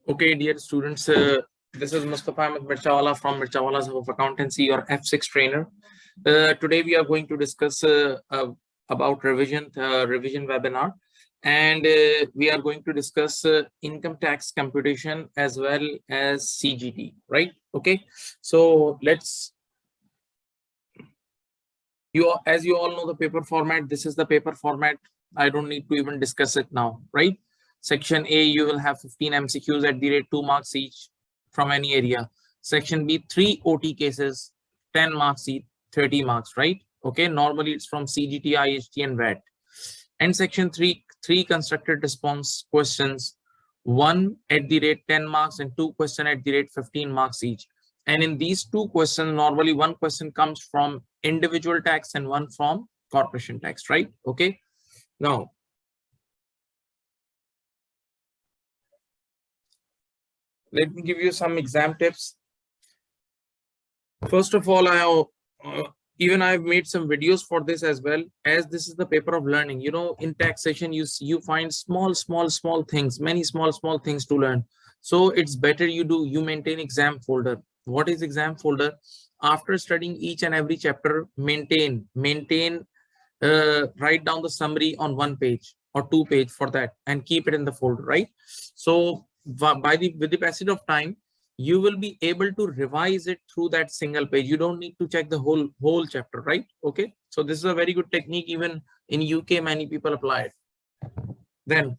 Okay, dear students, this is Mustafa Mirchawala from Mirchawala's of Accountancy, or F6 trainer. Today we are going to discuss about revision webinar, and we are going to discuss income tax computation as well as CGT, right? Okay, so as you all know the paper format. This is the paper format. I don't need to even discuss it now, right? Section A, you will have 15 MCQs at the rate 2 marks each from any area. Section B, 3 OT cases, 10 marks each, 30 marks, right? Okay, normally it's from CGT, IHT, and VAT. And section 3, 3 constructed response questions, 1 at the rate 10 marks and 2 questions at the rate 15 marks each. And in these 2 questions, normally 1 question comes from individual tax and 1 from corporation tax, right? Okay. Now, let me give you some exam tips. First of all, I've made some videos for this as well, as this is the paper of learning. You know, in taxation, you find small things, many small things to learn. So it's better you maintain exam folder. What is exam folder? After studying each and every chapter, write down the summary on 1 page or 2 page for that and keep it in the folder, right? So with the passage of time, you will be able to revise it through that single page. You don't need to check the whole chapter, right? Okay, so this is a very good technique. Even in UK, many people apply it. Then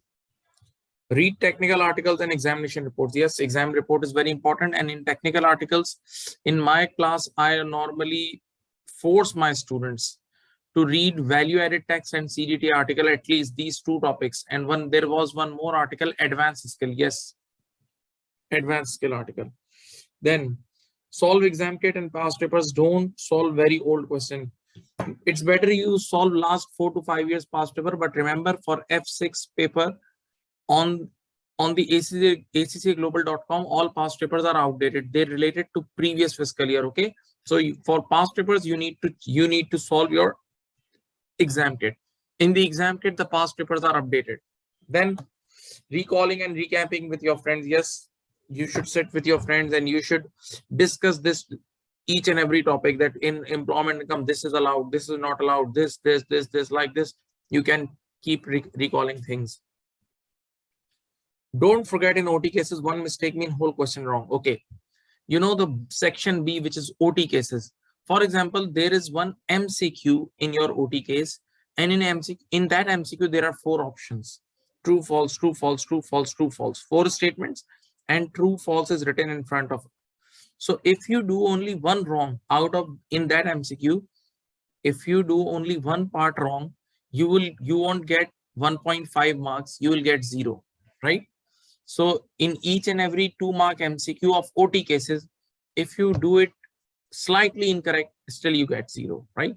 read technical articles and examination reports. Yes, exam report is very important. And in technical articles, in my class, I normally force my students to read value added tax and CGT article, at least these 2 topics. And there was one more article, advanced skill. Yes, advanced skill article. Then solve exam kit and past papers. Don't solve very old question. It's better you solve last 4 to 5 years past paper. But remember, for F6 paper on the ACCA all past papers are outdated. They're related to previous fiscal year. Okay, so for past papers, you need to solve your exam kit. In the exam kit, the past papers are updated. Then recalling and recapping with your friends. Yes, you should sit with your friends and you should discuss this each and every topic, that in employment income this is allowed, this is not allowed, this like this. You can keep recalling things. Don't forget, in OT cases, one mistake means whole question wrong. Okay, you know the section B, which is OT cases. For example, there is one MCQ in your OT case, and in that MCQ there are 4 options: true, false, true, false, true, false, true, false. 4 statements, and true, false is written in front of it. So if you do only one wrong in that MCQ, if you do only one part wrong, you won't get 1.5 marks, you will get 0, right? So in each and every 2 mark MCQ of OT cases, if you do it slightly incorrect, still you get 0, right?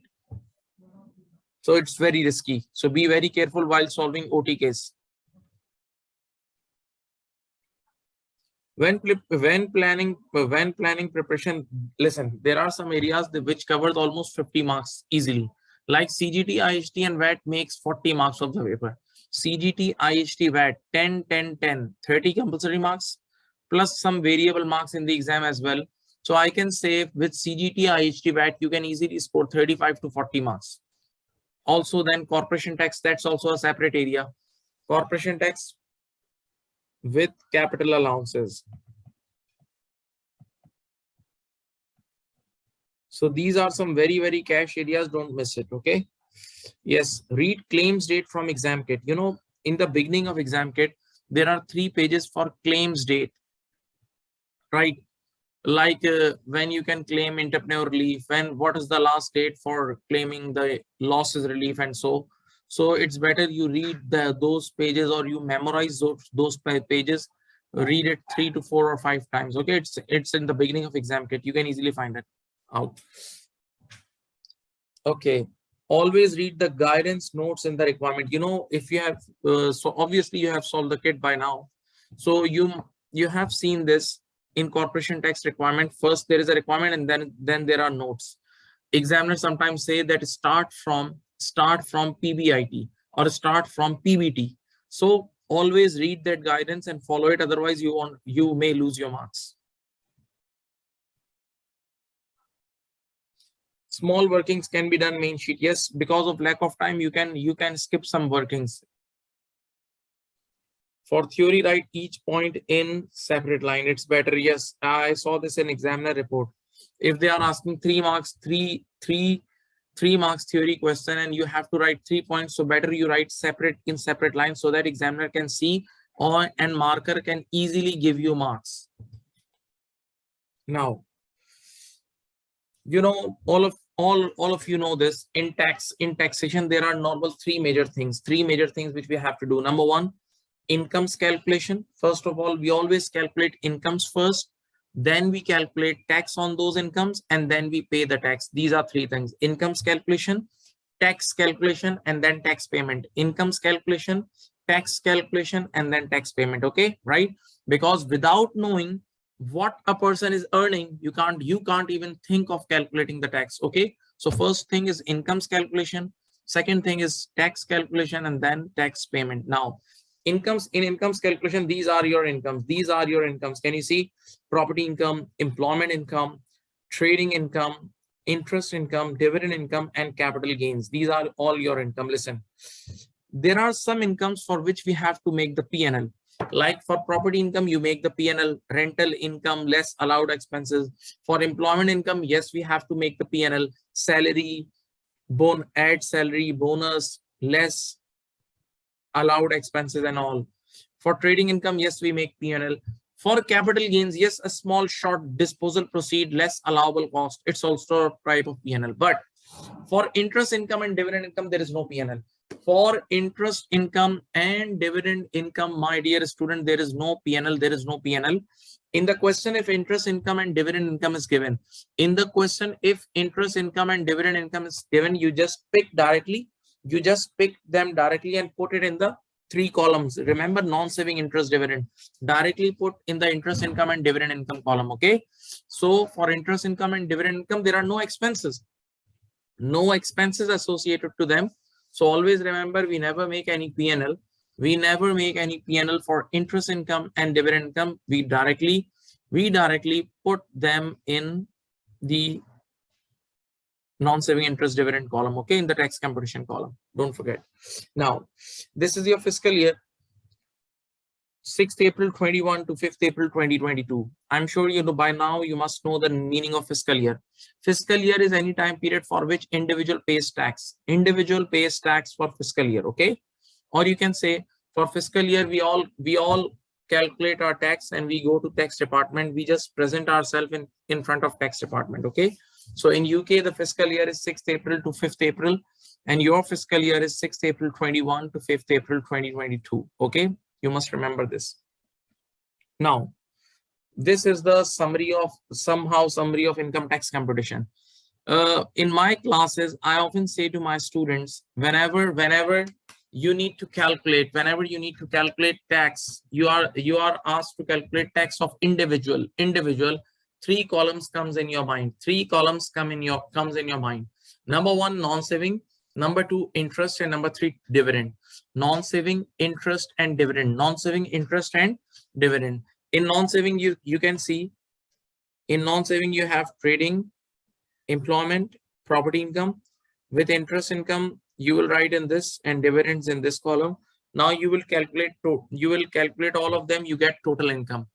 So it's very risky. So be very careful while solving OT case. When planning preparation, listen, there are some areas which covers almost 50 marks easily. Like CGT, IHT, and VAT makes 40 marks of the paper. CGT, IHT, VAT, 10, 10, 10, 30 compulsory marks, plus some variable marks in the exam as well. So I can say with CGT, IHT, VAT, you can easily score 35 to 40 marks. Also, then corporation tax, that's also a separate area. Corporation tax with capital allowances. So these are some very cash areas. Don't miss it. Okay. Yes, read claims date from exam kit. You know, in the beginning of exam kit, there are 3 pages for claims date, right? Like when you can claim entrepreneur relief, what is the last date for claiming the losses relief, and so it's better you read those pages, or you memorize those pages. Read it 3 to 4 or 5 times. Okay, it's in the beginning of exam kit. You can easily find it out. Okay, always read the guidance notes in the requirement. You know, if you have so obviously you have solved the kit by now, so you have seen this. In corporation tax requirement, first there is a requirement, and then there are notes. Examiners sometimes say that start from PBIT or start from PBT. So always read that guidance and follow it. Otherwise, you may lose your marks. Small workings can be done main sheet. Yes, because of lack of time, you can skip some workings. For theory, write each point in separate line. It's better. Yes, I saw this in examiner report. If they are asking 3 marks, three marks theory question, and you have to write 3 points, so better you write separate in separate lines so that examiner can see, or and marker can easily give you marks. Now, you know, all of you know this. In taxation, there are normal three major things which we have to do. Number one, incomes calculation. First of all, we always calculate incomes first, then we calculate tax on those incomes, and then we pay the tax. These are three things: incomes calculation, tax calculation, and then tax payment. Incomes calculation, tax calculation, and then tax payment. Okay, right? Because without knowing what a person is earning, you can't even think of calculating the tax. Okay, so first thing is incomes calculation, second thing is tax calculation, and then tax payment. Now, incomes calculation, these are your incomes. Can you see? Property income, employment income, trading income, interest income, dividend income, and capital gains. These are all your income. Listen, there are some incomes for which we have to make the P&L. Like for property income, you make the P&L, rental income less allowed expenses. For employment income, yes, we have to make the P&L, salary, add salary, bonus, less allowed expenses and all. For trading income, yes, we make P&L. For capital gains, yes, a small short disposal proceed, less allowable cost. It's also a type of P&L. But for interest income and dividend income, there is no P&L. For interest income and dividend income, my dear student, there is no P&L. There is no P&L. In the question, if interest income and dividend income is given, in the question, if interest income and dividend income is given, you just pick directly. You just pick them directly and put it in the 3 columns. Remember, non-saving interest dividend. Directly put in the interest income and dividend income column. Okay. So for interest income and dividend income, there are no expenses. No expenses associated to them. So always remember, we never make any P&L. We never make any P&L for interest income and dividend income. We directly put them in the non-saving interest dividend column. Okay, in the tax computation column. Don't forget. Now, this is your fiscal year. 6th April 21 to 5th April 2022. I'm sure you know by now, you must know the meaning of fiscal year. Fiscal year is any time period for which individual pays tax. Individual pays tax for fiscal year, okay? Or you can say for fiscal year, we all calculate our tax and we go to tax department. We just present ourselves in front of tax department, okay? So in UK, the fiscal year is 6th April to 5th April, and your fiscal year is 6th April 21 to 5th April 2022, okay? You must remember this. Now, this is the summary of income tax computation. In my classes, I often say to my students, whenever you need to calculate tax, you are asked to calculate tax of individual. 3 columns comes in your mind. 3 columns comes in your mind. Number 1, non-saving. Number 2, interest, and number 3, dividend. Non-saving, interest, and dividend. Non-saving, interest, and dividend. In non-saving, you can see, in non-saving you have trading, employment, property income. With interest income, you will write in this, and dividends in this column. Now you will calculate all of them. You get total income.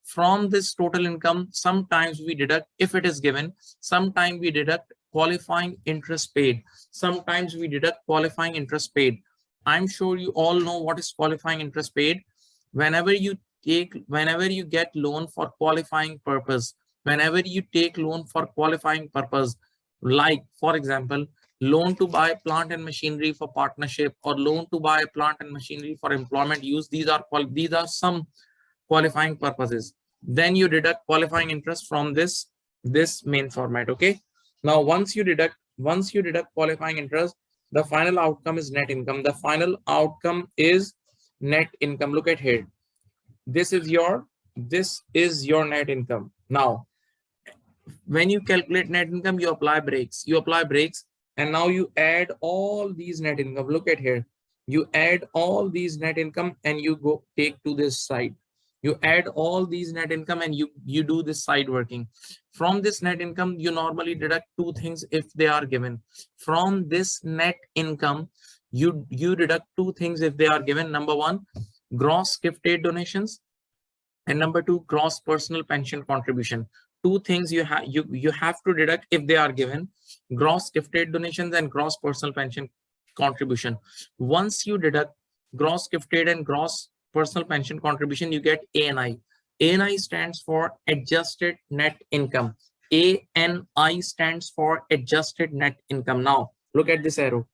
From this total income, sometimes we deduct, if it is given, sometimes we deduct qualifying interest paid. Sometimes we deduct qualifying interest paid. I'm sure you all know what is qualifying interest paid. Whenever you get loan for qualifying purpose, like for example, loan to buy plant and machinery for partnership, or loan to buy plant and machinery for employment use, these are some qualifying purposes. Then you deduct qualifying interest from this main format. Okay. Now, once you deduct qualifying interest, the final outcome is net income. The final outcome is net income. Look at here. This is your net income. Now, when you calculate net income, you apply breaks. And now you add all these net income. Look at here. You add all these net income and you go take to this side. You add all these net income and you do this side working. From this net income, you normally deduct two things if they are given. From this net income, you deduct two things if they are given. Number one, gross gift aid donations, and number two, gross personal pension contribution. Two things you have to deduct if they are given: gross gift aid donations and gross personal pension contribution. Once you deduct gross gift aid and gross personal pension contribution, you get ANI. ANI stands for adjusted net income. ANI stands for adjusted net income. Now look at this arrow.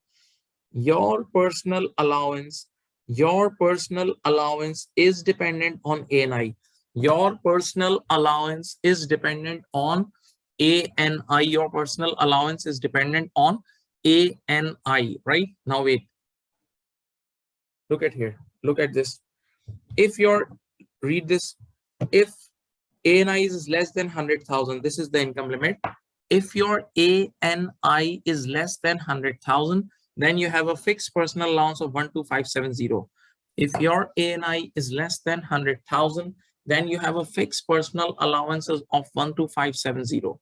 Your personal allowance is dependent on ANI. Your personal allowance is dependent on ANI. Your personal allowance is dependent on ANI, right? Now wait, look at here, look at this. If read this, if ANI is less than 100,000, this is the income limit. If your ANI is less than 100,000, then you have a fixed personal allowance of 12570. If your ANI is less than 100,000, then you have a fixed personal allowances of 12570.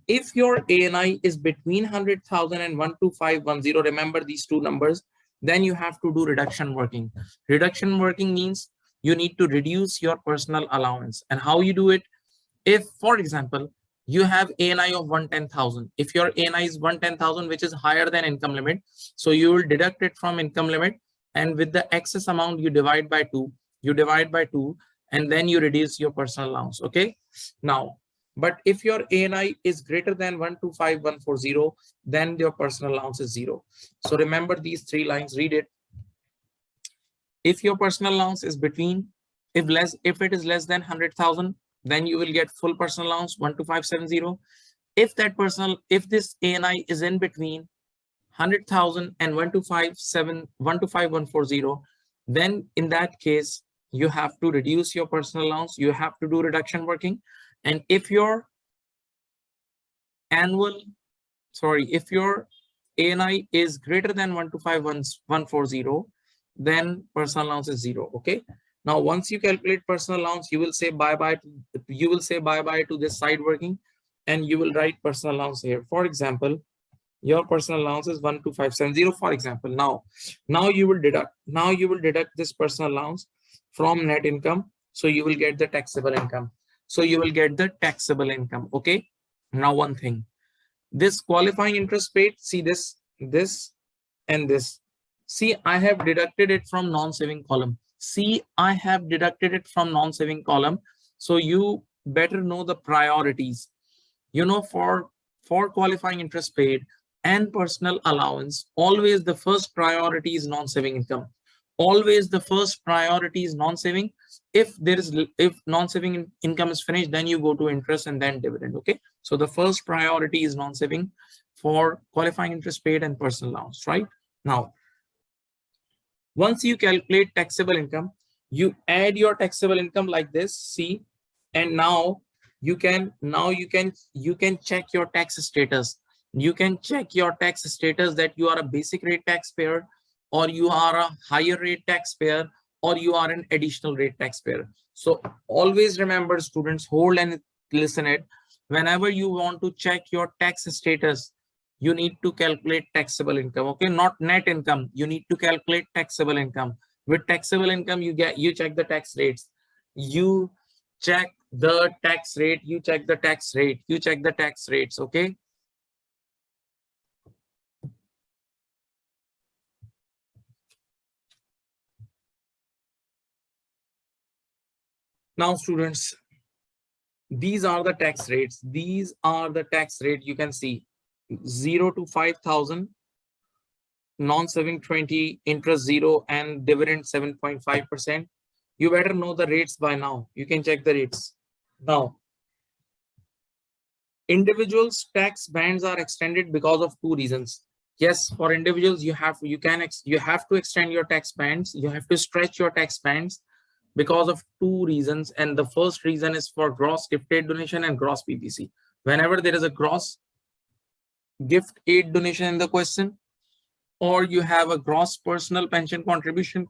If your ANI is between 100,000 and 12510, remember these two numbers, then you have to do reduction working. Reduction working means you need to reduce your personal allowance. And how you do it? If, for example, you have ANI of 110,000. If your ANI is 110,000, which is higher than income limit, so you will deduct it from income limit, and with the excess amount you divide by 2. You divide by 2, and then you reduce your personal allowance. Okay. Now, but if your ANI is greater than 125,140, then your personal allowance is 0. So remember these three lines. Read it. If your personal allowance is between, if it is less than 100,000, then you will get full personal allowance 12570. If this ANI is in between 100,000 and 125,140, then in that case you have to reduce your personal allowance. You have to do reduction working. And if your if your ANI is greater than 125,140, then personal allowance is 0. Okay. Now, once you calculate personal allowance, you will say bye-bye to this side working, and you will write personal allowance here. For example, your personal allowance is 12570, for example. Now you will deduct this personal allowance from net income. So you will get the taxable income. Okay. Now one thing, this qualifying interest paid, see this, and this. See, I have deducted it from non-saving column. So you better know the priorities. You know, for qualifying interest paid and personal allowance, always the first priority is non-saving income. If non-saving income is finished, then you go to interest and then dividend. Okay. So the first priority is non-saving for qualifying interest paid and personal allowance, right? Now, once you calculate taxable income, you add your taxable income like this, see, and now you can check your tax status. You can check your tax status that you are a basic rate taxpayer, or you are a higher rate taxpayer, or you are an additional rate taxpayer. So always remember, students, hold and listen it. Whenever you want to check your tax status, you need to calculate taxable income. Okay, not net income. You need to calculate taxable income. With taxable income, you check the tax rates. You check the tax rate. You check the tax rates. Okay. Now, students, these are the tax rates. You can see 0 to 5,000, non-saving 20, interest 0, and dividend 7.5%. You better know the rates by now. You can check the rates. Now, individuals' tax bands are extended because of two reasons. Yes, for individuals, you have to extend your tax bands. You have to stretch your tax bands because of two reasons. And the first reason is for gross gift aid donation and gross PPC. Whenever there is a gross gift aid donation in the question, or you have a gross personal pension contribution,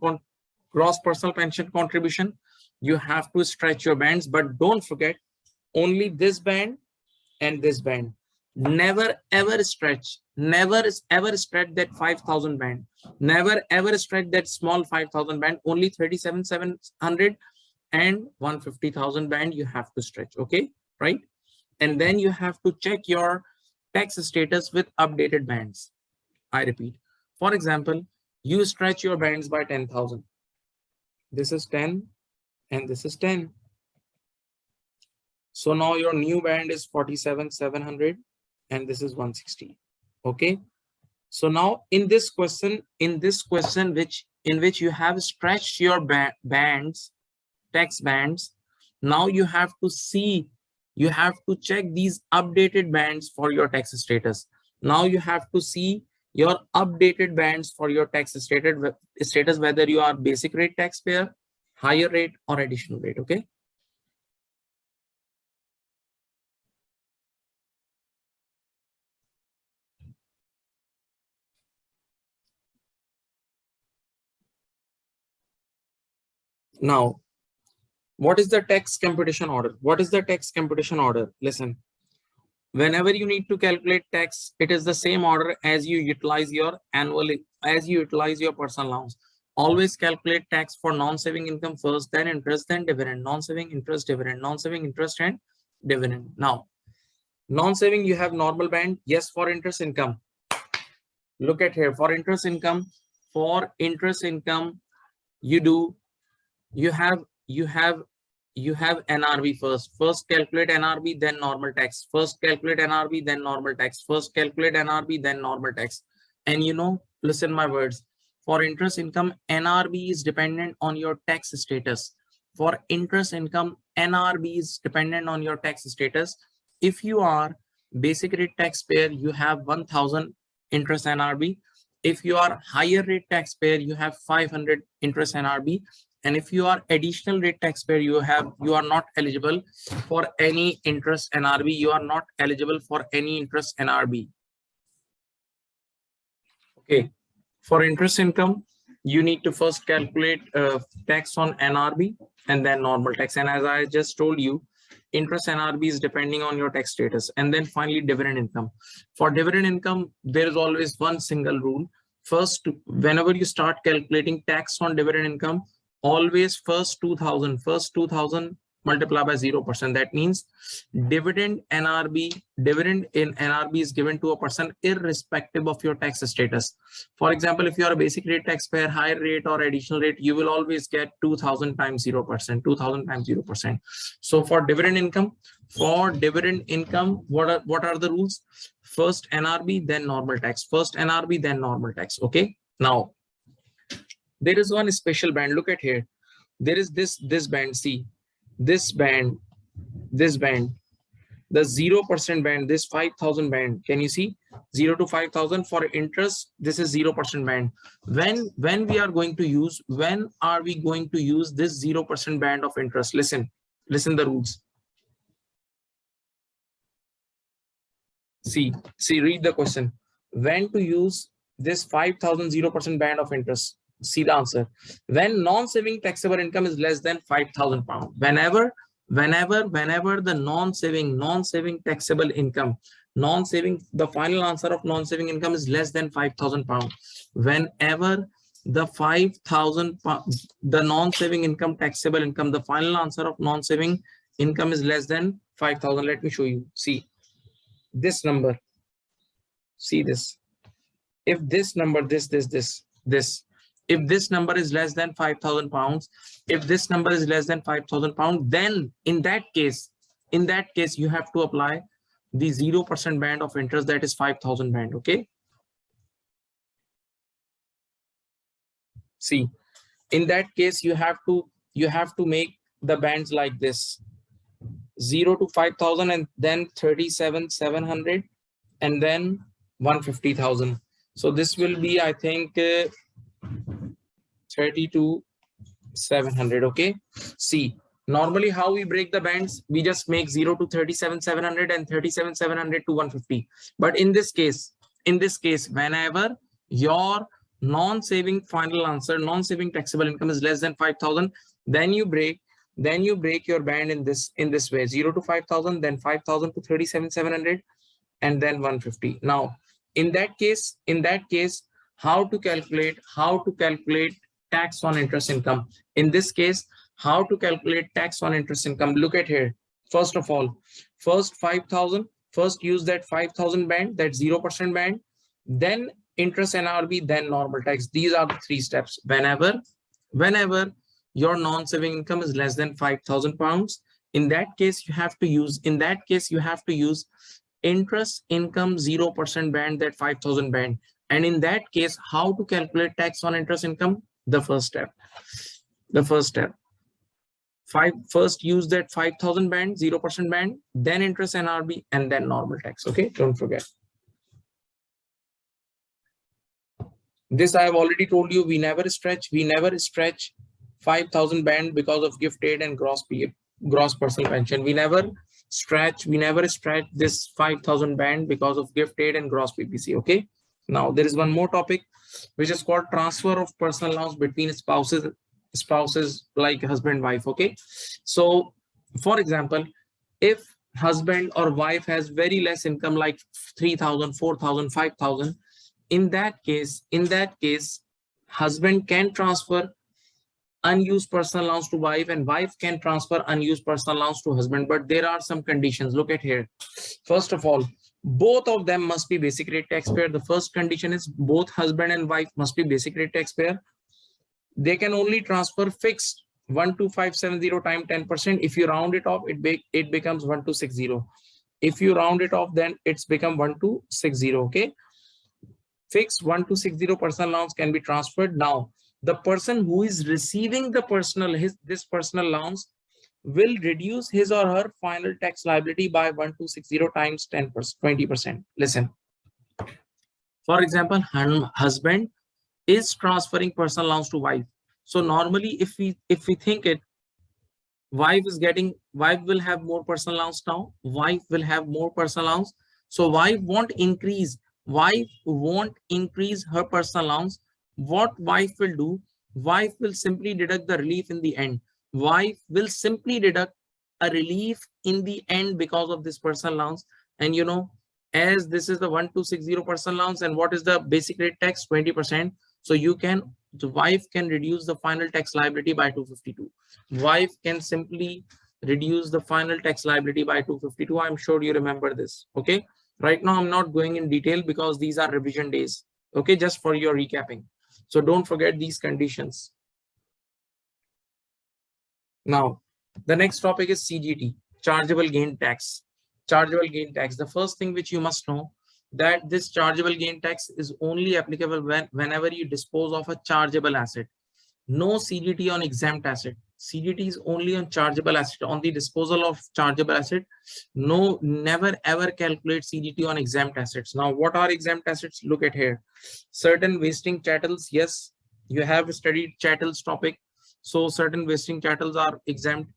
you have to stretch your bands, but don't forget only this band and this band. Never ever stretch, ever stretch that 5,000 band. Never ever stretch that small 5,000 band. Only 37,700 and 150,000 band you have to stretch. Okay, right? And then you have to check your tax status with updated bands. I repeat, for example, you stretch your bands by 10,000. This is 10 and this is 10. So now your new band is 47,700 and this is 160. Okay. So now in this question in which you have stretched your bands, tax bands, now you have to see, you have to check these updated bands for your tax status. Now you have to see your updated bands for your tax status, whether you are basic rate taxpayer, higher rate or additional rate. Okay. Now, what is the tax computation order? What is the tax computation order? Listen, whenever you need to calculate tax, it is the same order as you utilize your personal allowance. Always calculate tax for non-saving income first, then interest, then dividend. Non-saving interest, dividend. Non-saving interest and dividend. Now, non-saving, you have normal band. Yes, for interest income. Look at here. For interest income, you have NRV first. First calculate NRV, then normal tax. First calculate NRV, then normal tax. First calculate NRV, then normal tax. And listen my words. For interest income, NRV is dependent on your tax status. For interest income, NRV is dependent on your tax status. If you are basic rate taxpayer, you have 1,000 interest NRV. If you are higher rate taxpayer, you have 500 interest NRV. And if you are additional rate taxpayer, you are not eligible for any interest NRV. You are not eligible for any interest NRV. Okay. For interest income, you need to first calculate tax on NRV and then normal tax. And as I just told you, interest NRV is depending on your tax status. And then finally, dividend income. For dividend income, there is always one single rule. First, whenever you start calculating tax on dividend income, always first 2,000 multiply by 0%. That means dividend in NRB is given to a person irrespective of your tax status. For example, if you are a basic rate taxpayer, higher rate or additional rate, you will always get 2,000 times 0%, 2,000 times 0%. So for dividend income, what are the rules? First NRB, then normal tax. First NRB, then normal tax. Okay. Now, there is one special band. Look at here. There is this band. See, this band, the 0% band, this 5,000 band. Can you see 0 to 5,000 for interest? This is 0% band. When are we going to use this 0% band of interest? Listen the rules. See, read the question. When to use this 5,000 0% band of interest? See the answer. When non-saving taxable income is less than 5,000 pounds. Whenever the non-saving taxable income, the final answer of non-saving income is less than 5,000 pounds. Whenever the 5,000, the non-saving income, taxable income, the final answer of non-saving income is less than 5,000. Let me show you. See this number. See this. If this number, this. If this number is less than 5,000 pounds, then in that case, you have to apply the 0% band of interest, that is 5,000 band. Okay. See, in that case, you have to make the bands like this: 0 to 5,000, and then 37,700, and then 150,000. So this will be, I think, 32,700. Okay. See, normally how we break the bands, we just make 0 to 37,700 and 37,700 to 150. But in this case, whenever your non-saving final answer, non-saving taxable income is less than 5,000, then you break your band in this way: 0 to 5,000, then 5,000 to 37,700, and then 150. Now, in that case, how to calculate tax on interest income? In this case, how to calculate tax on interest income? Look at here. First of all, first 5,000. First use that 5,000 band, that 0% band, then interest NRB, then normal tax. These are the three steps. Whenever your non-saving income is less than 5,000 pounds, in that case you have to use interest income 0% band, that 5,000 band. And in that case, how to calculate tax on interest income? The first step. First use that 5,000 band, 0% band, then interest NRB, and then normal tax. Okay, don't forget. This I have already told you. We never stretch 5,000 band because of gift aid and gross personal pension. We never stretch this 5,000 band because of gift aid and gross PPC. Okay. Now there is one more topic which is called transfer of personal allowance between spouses like husband wife. Okay, so for example, if husband or wife has very less income, like 3,000, 4,000, 5,000, in that case husband can transfer unused personal allowance to wife, and wife can transfer unused personal allowance to husband, but there are some conditions. Look at here. First of all, both of them must be basic rate taxpayer. The first condition is both husband and wife must be basic rate taxpayer. They can only transfer fixed 12570 times 10%. If you round it off, it becomes 1260. If you round it off, then it's become 1260. Okay, fixed 1260 personal allowance can be transferred. Now the person who is receiving the this personal allowance will reduce his or her final tax liability by 1260 times 10%, 20%. Listen, for example, husband is transferring personal allowance to wife. So normally, if we think it, wife will have more personal allowance now. Wife will have more personal allowance. So wife won't increase her personal allowance. What wife will do? Wife will simply deduct the relief in the end. Wife will simply deduct a relief in the end because of this personal allowance. And you know, as this is the 1260 personal allowance, and what is the basic rate tax? 20%. So the wife can reduce the final tax liability by 252. Wife can simply reduce the final tax liability by 252. I'm sure you remember this. Okay. Right now, I'm not going in detail because these are revision days. Okay, just for your recapping. So don't forget these conditions. Now, the next topic is CGT, chargeable gain tax. Chargeable gain tax. The first thing which you must know, that this chargeable gain tax is only applicable whenever you dispose of a chargeable asset. No CGT on exempt asset. CGT is only on chargeable asset. On the disposal of chargeable asset, no, never ever calculate CGT on exempt assets. Now, what are exempt assets? Look at here. Certain wasting chattels. Yes, you have studied chattels topic. So certain wasting chattels are exempt.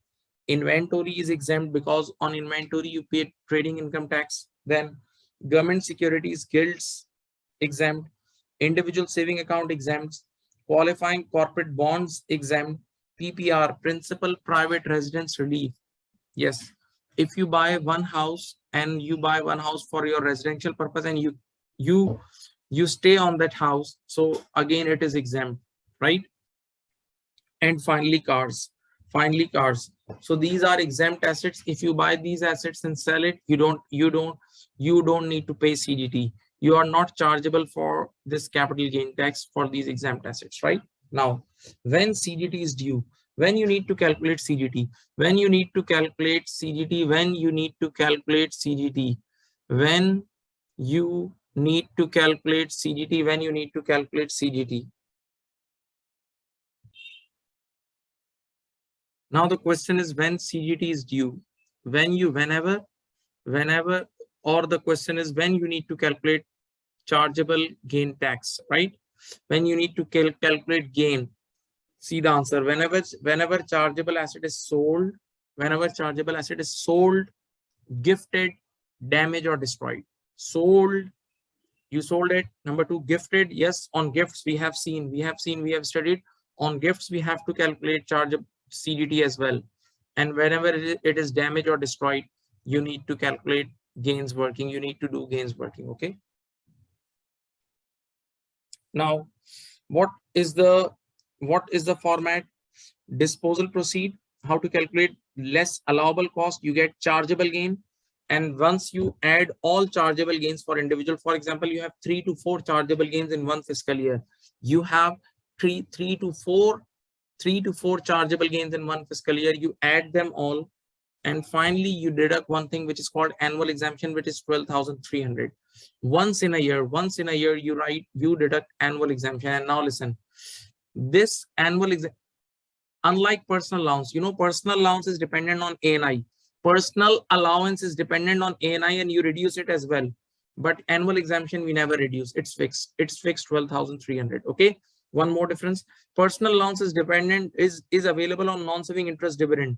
Inventory is exempt because on inventory you pay trading income tax. Then government securities, guilds exempt. Individual saving account exempts. Qualifying corporate bonds exempt. PPR, principal private residence relief. Yes, if you buy one house for your residential purpose and you stay on that house, so again it is exempt, right? And finally cars. So these are exempt assets. If you buy these assets and sell it, you don't need to pay CGT. You are not chargeable for this capital gain tax for these exempt assets, right? Now, when CGT is due, when you need to calculate CGT, when you need to calculate CGT, when you need to calculate CGT, when you need to calculate CGT, when you need to calculate CGT. Now the question is when CGT is due, whenever, or the question is when you need to calculate chargeable gain tax, right? When you need to calculate gain. See the answer. Whenever chargeable asset is sold, gifted, damaged or destroyed. Sold, You sold it. Number two, gifted. Yes, on gifts we have studied. On gifts we have to calculate charge of CGT as well. And whenever it is damaged or destroyed, you need to calculate gains working. You need to do gains working. Okay. Now, what is the format? Disposal proceed. How to calculate less allowable cost? You get chargeable gain. And once you add all chargeable gains for individual, for example, you have 3 to 4 chargeable gains in one fiscal year. You have three to four chargeable gains in one fiscal year. You add them all, and finally you deduct one thing which is called annual exemption, which is 12,300. Once in a year, you deduct annual exemption. And now listen, this annual exemption, unlike personal allowance, personal allowance is dependent on ANI. Personal allowance is dependent on ANI and you reduce it as well. But annual exemption, we never reduce. It's fixed. It's fixed 12,300. Okay. One more difference. Personal allowance is dependent, is available on non-saving interest dividend,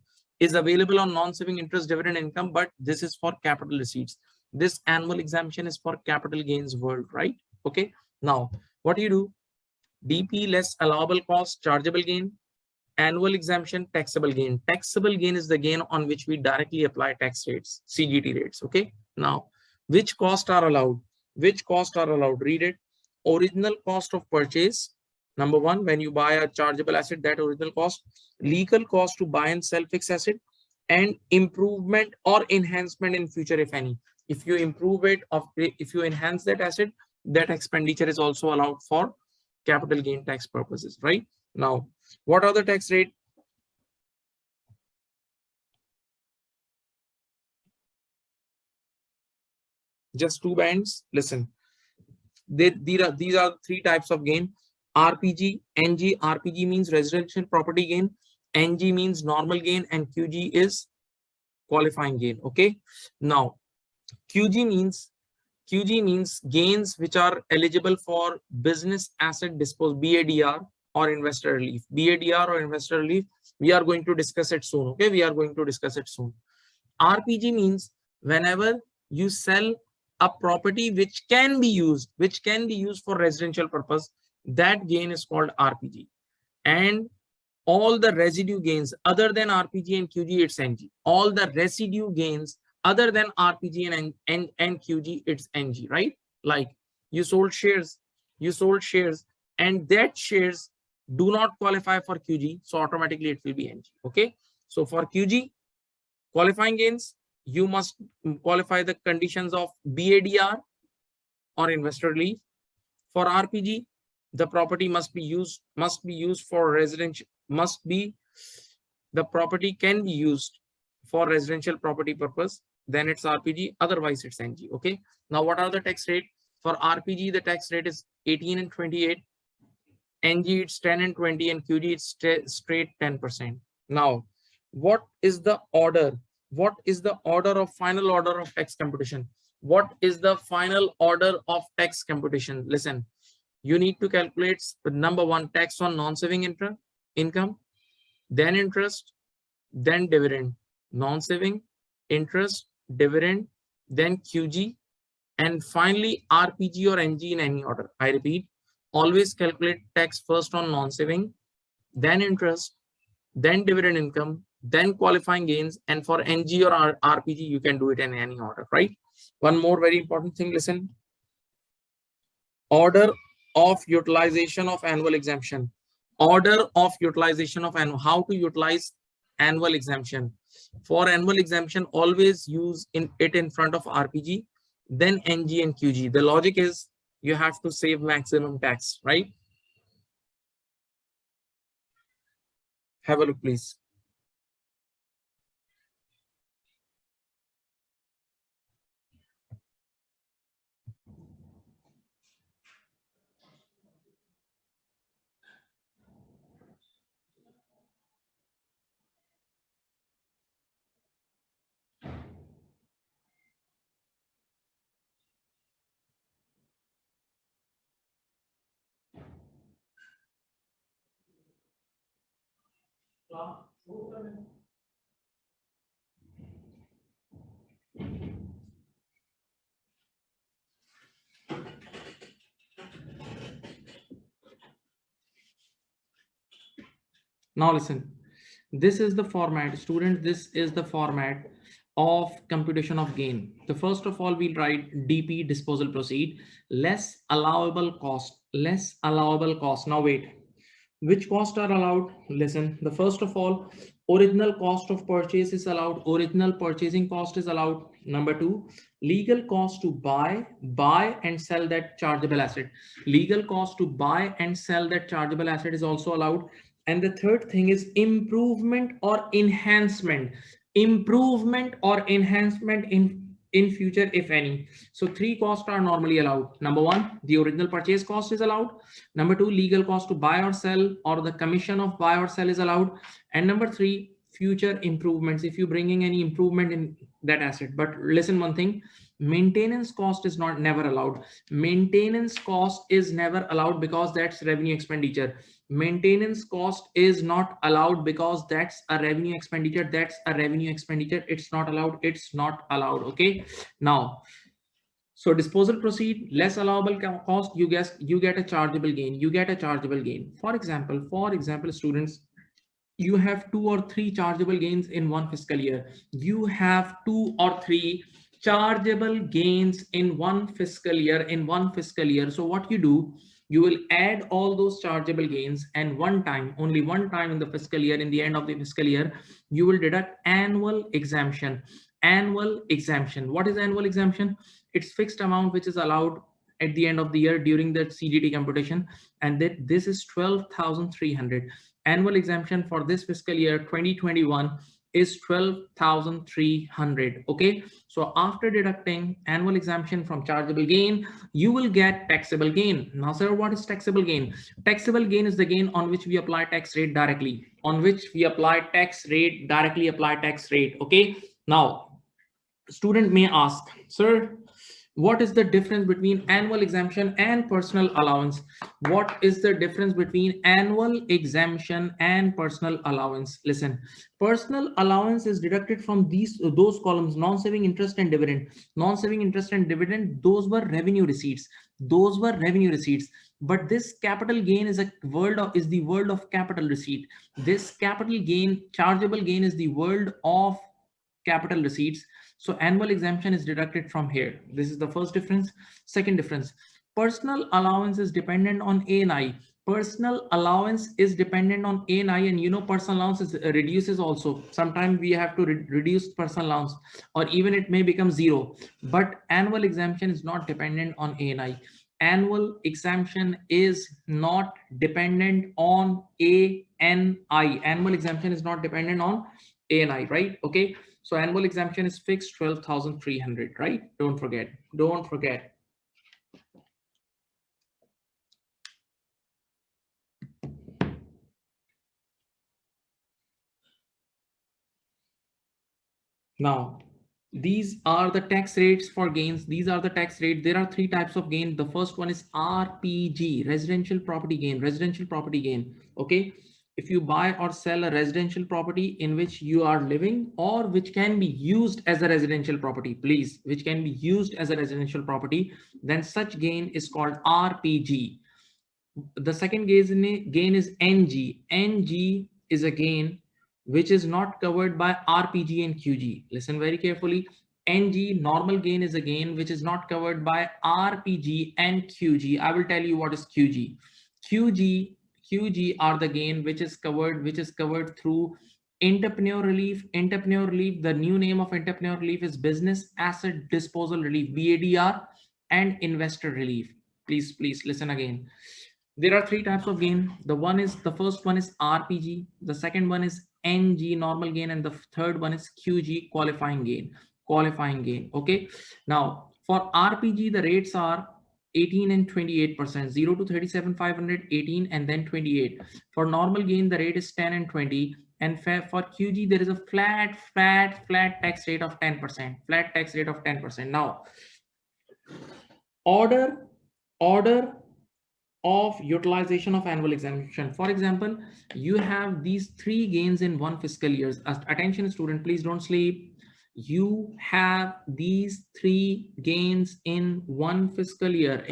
income, but this is for capital receipts. This annual exemption is for capital gains world, right? Okay. Now, what do you do? DP less allowable cost, chargeable gain. Annual exemption, taxable gain. Taxable gain is the gain on which we directly apply tax rates, CGT rates. Okay. Now, which costs are allowed? Read it. Original cost of purchase. Number one, when you buy a chargeable asset, that original cost. Legal cost to buy and sell fixed asset, and improvement or enhancement in future, if any. If you improve it, if you enhance that asset, that expenditure is also allowed for capital gain tax purposes, right? Now, what are the tax rate? Just two bands. Listen, these are three types of gain: RPG, NG. RPG means residential property gain, NG means normal gain, and QG is qualifying gain. Okay. Now, QG means gains which are eligible for business asset disposal, BADR, or investor relief. BADR or investor relief, we are going to discuss it soon. Okay, we are going to discuss it soon. RPG means whenever you sell a property which can be used for residential purpose, that gain is called RPG. And all the residue gains other than RPG and QG, it's NG. All the residue gains other than RPG and QG, it's NG, right? Like you sold shares, and that shares do not qualify for QG, so automatically it will be NG. Okay. So for QG, qualifying gains, you must qualify the conditions of BADR or investor relief. For RPG, the property must be used for residential, the property can be used for residential property purpose, then it's RPG, otherwise it's NG. Okay. Now, what are the tax rate? For RPG, the tax rate is 18 and 28. NG, it's 10 and 20, and QG, it's straight 10%. Now, what is the order? Final order of tax computation? What is the final order of tax computation? Listen, you need to calculate number one, tax on non-saving income, then interest, then dividend. Non-saving, interest, dividend, then QG, and finally RPG or NG in any order. I repeat, always calculate tax first on non-saving, then interest, then dividend income, then qualifying gains, and for NG or RPG, you can do it in any order, right? One more very important thing, listen. Order of utilization of annual exemption. How to utilize annual exemption. For annual exemption, always use it in front of RPG, then NG and QG. The logic is you have to save maximum tax, right? Have a look, please. Now listen, this is the format, students, this is the format of computation of gain. The first of all, we'll write DP, disposal proceed, less allowable cost, less allowable cost. Now wait, which costs are allowed? Listen, the first of all, original cost of purchase is allowed. Original purchasing cost is allowed. Number two, legal cost to buy and sell that chargeable asset. Legal cost to buy and sell that chargeable asset is also allowed. And the third thing is improvement or enhancement. Improvement or enhancement in future, if any. So three costs are normally allowed. Number one, the original purchase cost is allowed. Number two, legal cost to buy or sell, or the commission of buy or sell is allowed. And number three, future improvements, if you're bringing any improvement in that asset. But listen one thing, maintenance cost is not never allowed. Maintenance cost is never allowed because that's revenue expenditure. Maintenance cost is not allowed because that's a revenue expenditure. That's a revenue expenditure. It's not allowed. It's not allowed. Okay. Now, so disposal proceed, less allowable cost, you get a chargeable gain. You get a chargeable gain. For example, students, you have 2 or 3 chargeable gains in one fiscal year. You have 2 or 3 chargeable gains in one fiscal year. So what you do, you will add all those chargeable gains, and only one time in the fiscal year, in the end of the fiscal year, you will deduct annual exemption. Annual exemption. What is annual exemption? It's fixed amount which is allowed at the end of the year during the CGT computation, and that this is 12,300. Annual exemption for this fiscal year 2021 is 12,300. Okay, so after deducting annual exemption from chargeable gain, you will get taxable gain. Now sir, what is taxable gain? Taxable gain is the gain on which we apply tax rate directly. Okay, now student may ask, sir, what is the difference between annual exemption and personal allowance? What is the difference between annual exemption and personal allowance? Listen, personal allowance is deducted from those columns: non-saving interest and dividend. Non-saving interest and dividend, those were revenue receipts. But this capital gain is the world of capital receipt. This capital gain, chargeable gain, is the world of capital receipts. So annual exemption is deducted from here. This is the first difference. Second difference, personal allowance is dependent on A&I. Personal allowance is dependent on A&I, and you know personal allowance reduces also. Sometimes we have to reduce personal allowance, or even it may become zero. But annual exemption is not dependent on A&I. Annual exemption is not dependent on A&I. Annual exemption is not dependent on A&I, right? Okay. So annual exemption is fixed 12,300, right? Don't forget. Now, these are the tax rates for gains. These are the tax rate. There are 3 types of gain. The first one is RPG, residential property gain. Okay. If you buy or sell a residential property in which you are living, or which can be used as a residential property, then such gain is called RPG. The second gain is NG. NG is a gain which is not covered by RPG and QG. Listen very carefully. NG, normal gain, is a gain which is not covered by RPG and QG. I will tell you what is QG. QG are the gain which is covered through entrepreneur relief. The new name of entrepreneur relief is business asset disposal relief, BADR, and investor relief. Please listen again. There are 3 types of gain. The first one is RPG, the second one is NG, normal gain, and the third one is QG, qualifying gain. Okay. Now for RPG, the rates are 18 and 28%, 0 to 37,500, 18, and then 28. For normal gain, the rate is 10 and 20. And for QG, there is a flat tax rate of 10%. Now, order of utilization of annual exemption. For example, you have these 3 gains in one fiscal year. Attention student, please don't sleep. you have these three gains in one fiscal year,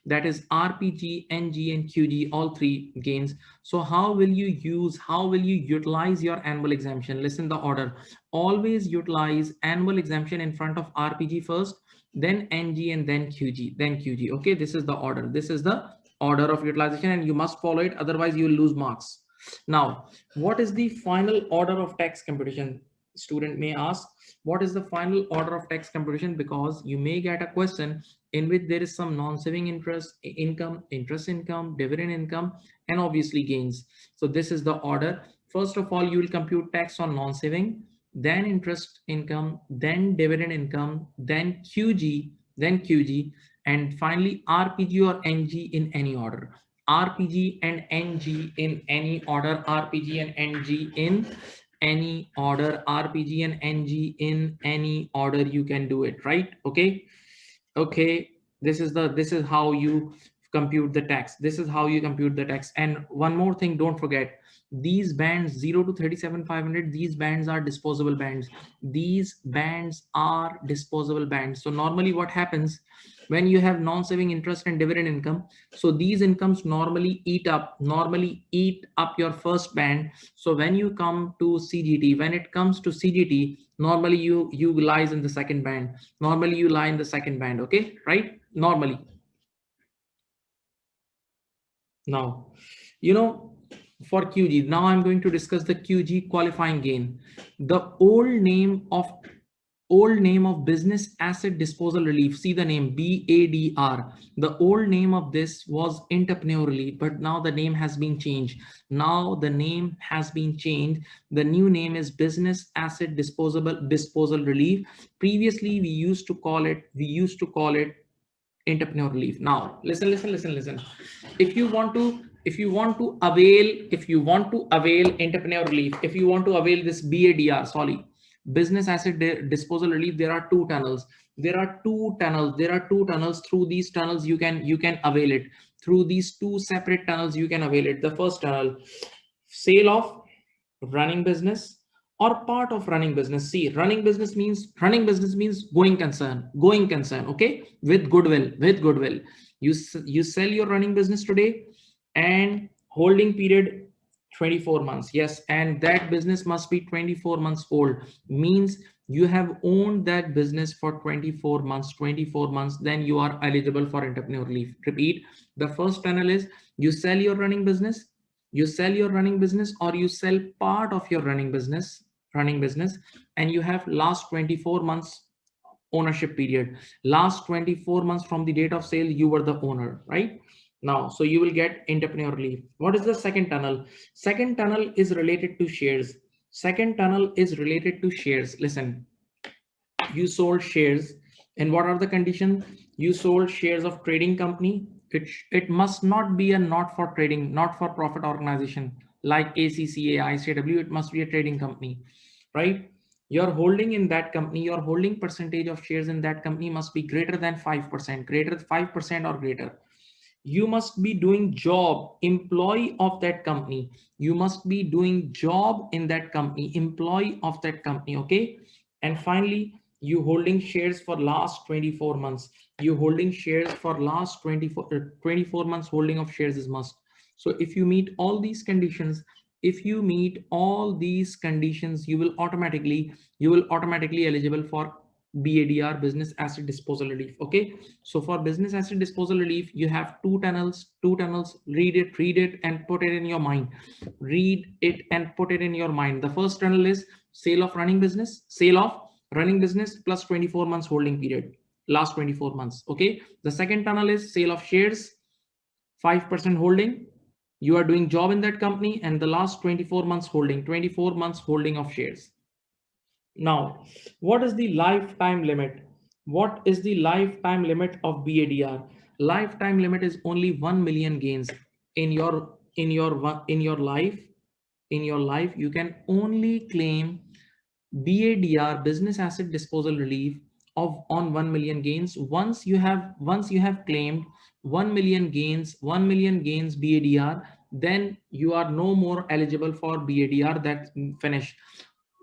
that is RPG, NG and QG, all three gains. So how will you utilize your annual exemption? Listen the order. Always utilize annual exemption in front of RPG first, then NG and then QG. Okay, this is the order. This is the order of utilization and you must follow it, otherwise you will lose marks. Now, what is the final order of tax computation? Student may ask, what is the final order of tax computation? Because you may get a question in which there is some non-saving interest income, dividend income, and obviously gains. So this is the order. First of all, you will compute tax on non-saving, then interest income, then dividend income, then QG, and finally RPG or NG in any order. RPG and NG in any order, RPG and NG in any order, RPG and NG in any order, you can do it, right? Okay. This is how you compute the tax. And one more thing, don't forget, these bands 0 to 37,500, these bands are disposable bands. So normally what happens when you have non-saving interest and dividend income, so these incomes normally eat up your first band. So when you come to CGT, normally you lies in the second band. Okay, right? Normally. Now, for QG, now I'm going to discuss the QG qualifying gain. The old name of business asset disposal relief, see the name BADR. The old name of this was entrepreneur relief, but now the name has been changed. The new name is business asset disposal relief. Previously we used to call it entrepreneur relief. Now listen. If you want to avail entrepreneur relief, if you want to avail this BADR, business asset disposal relief, there are two tunnels. Through these tunnels you can avail it. Through these two separate tunnels you can avail it. The first tunnel, sale of running business or part of running business. See, running business means going concern. Okay, with goodwill. You sell your running business today, and holding period 24 months. Yes, and that business must be 24 months old. Means you have owned that business for 24 months. Then you are eligible for entrepreneur relief. Repeat. The first tunnel is you sell your running business, or you sell part of your running business, and you have last 24 months ownership period. Last 24 months from the date of sale, you were the owner, right? Now, so you will get entrepreneur relief. What is the second tunnel? Second tunnel is related to shares. Listen, you sold shares, and what are the conditions? You sold shares of trading company. It must not be a not for profit organization like ACCA, ICAEW. It must be a trading company, right? Your holding in that company, your holding percentage of shares in that company must be greater than 5%, or greater. You must be doing job, employee of that company. You must be doing job in that company, employee of that company. Okay. And finally, you holding shares for last 24 months. You holding shares for last 24 months holding of shares is must. So if you meet all these conditions, you will automatically eligible for BADR, business asset disposal relief. Okay. So for business asset disposal relief, you have two tunnels. Read it and put it in your mind. The first tunnel is sale of running business plus 24 months holding period, last 24 months. Okay. The second tunnel is sale of shares, 5% holding. You are doing job in that company, and the last 24 months holding of shares. Now, what is the lifetime limit? What is the lifetime limit of BADR? Lifetime limit is only 1 million gains in your life. In your life, you can only claim BADR, business asset disposal relief, on 1 million gains. Once you have claimed 1 million gains BADR, then you are no more eligible for BADR. That's finished.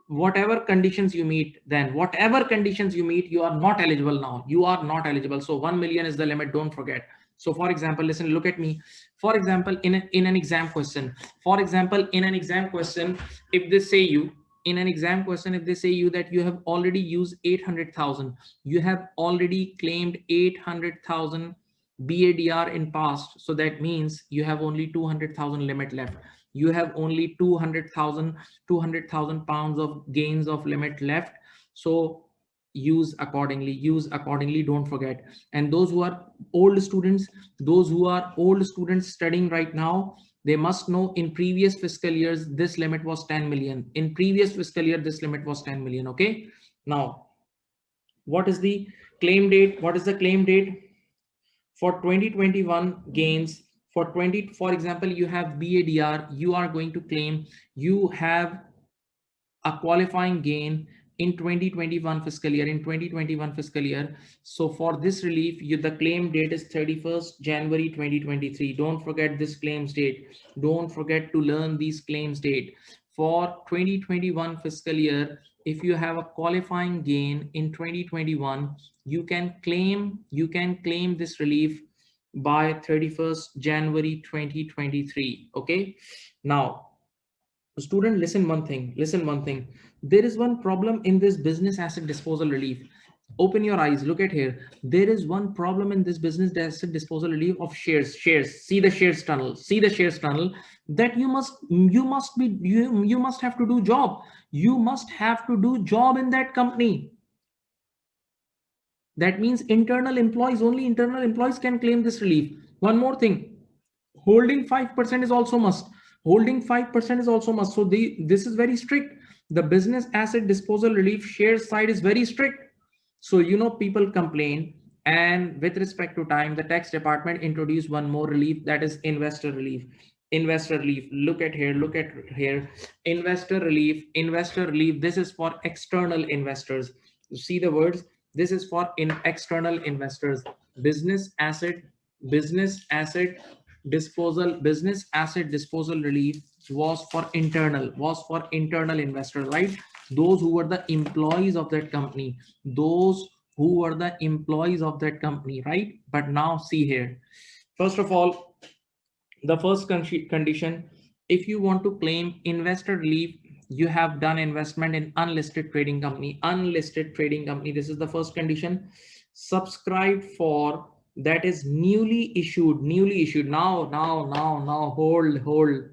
whatever conditions you meet, then whatever conditions you meet, you are not eligible now. You are not eligible. So 1 million is the limit. Don't forget. So for example, listen, look at me. For example, in an exam question, for example, in an exam question, if they say you, in an exam question, if they say you that you have already used 800,000, you have already claimed 800,000 BADR in past. So that means you have only 200,000 limit left. You have only 200,000 pounds of gains of limit left. So use accordingly, don't forget. And those who are old students, studying right now, they must know in previous fiscal years this limit was 10 million. In previous fiscal year this limit was 10 million. Okay, now what is the claim date? What is the claim date for 2021 gains? For example, you have BADR, you are going to claim, you have a qualifying gain in 2021 fiscal year, so for this relief, the claim date is 31st January 2023. Don't forget this claims date. Don't forget to learn these claims date. For 2021 fiscal year, if you have a qualifying gain in 2021, you can claim this relief by 31st January 2023. Okay, now student, listen one thing. There is one problem in this business asset disposal relief. Open your eyes, look at here. There is one problem in this business asset disposal relief of shares. See the shares tunnel, that you must have to do job. You must have to do job in that company. That means only internal employees can claim this relief. One more thing, holding 5% is also must. So this is very strict. The business asset disposal relief share side is very strict. So people complain, and with respect to time, the tax department introduced one more relief, that is investor relief. Look at here, investor relief. This is for external investors. You see the words, this is for external investors. Business asset disposal relief was for internal investors, right? Those who were the employees of that company, right? But now see here, first of all, the first condition, if you want to claim investor relief, you have done investment in unlisted trading company. This is the first condition. Subscribe for, that is newly issued. Now hold.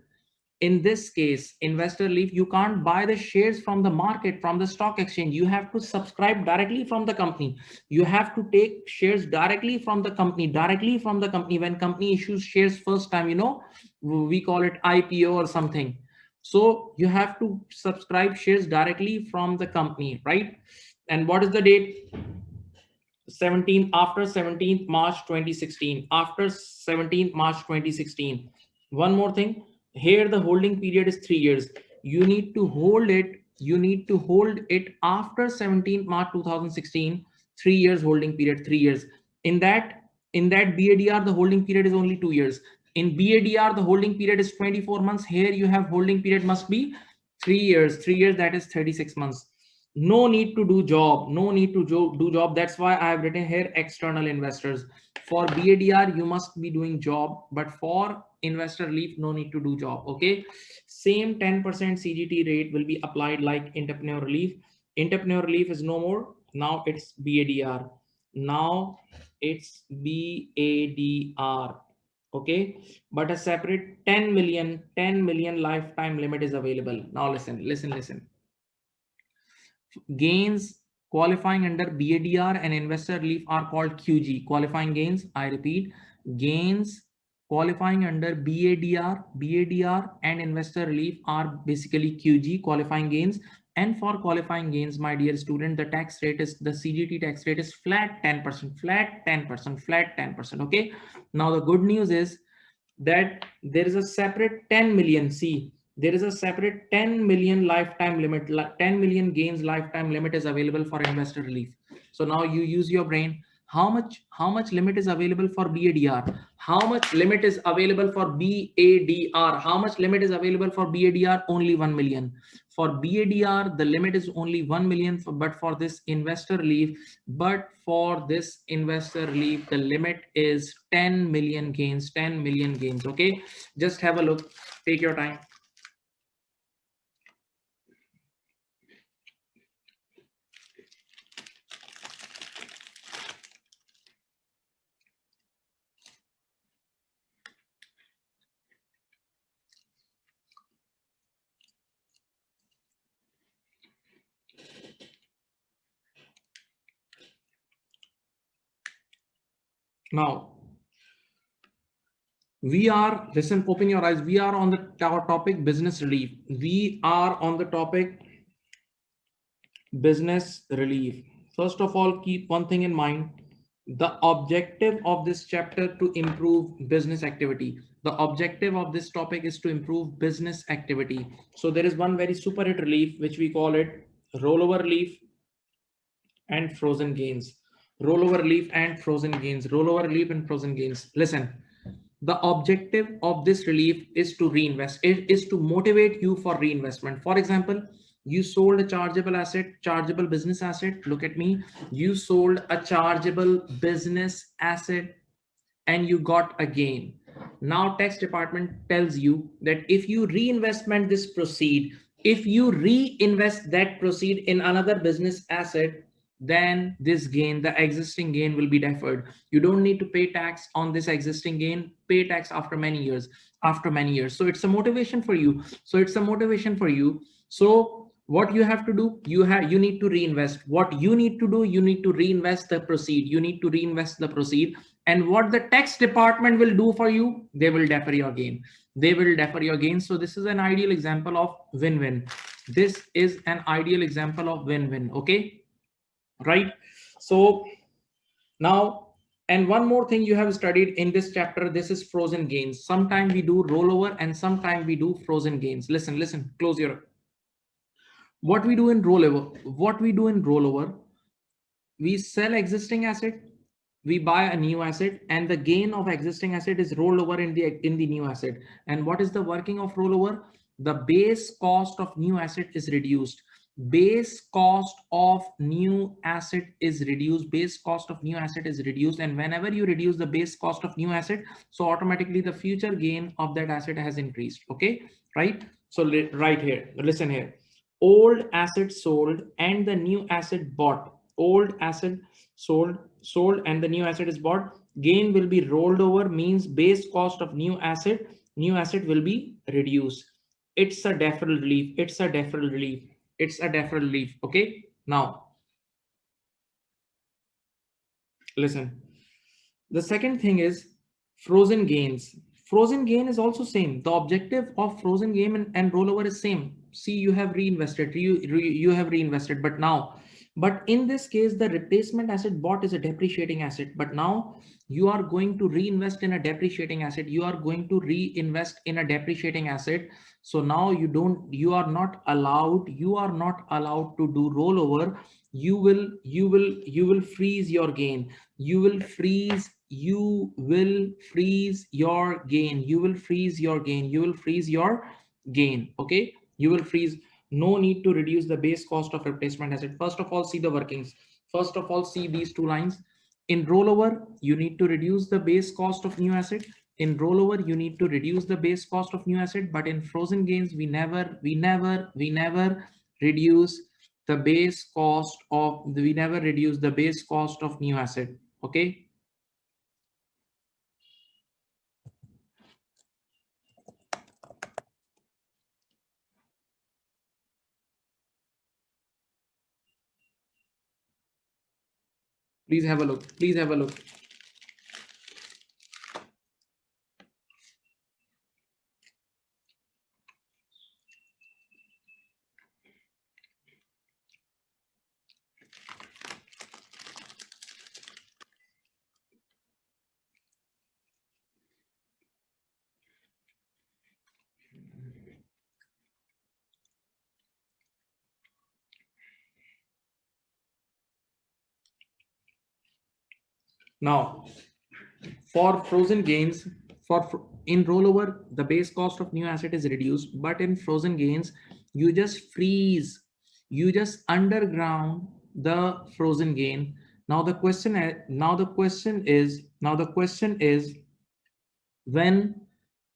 In this case, investor relief, you can't buy the shares from the market, from the stock exchange. You have to subscribe directly from the company. You have to take shares directly from the company. When company issues shares first time, we call it IPO or something. So you have to subscribe shares directly from the company, right? And what is the date? 17th March 2016. One more thing, here the holding period is 3 years. You need to hold it after 17th March 2016. 3 years holding period, 3 years. In that BADR, the holding period is only 2 years. In BADR, the holding period is 24 months. Here you have holding period must be 3 years. That is 36 months. No need to do job. That's why I have written here external investors. For BADR, you must be doing job, but for investor relief, no need to do job. Okay, same 10% CGT rate will be applied like entrepreneur relief. Entrepreneur relief is no more. Now it's BADR. Okay, but a separate 10 million lifetime limit is available. Now listen. Gains qualifying under BADR and investor relief are called QG, qualifying gains. I repeat, gains qualifying under BADR and investor relief are basically QG, qualifying gains. And for qualifying gains, my dear student, the tax rate is, the CGT tax rate is flat 10%. Okay, now the good news is that there is a separate 10 million. See, there is a separate 10 million lifetime limit. 10 million gains lifetime limit is available for investor relief. So now you use your brain. How much limit is available for BADR? How much limit is available for BADR? Only 1 million. For BADR, the limit is only 1 million, but for this investor relief, the limit is 10 million gains, 10 million gains. Okay, just have a look, take your time. Now, we are, listen, open your eyes. We are on the topic business relief. We are on the topic business relief. First of all, keep one thing in mind. The objective of this chapter to improve business activity. The objective of this topic is to improve business activity. So there is one very super hit relief, which we call it rollover relief and frozen gains. Rollover relief and frozen gains. Rollover relief and frozen gains. Listen, the objective of this relief is to reinvest. It is to motivate you for reinvestment. For example, you sold a chargeable asset, chargeable business asset. Look at me. You sold a chargeable business asset and you got a gain. Now tax department tells you that if you reinvestment this proceed, if you reinvest that proceed in another business asset, then this gain, the existing gain, will be deferred. You don't need to pay tax on this existing gain, pay tax after many years, So it's a motivation for you. So what you have to do, you need to reinvest. What you need to do, you need to reinvest the proceed. And what the tax department will do for you, they will defer your gain. So this is an ideal example of win-win. Okay, right? So now, and one more thing you have studied in this chapter, this is frozen gains. Sometimes we do rollover and sometimes we do frozen gains. Listen, close your. What we do in rollover, we sell existing asset, we buy a new asset, and the gain of existing asset is rolled over in the new asset. And what is the working of rollover? The base cost of new asset is reduced. Base cost of new asset is reduced. And whenever you reduce the base cost of new asset, so automatically the future gain of that asset has increased. Okay, right? So right here, listen here. Old asset sold and the new asset bought. Old asset sold and the new asset is bought. Gain will be rolled over, means base cost of new asset will be reduced. It's a deferral relief. Okay, now listen, the second thing is frozen gains. Frozen gain is also same. The objective of frozen gain and rollover is same. See, you have reinvested, but in this case, the replacement asset bought is a depreciating asset. But now you are going to reinvest in a depreciating asset. So now you are not allowed to do rollover. You will freeze your gain. You will freeze your gain. Okay, you will freeze. No need to reduce the base cost of replacement asset. First of all, see the workings. First of all, see these two lines. In rollover, you need to reduce the base cost of new asset. But in frozen gains, we never reduce the base cost of new asset. Okay. Please have a look. Now, for frozen gains, in rollover, the base cost of new asset is reduced, but in frozen gains, you just freeze, you just underground the frozen gain. Now the question is when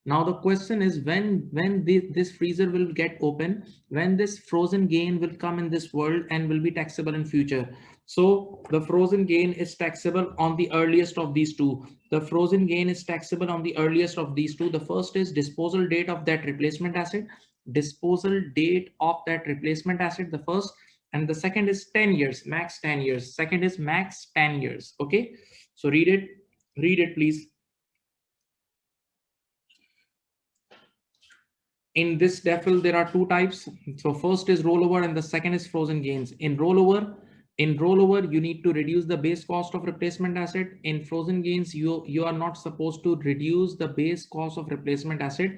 now the question is when this freezer will get open, when this frozen gain will come in this world and will be taxable in future. So the frozen gain is taxable on the earliest of these two. The frozen gain is taxable on the earliest of these two. The first is disposal date of that replacement asset, disposal date of that replacement asset, the first. And the second is 10 years, max 10 years. Second is max 10 years. Okay, so read it please. In this DEFL, there are two types. So first is rollover and the second is frozen gains. In rollover, you need to reduce the base cost of replacement asset. In frozen gains, you are not supposed to reduce the base cost of replacement asset.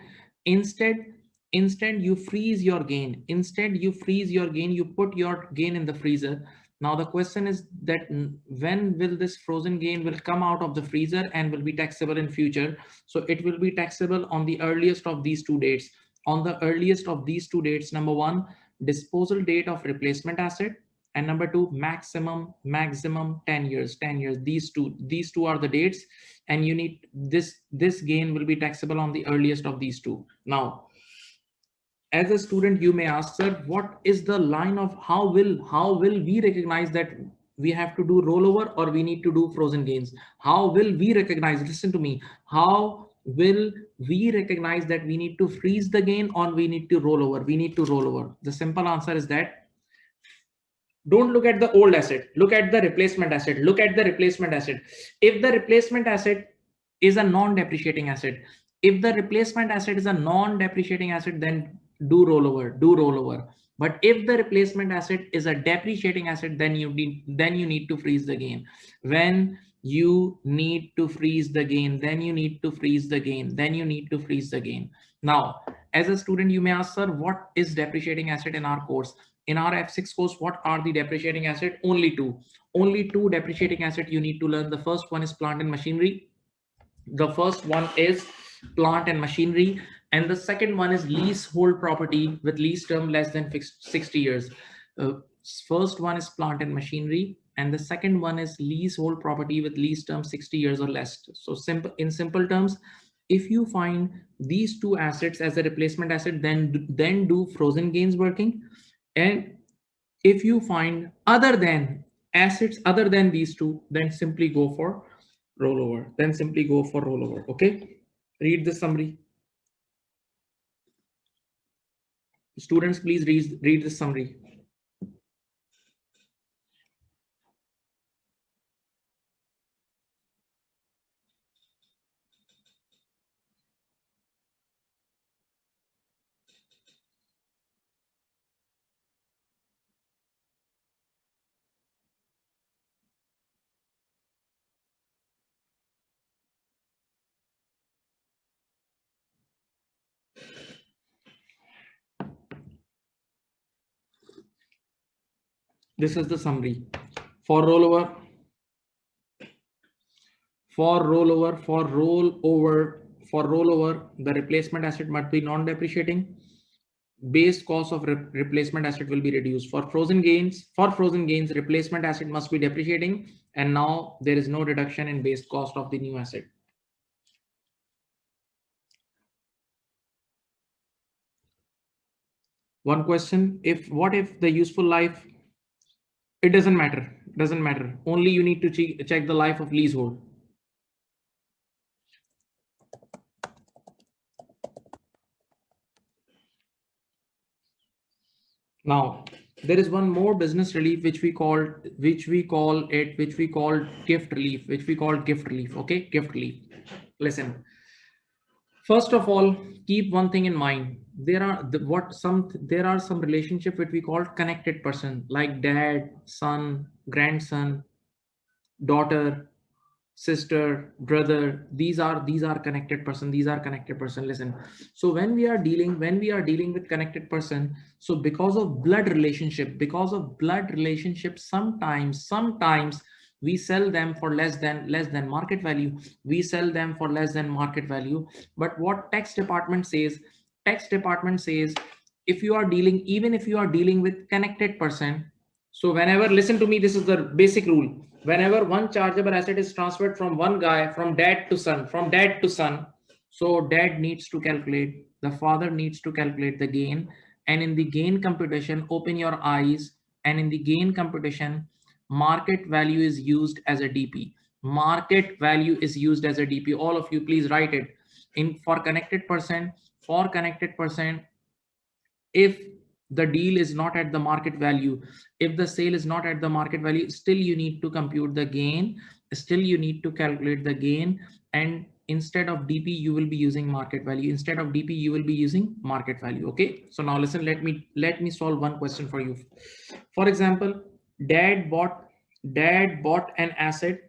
Instead, you freeze your gain. You put your gain in the freezer. Now the question is that when will this frozen gain will come out of the freezer and will be taxable in future? So it will be taxable on the earliest of these two dates. On the earliest of these two dates, number one, disposal date of replacement asset, and number two, maximum 10 years. These two are the dates, and you need this gain will be taxable on the earliest of these two. Now, as a student, you may ask, sir, what is the line of how will we recognize that we have to do rollover or we need to do frozen gains? How will we recognize? Listen to me. How will we recognize that we need to freeze the gain or we need to roll over? We need to roll over. The simple answer is that don't look at the old asset. Look at the replacement asset. If the replacement asset is a non-depreciating asset, then do rollover. But if the replacement asset is a depreciating asset, then you need to freeze the gain. When you need to freeze the gain, Now, as a student, you may ask, sir, what is depreciating asset in our course? In our F6 course, what are the depreciating asset? Only two depreciating asset you need to learn. The first one is plant and machinery. And the second one is leasehold property with lease term less than 60 years. First one is plant and machinery, and the second one is leasehold property with lease term 60 years or less. So in simple terms, if you find these two assets as a replacement asset, then do frozen gains working. And if you find assets other than these two, then simply go for rollover. Okay, read the summary. Students, please read the summary. This is the summary. For rollover, the replacement asset must be non-depreciating. Base cost of replacement asset will be reduced. For frozen gains, replacement asset must be depreciating, and now there is no reduction in base cost of the new asset. One question: what if the useful life? It doesn't matter. Only you need to check the life of leasehold. Now, there is one more business relief which we call gift relief. Okay, gift relief. Listen. First of all, keep one thing in mind. There are some relationship which we call connected person, like dad, son, grandson, daughter, sister, brother. These are connected person. Listen. So when we are dealing with connected person, so because of blood relationship, sometimes we sell them for less than market value. But what tax department says, if you are dealing, even if you are dealing with connected person. So whenever, listen to me, this is the basic rule. Whenever one chargeable asset is transferred from one guy, from dad to son, from dad to son, so dad needs to calculate, the father needs to calculate the gain. And in the gain computation, open your eyes, and in the gain computation, market value is used as a DP. Market value is used as a DP. All of you, please write it. In for connected person, for connected person, if the deal is not at the market value, if the sale is not at the market value, still you need to compute the gain, still you need to calculate the gain. And instead of DP, you will be using market value. Instead of DP, you will be using market value. Okay, so now listen, let me solve one question for you. For example, dad bought an asset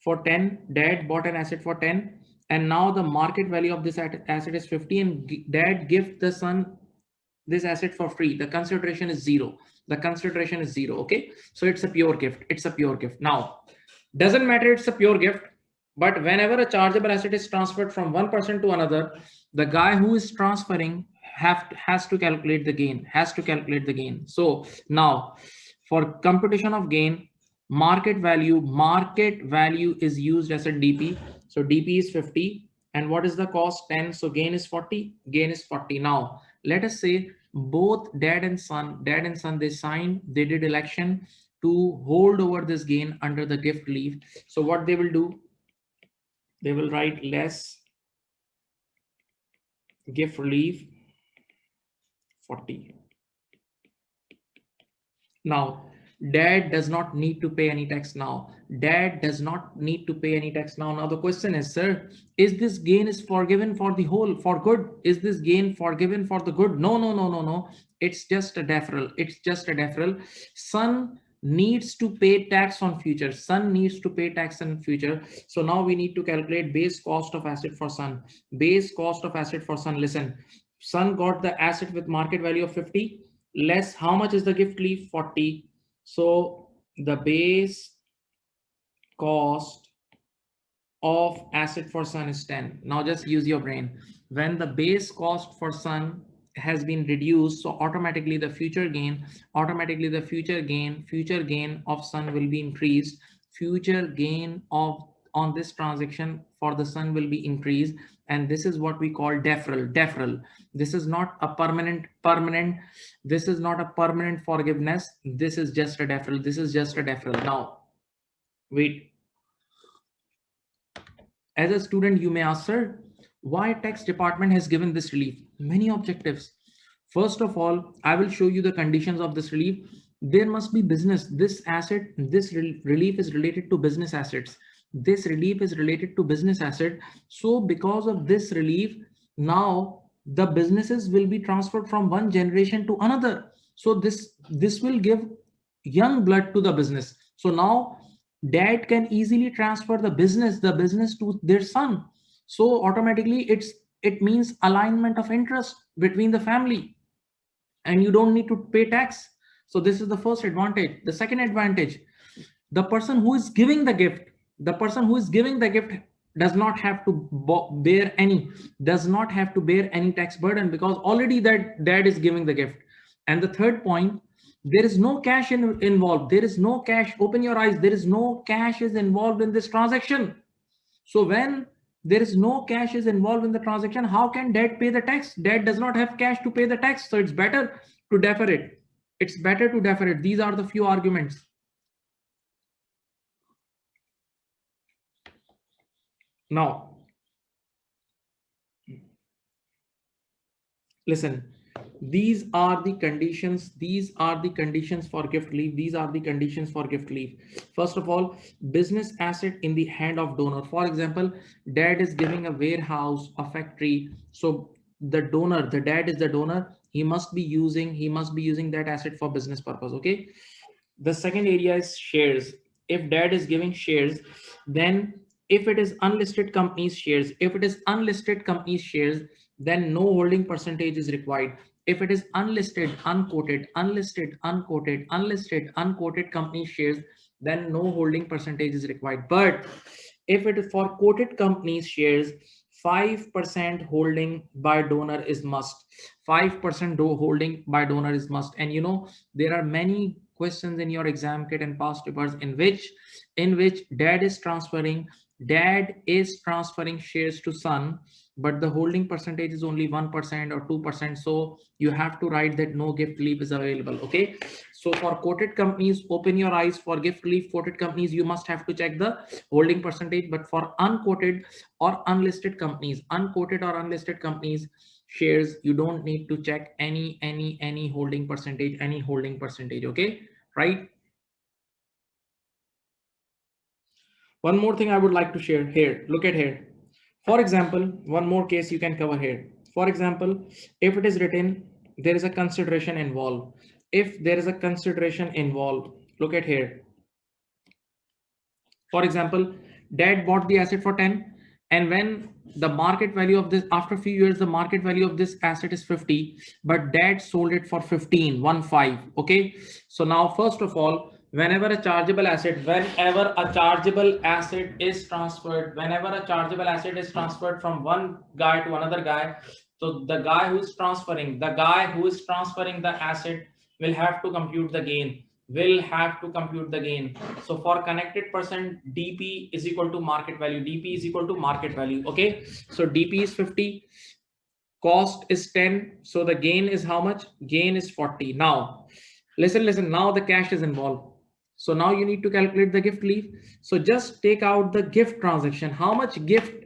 for 10, dad bought an asset for 10, and now the market value of this asset is 50, and dad gives the son this asset for free. The consideration is zero. The consideration is zero. Okay, so it's a pure gift. It's a pure gift. Now, doesn't matter, it's a pure gift, but whenever a chargeable asset is transferred from one person to another, the guy who is transferring has to calculate the gain, has to calculate the gain. So now for computation of gain, market value is used as a DP. So DP is 50, and what is the cost? 10. So gain is 40. Gain is 40. Now let us say both dad and son, they did election to hold over this gain under the gift leave. So what they will do, they will write less gift relief 40. Now dad does not need to pay any tax now. Dad does not need to pay any tax now. Now the question is, sir, is this gain is forgiven for the whole, for good? Is this gain forgiven for the good? No. It's just a deferral. It's just a deferral. Son needs to pay tax on future. Son needs to pay tax on future. So now we need to calculate base cost of asset for son. Base cost of asset for son. Listen, son got the asset with market value of 50, less how much is the gift leave? 40. So the base cost of asset for son is 10. Now just use your brain. When the base cost for son has been reduced, so automatically the future gain of son will be increased. Future gain of on this transaction for the son will be increased, and this is what we call deferral. This is not a permanent this is not a permanent forgiveness. This is just a deferral. Now wait, as a student you may ask, sir, why tax department has given this relief? Many objectives. First of all, I will show you the conditions of this relief. There must be business. This asset, this relief is related to business assets. This relief is related to business asset. So because of this relief, now the businesses will be transferred from one generation to another. So this will give young blood to the business. So now dad can easily transfer the business to their son. So automatically it means alignment of interest between the family, and you don't need to pay tax. So this is the first advantage. The second advantage, the person who is giving the gift, does not have to bear any tax burden, because already that dad is giving the gift. And the third point, there is no cash involved. There is no cash. Open your eyes. There is no cash is involved in this transaction. So when there is no cash is involved in the transaction, how can dad pay the tax? Dad does not have cash to pay the tax. So it's better to defer it. These are the few arguments. Now, listen, these are the conditions for gift leave. First of all, business asset in the hand of donor. For example, dad is giving a warehouse, a factory. So the dad is the donor. He must be using that asset for business purpose. Okay. The second area is shares. If dad is giving shares, then if it is unlisted companies shares, then no holding percentage is required. If it is unlisted, unquoted company shares, then no holding percentage is required. But if it is for quoted companies shares, 5% holding by donor is must. 5% holding by donor is must. And you know, there are many questions in your exam kit and past papers in which dad is transferring shares to son, but the holding percentage is only 1% or 2%. So you have to write that no gift relief is available. Okay, so for quoted companies, open your eyes. For gift relief quoted companies, you must have to check the holding percentage. But for unquoted or unlisted companies, shares, you don't need to check any holding percentage. Okay, right? One more thing I would like to share here. Look at here. For example, one more case you can cover here. For example, if it is written, there is a consideration involved. If there is a consideration involved, look at here. For example, dad bought the asset for 10, and when the market value of this, after a few years, the market value of this asset is 50, but dad sold it for 15, 1.5. Okay. So now, first of all, whenever a chargeable asset is transferred from one guy to another guy, so the guy who is transferring the asset will have to compute the gain. So for connected person, DP is equal to market value. Okay. So DP is 50, cost is 10. So the gain is how much? Gain is 40. Now, listen. Now the cash is involved. So now you need to calculate the gift relief. So just take out the gift transaction. How much gift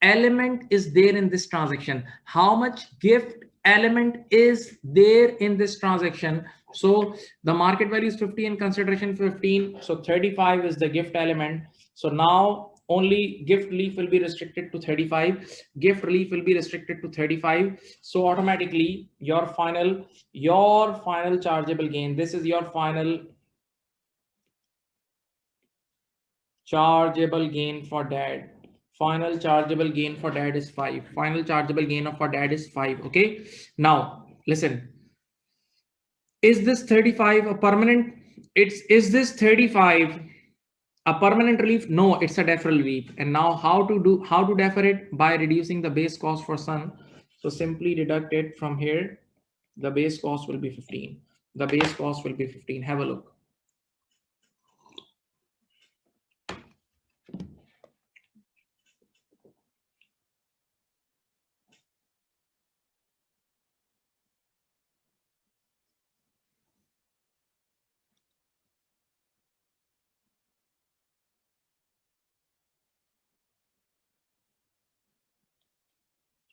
element is there in this transaction? How much gift element is there in this transaction? So the market value is 50 and consideration 15. So 35 is the gift element. So now only gift relief will be restricted to 35. So automatically your final chargeable gain, this is your final chargeable gain for dad. Final chargeable gain for dad is 5. Okay. Now listen, is this 35 a permanent? Is this 35 a permanent relief? No, it's a deferral relief. And now how to defer it? By reducing the base cost for son. So simply deduct it from here. The base cost will be 15. Have a look.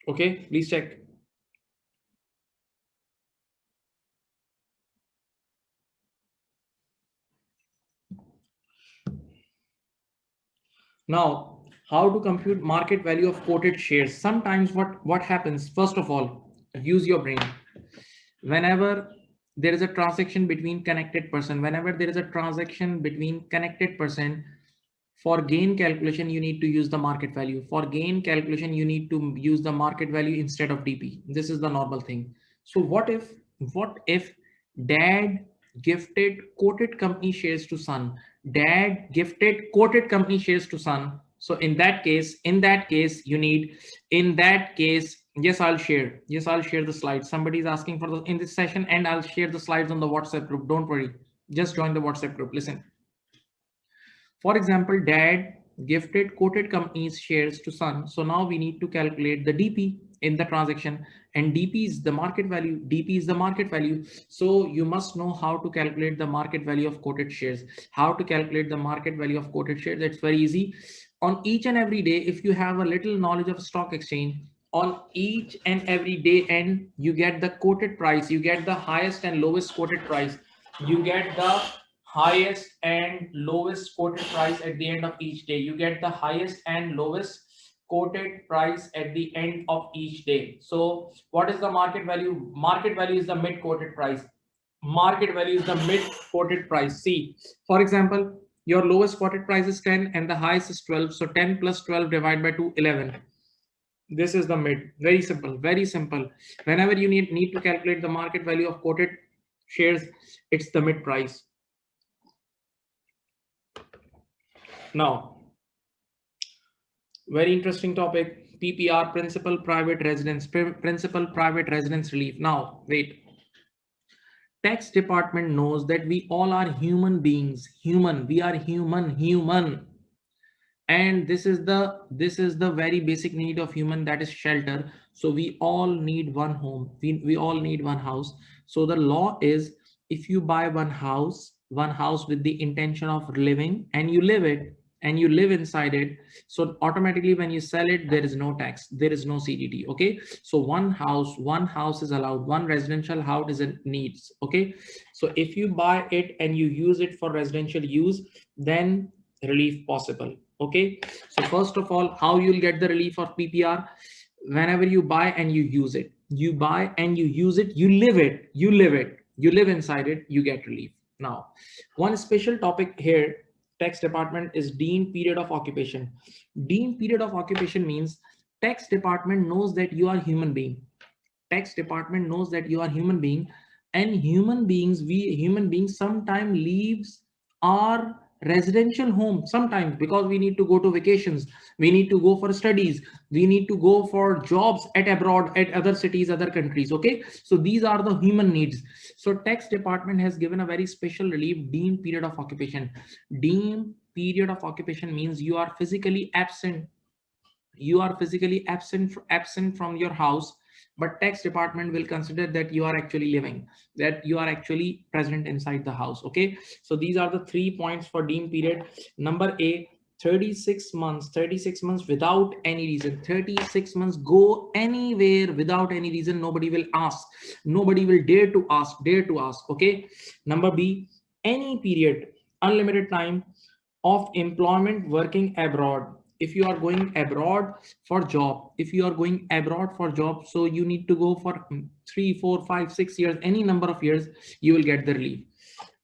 Okay, please check. Now, how to compute market value of quoted shares? Sometimes what happens? First of all, use your brain. Whenever there is a transaction between connected person, for gain calculation, you need to use the market value. Instead of DP. This is the normal thing. So what if dad gifted quoted company shares to son? So in that case, yes, I'll share the slides. Somebody is asking for in this session, and I'll share the slides on the WhatsApp group. Don't worry. Just join the WhatsApp group. Listen. For example, dad gifted quoted companies shares to son. So now we need to calculate the DP in the transaction, and DP is the market value. So you must know how to calculate the market value of quoted shares. It's very easy. On each and every day, if you have a little knowledge of stock exchange, on each and every day end, you get the quoted price. You get the highest and lowest quoted price. You get the highest and lowest quoted price at the end of each day. So what is the market value? Market value is the mid quoted price. See, for example, your lowest quoted price is 10 and the highest is 12. So 10 plus 12 divided by 2, 11. This is the mid. Very simple. Whenever you need to calculate the market value of quoted shares, it's the mid price. Now, very interesting topic. PPR, principal private residence, principal private residence relief. Now, wait. Tax department knows that we all are human beings. Human. We are human. And this is the very basic need of human, that is shelter. So we all need one home, we all need one house. So the law is, if you buy one house with the intention of living, and you live it, and you live inside it, so automatically when you sell it, there is no tax, there is no CGT. Okay, so one house is allowed, one residential house is in needs. Okay, so if you buy it and you use it for residential use, then relief possible. Okay, so first of all, how you'll get the relief of PPR? Whenever you buy and you use it, you buy and you use it, you live it, you live inside it, you get relief. Now, one special topic here, tax department, is deemed period of occupation. Deemed period of occupation means tax department knows that you are human being. Tax department knows that you are human being, and we human beings sometimes leaves our residential home sometimes, because we need to go to vacations, we need to go for studies, we need to go for jobs at abroad, at other cities, other countries. Okay, so these are the human needs. So tax department has given a very special relief, deemed period of occupation. Deemed period of occupation means you are physically absent, absent from your house, but tax department will consider that you are actually living, that you are actually present inside the house. Okay, so these are the 3 points for deemed period. Number A, 36 months without any reason. 36 months, go anywhere without any reason, nobody will ask, nobody will dare to ask. Okay, number B, any period, unlimited time of employment working abroad. If you are going abroad for job, so you need to go for 3, 4, 5, 6 years, any number of years, you will get the relief.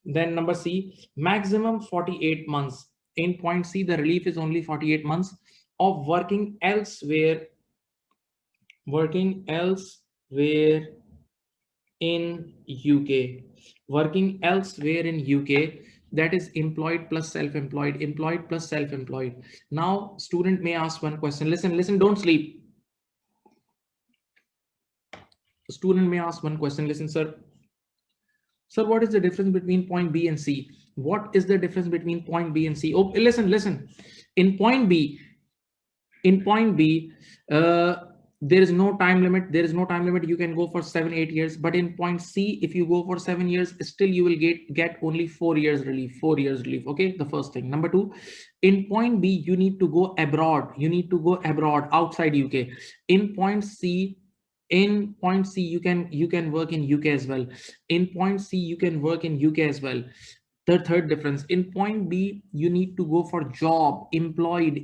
Then number C, maximum 48 months. In point C, the relief is only 48 months of working elsewhere in UK. Working elsewhere in UK, that is employed plus self-employed. Now, student may ask one question. Listen, don't sleep. Student may ask one question. Listen, sir, what is the difference between point B and C? What is the difference between point B and C? Oh, listen. In point B, there is no time limit. You can go for 7-8 years. But in point C, if you go for 7 years, still you will get only 4 years relief. Okay, the first thing. Number two, in point B, you need to go abroad. Outside UK. In point C, you can work in UK as well. In point C, you can work in UK as well. The third difference, in point B, you need to go for job, employed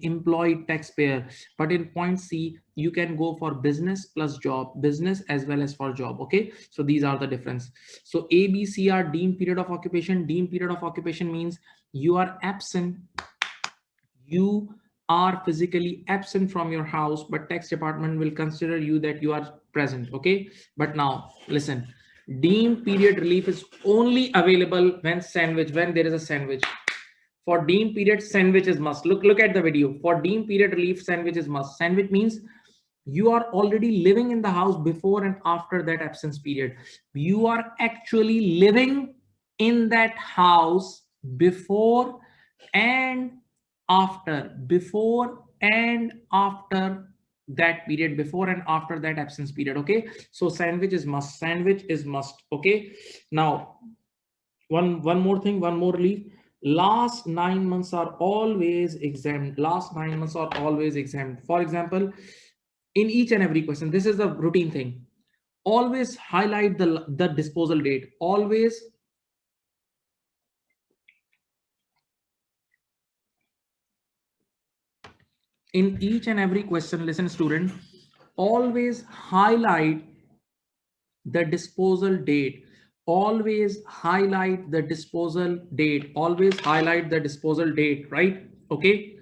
taxpayer. But in point C, you can go for business plus job, business as well as for job. Okay, so these are the difference. So A, B, C are deemed period of occupation. Deemed period of occupation means you are absent. You are physically absent from your house, but tax department will consider you that you are present. Okay, but now listen. Deemed period relief is only available when there is a sandwich. For deemed period, sandwich is must. Look at the video. For deemed period relief, sandwich is must. Sandwich means you are already living in the house before and after that absence period. You are actually living in that house before and after that period, before and after that absence period. Okay, so sandwich is must. Okay, now one more thing, one more relief. Last 9 months are always exempt. For example, in each and every question, this is the routine thing. Always highlight the disposal date. Always in each and every question, listen student, always highlight the disposal date. Always highlight the disposal date. Right? Okay,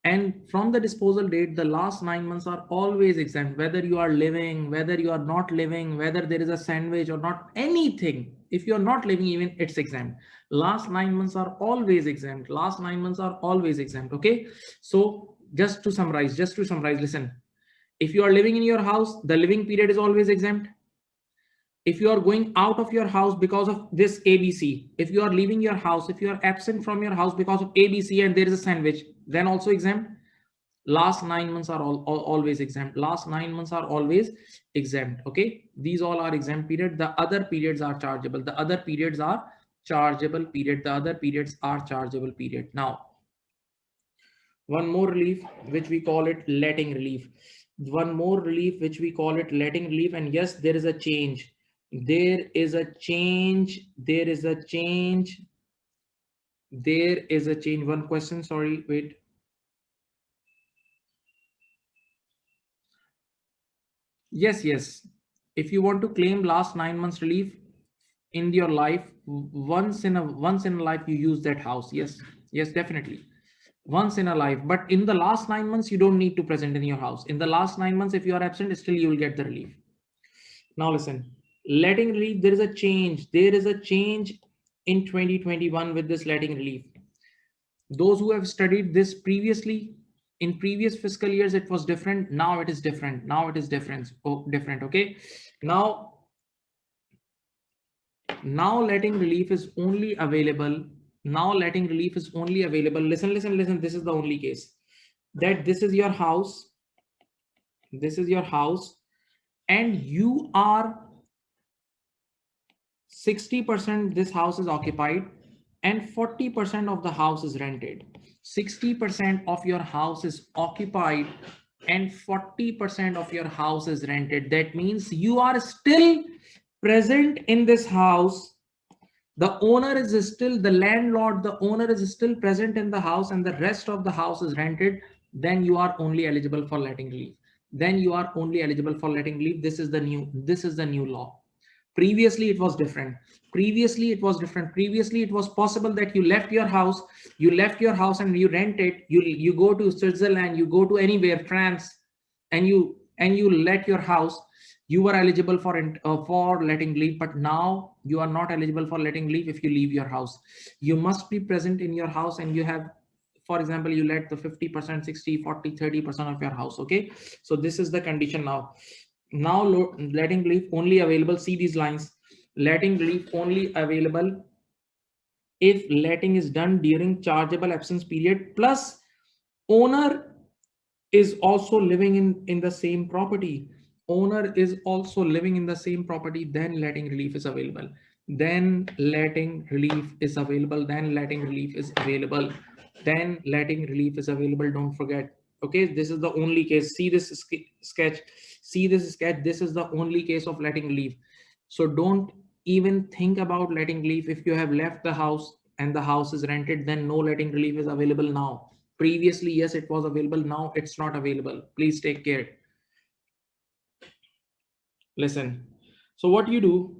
and from the disposal date, the last 9 months are always exempt, whether you are living, whether you are not living, whether there is a sandwich or not, anything. If you are not living, even it's exempt. Last 9 months are always exempt. Okay, so just to summarize, listen. If you are living in your house, the living period is always exempt. If you are going out of your house because of this ABC, if you are leaving your house, if you are absent from your house because of ABC and there is a sandwich, then also exempt. Last 9 months are always exempt. Last 9 months are always exempt. Okay, these all are exempt period. The other periods are chargeable. The other periods are chargeable period. The other periods are chargeable period. Now, one more relief, which we call it letting relief. One more relief, which we call it letting relief. And yes, there is a change. There is a change. There is a change. There is a change. One question. Sorry, wait. Yes, yes. If you want to claim last 9 months relief in your life, once in a life you use that house. Yes, yes, definitely. Once in a life. But in the last 9 months, you don't need to present in your house. In the last 9 months, if you are absent, still you will get the relief. Now listen, letting relief, there is a change. There is a change in 2021 with this letting relief. Those who have studied this previously, in previous fiscal years, it was different. Now it is different. Now it is different. Oh, different. Okay. Now letting relief is only available. Now letting relief is only available. Listen, listen, listen. This is the only case that this is your house. This is your house. And you are 60%, this house is occupied and 40% of the house is rented. 60% of your house is occupied and 40% of your house is rented. That means you are still present in this house. The owner is still, the landlord, the owner is still present in the house and the rest of the house is rented. Then you are only eligible for letting relief. Then you are only eligible for letting relief. This is the new law. Previously it was different. Previously it was possible that you left your house and you rent it. You go to Switzerland, you go to anywhere, France, and you let your house. You were eligible for letting leave, but now you are not eligible for letting leave if you leave your house. You must be present in your house, and you have, for example, you let the 50%, 60, 40, 30% of your house. Okay, so this is the condition now. Now letting leave only available. See these lines. Letting leave only available if letting is done during chargeable absence period, plus owner is also living in the same property. Owner is also living in the same property. Then letting relief is available. Then letting relief is available. Then letting relief is available. Then letting relief is available. Don't forget. Okay, this is the only case. See this sketch. See this sketch. This is the only case of letting leave. So don't even think about letting leave. If you have left the house and the house is rented, then no letting relief is available now. Previously, yes, it was available. Now it's not available. Please take care. Listen. So what you do,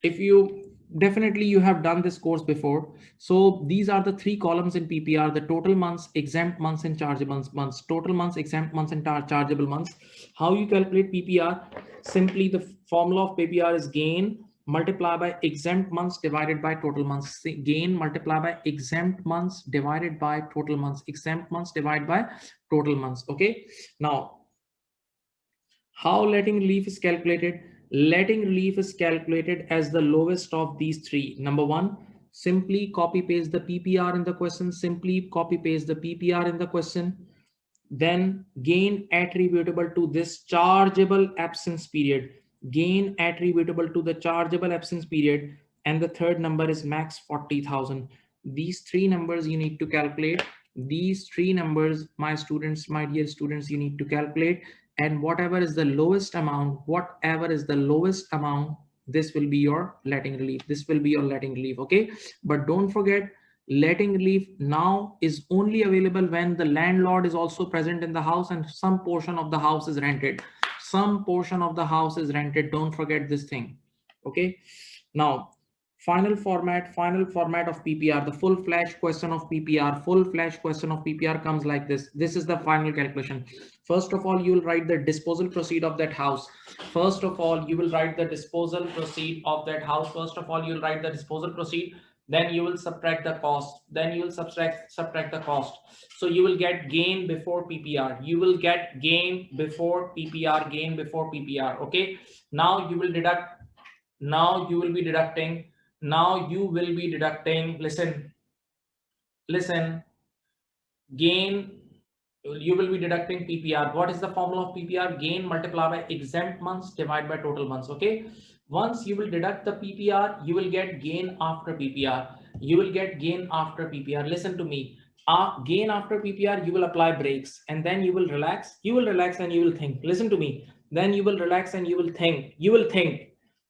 if you definitely you have done this course before. So these are the 3 columns in PPR: the total months, exempt months, and chargeable months. Total months, exempt months, and chargeable months. How you calculate PPR? Simply the formula of PPR is gain multiplied by exempt months divided by total months. Gain multiplied by exempt months divided by total months. Exempt months divided by total months. Okay. Now, how letting relief is calculated? Letting relief is calculated as the lowest of these 3. Number 1, simply copy paste the PPR in the question. Simply copy paste the PPR in the question. Then gain attributable to this chargeable absence period. Gain attributable to the chargeable absence period. And the third number is max 40,000. These 3 numbers you need to calculate. These 3 numbers, my students, my dear students, you need to calculate. And whatever is the lowest amount, this will be your letting relief. This will be your letting relief. Okay. But don't forget, letting relief now is only available when the landlord is also present in the house and some portion of the house is rented. Some portion of the house is rented. Don't forget this thing. Okay. Now, final format of PPR, the full-fledged question of PPR. Full-fledged question of PPR comes like this. This is the final calculation. First of all, you will write the disposal proceed of that house. First of all, you will write the disposal proceed of that house. First of all, you'll write the disposal proceed. then you will subtract the cost, then you will subtract the cost. So you will get gain before PPR, you will get gain before PPR, gain before PPR. Okay, now you will deduct, now you will be deducting, now you will be deducting, listen, gain, you will be deducting PPR. What is the formula of PPR? Gain multiplied by exempt months divided by total months. Okay, once you will deduct the PPR, you will get gain after PPR, you will get gain after PPR. Listen to me, gain after PPR, you will apply brakes, and then you will relax, and you will think, listen to me, then you will relax and you will think,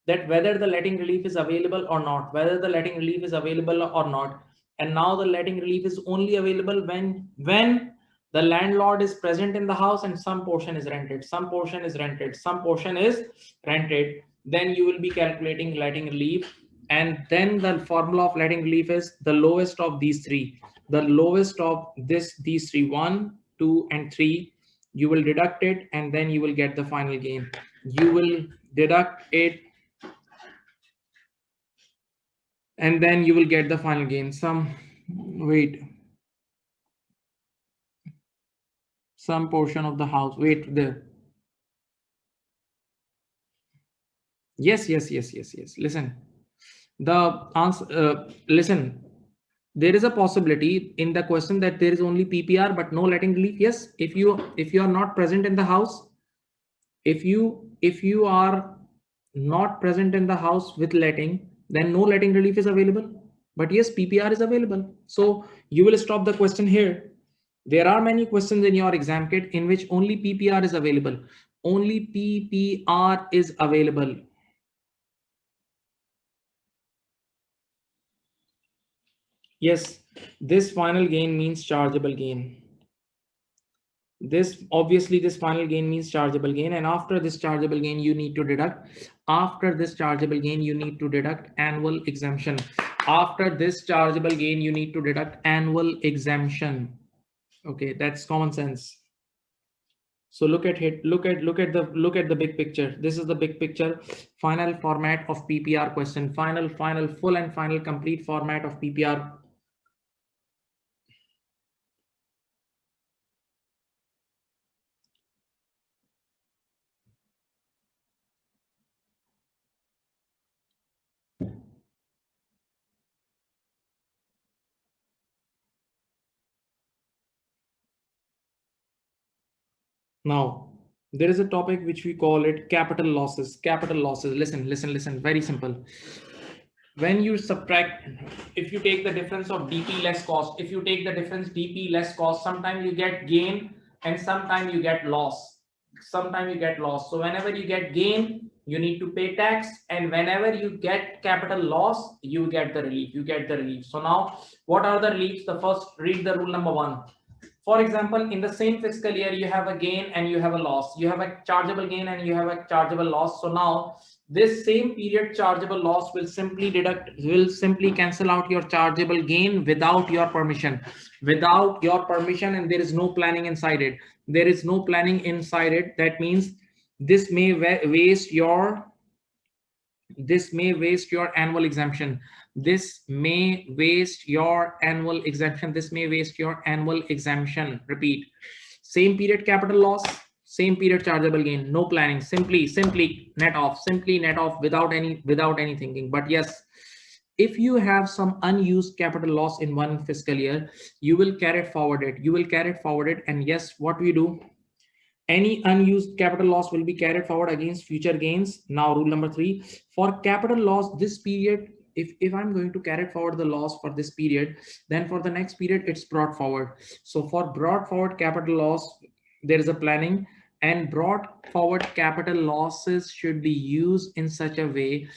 that whether the letting relief is available or not, whether the letting relief is available or not. And now the letting relief is only available when the landlord is present in the house and some portion is rented, some portion is rented, some portion is rented. Then you will be calculating letting relief, and then the formula of letting relief is the lowest of these three, the lowest of these three, 1, 2 and 3. You will deduct it, and then you will get the final gain. You will deduct it, and then you will get the final gain. Some portion of the house, there. Yes. Listen, the answer, listen, there is a possibility in the question that there is only PPR but no letting relief. Yes, if you are not present in the house, if you are not present in the house with letting, then no letting relief is available. But yes, PPR is available. So you will stop the question here. There are many questions in your exam kit in which only PPR is available. Only PPR is available. Yes, this final gain means chargeable gain. This final gain means chargeable gain, and after this chargeable gain you need to deduct, annual exemption. After this chargeable gain you need to deduct annual exemption. Okay, that's common sense. So look at it, look at the big picture. This is the big picture. Final format of PPR question, final full and final complete format of PPR. Now, there is a topic which we call it capital losses. Capital losses. Listen. Very simple. When you subtract, if you take the difference of DP less cost, if you take the difference DP less cost, sometimes you get gain and sometimes you get loss. So whenever you get gain, you need to pay tax, and whenever you get capital loss, you get the relief. So now, what are the reliefs? The first, read the rule number 1. For example, in the same fiscal year, you have a gain and you have a loss. You have a chargeable gain and you have a chargeable loss. So now this same period chargeable loss will simply cancel out your chargeable gain without your permission, and there is no planning inside it. That means this may waste your annual exemption. Repeat, same period capital loss, same period chargeable gain, no planning, simply net off without any thinking. But yes, if you have some unused capital loss in one fiscal year, you will carry forward it. And yes, what we do, any unused capital loss will be carried forward against future gains. Now, rule number 3, for capital loss, this period, if I'm going to carry forward the loss for this period, then for the next period, it's brought forward. So for brought forward capital loss, there is a planning, and brought forward capital losses should be used in such a way,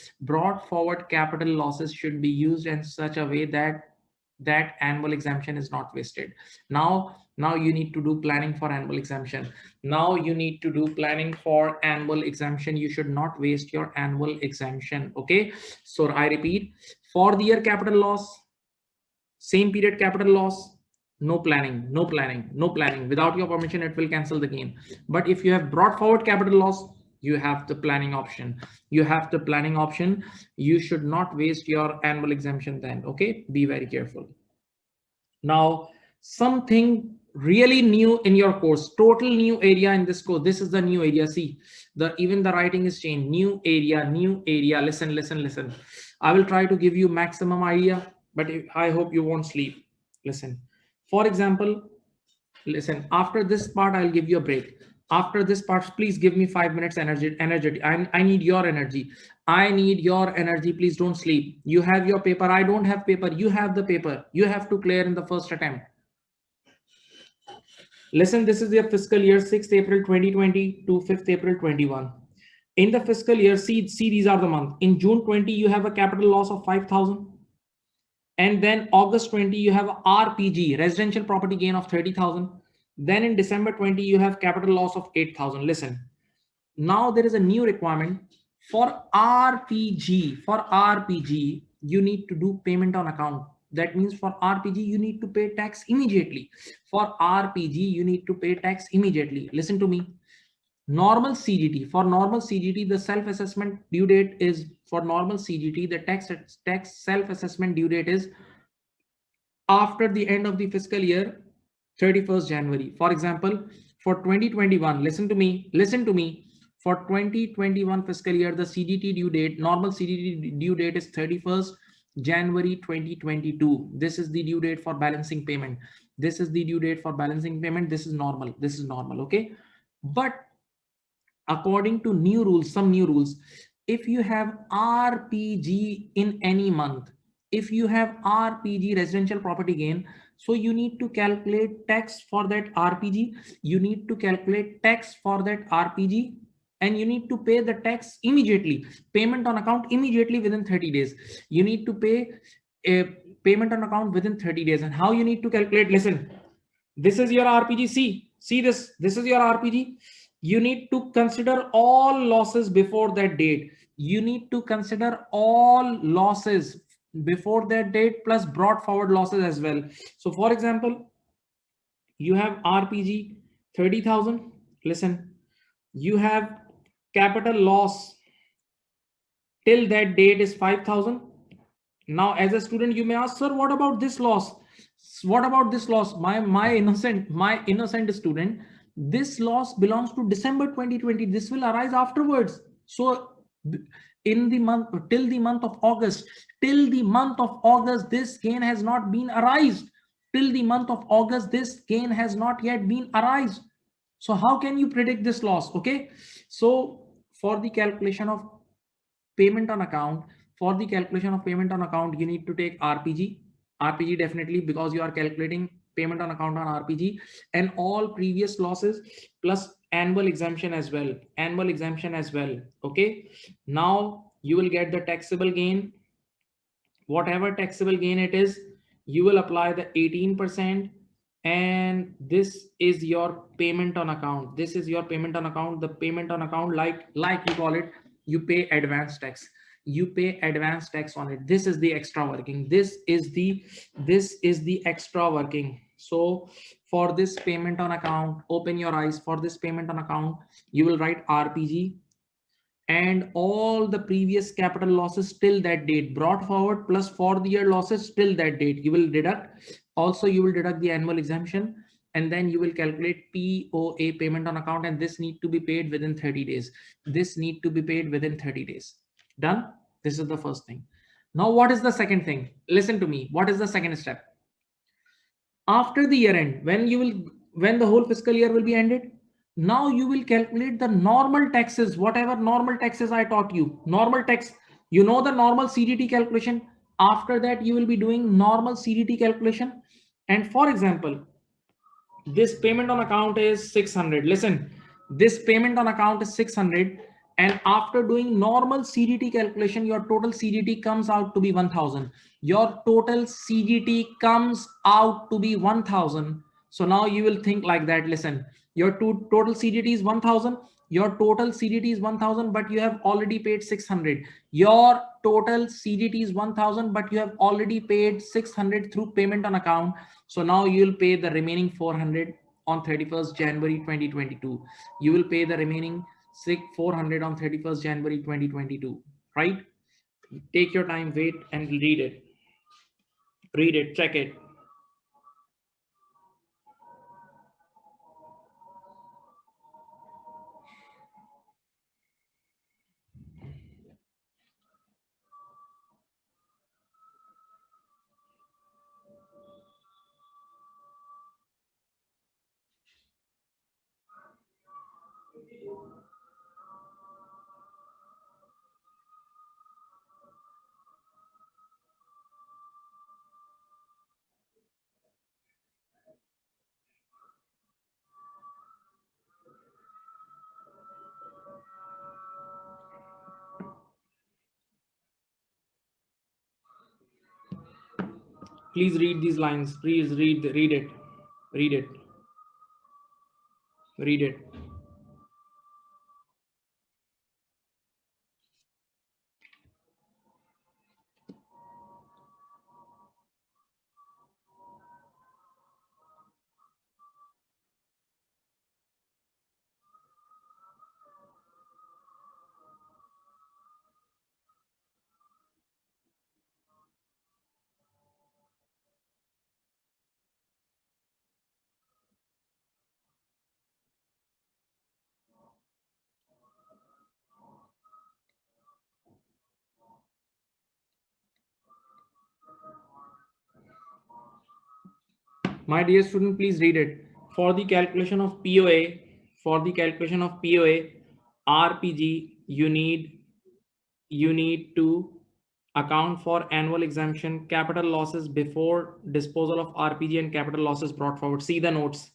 that annual exemption is not wasted. Now you need to do planning for annual exemption. You should not waste your annual exemption. Okay, so I repeat, for the year capital loss, same period capital loss, no planning. Without your permission, it will cancel the gain. But if you have brought forward capital loss, You have the planning option. You have the planning option. You should not waste your annual exemption then. Okay, be very careful. Now, something really new in your course, total new area in this course. This is the new area. See, even the writing is changed. New area, new area. Listen, listen, listen. I will try to give you maximum idea, but I hope you won't sleep. Listen. For example, listen, after this part, I'll give you a break. After this part, please give me 5 minutes energy. I need your energy. I need your energy. Please don't sleep. You have your paper. I don't have paper. You have the paper. You have to clear in the first attempt. Listen, this is your fiscal year 6th April 2020 to 5th April 21. In the fiscal year, see these are the months. In June 20, you have a capital loss of 5,000. And then August 20, you have RPG, residential property gain of 30,000. Then in December 20, you have capital loss of 8,000. Listen, now there is a new requirement for RPG. For RPG, you need to do payment on account. That means for RPG, you need to pay tax immediately. For RPG, you need to pay tax immediately. Listen to me. Normal CGT, for normal CGT, the self-assessment due date is, for normal CGT, the tax self-assessment due date is after the end of the fiscal year, 31st January. For example, for 2021, listen to me. For 2021 fiscal year, the CGT due date, normal CGT due date is 31st January 2022. This is the due date for balancing payment. This is the due date for balancing payment. This is normal. This is normal. Okay. But according to new rules, some new rules, if you have RPG in any month, if you have RPG, residential property gain, so you need to calculate tax for that RPG, you need to calculate tax for that RPG, and you need to pay the tax immediately, payment on account immediately within 30 days. You need to pay a payment on account within 30 days. And how you need to calculate, listen, this is your RPG. See this is your RPG. You need to consider all losses before that date. You need to consider all losses before that date plus brought forward losses as well. So for example, you have RPG 30,000. Listen, you have capital loss till that date is 5,000. Now as a student, you may ask, sir, what about this loss? What about this loss? My innocent student, this loss belongs to December 2020. This will arise afterwards. So in the month, till the month of August, this gain has not been arised. Till the month of August, this gain has not yet been arised. So how can you predict this loss? Okay. So for the calculation of payment on account, you need to take RPG definitely, because you are calculating payment on account on RPG, and all previous losses plus annual exemption as well. Okay. Now you will get the taxable gain, whatever taxable gain it is, you will apply the 18%, and this is your payment on account. The payment on account, like you call it, you pay advance tax. On it. This is the extra working. This is the extra working. So for this payment on account, open your eyes. For this payment on account, you will write RPG and all the previous capital losses till that date brought forward plus for the year losses till that date you will deduct. Also you will deduct the annual exemption, and then you will calculate POA, payment on account, and this need to be paid within 30 days. Done. This is the first thing. Now what is the second thing? Listen to me. What is the second step? After the year end, when the whole fiscal year will be ended, now you will calculate the normal taxes, whatever normal taxes I taught you. Normal tax, you know the normal CGT calculation. After that, you will be doing normal CGT calculation. And for example, this payment on account is 600. Listen, this payment on account is 600. And after doing normal CGT calculation, your total CGT comes out to be 1000. Your total CGT comes out to be 1000. So now you will think like that. Listen, your total CGT is 1000. Your total CGT is 1000, but you have already paid 600. Your total CGT is 1000, but you have already paid 600 through payment on account. So now you will pay the remaining 400 on 31st January 2022. You will pay the remaining 400 on 31st January 2022, right? Take your time, wait and read it. Read it, check it. Please read these lines. Please read it. Read it. Read it. My dear student, please read it. For the calculation of POA, RPG, you need to account for annual exemption, capital losses before disposal of RPG and capital losses brought forward. See the notes.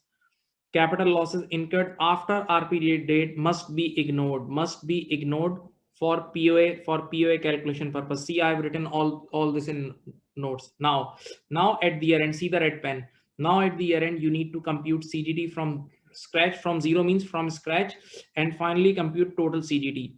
Capital losses incurred after RPD date must be ignored for POA calculation purpose. See, I've written all this in notes. Now at the end, see the red pen. Now at the end, you need to compute CGT from scratch. From zero means from scratch, and finally compute total CGT.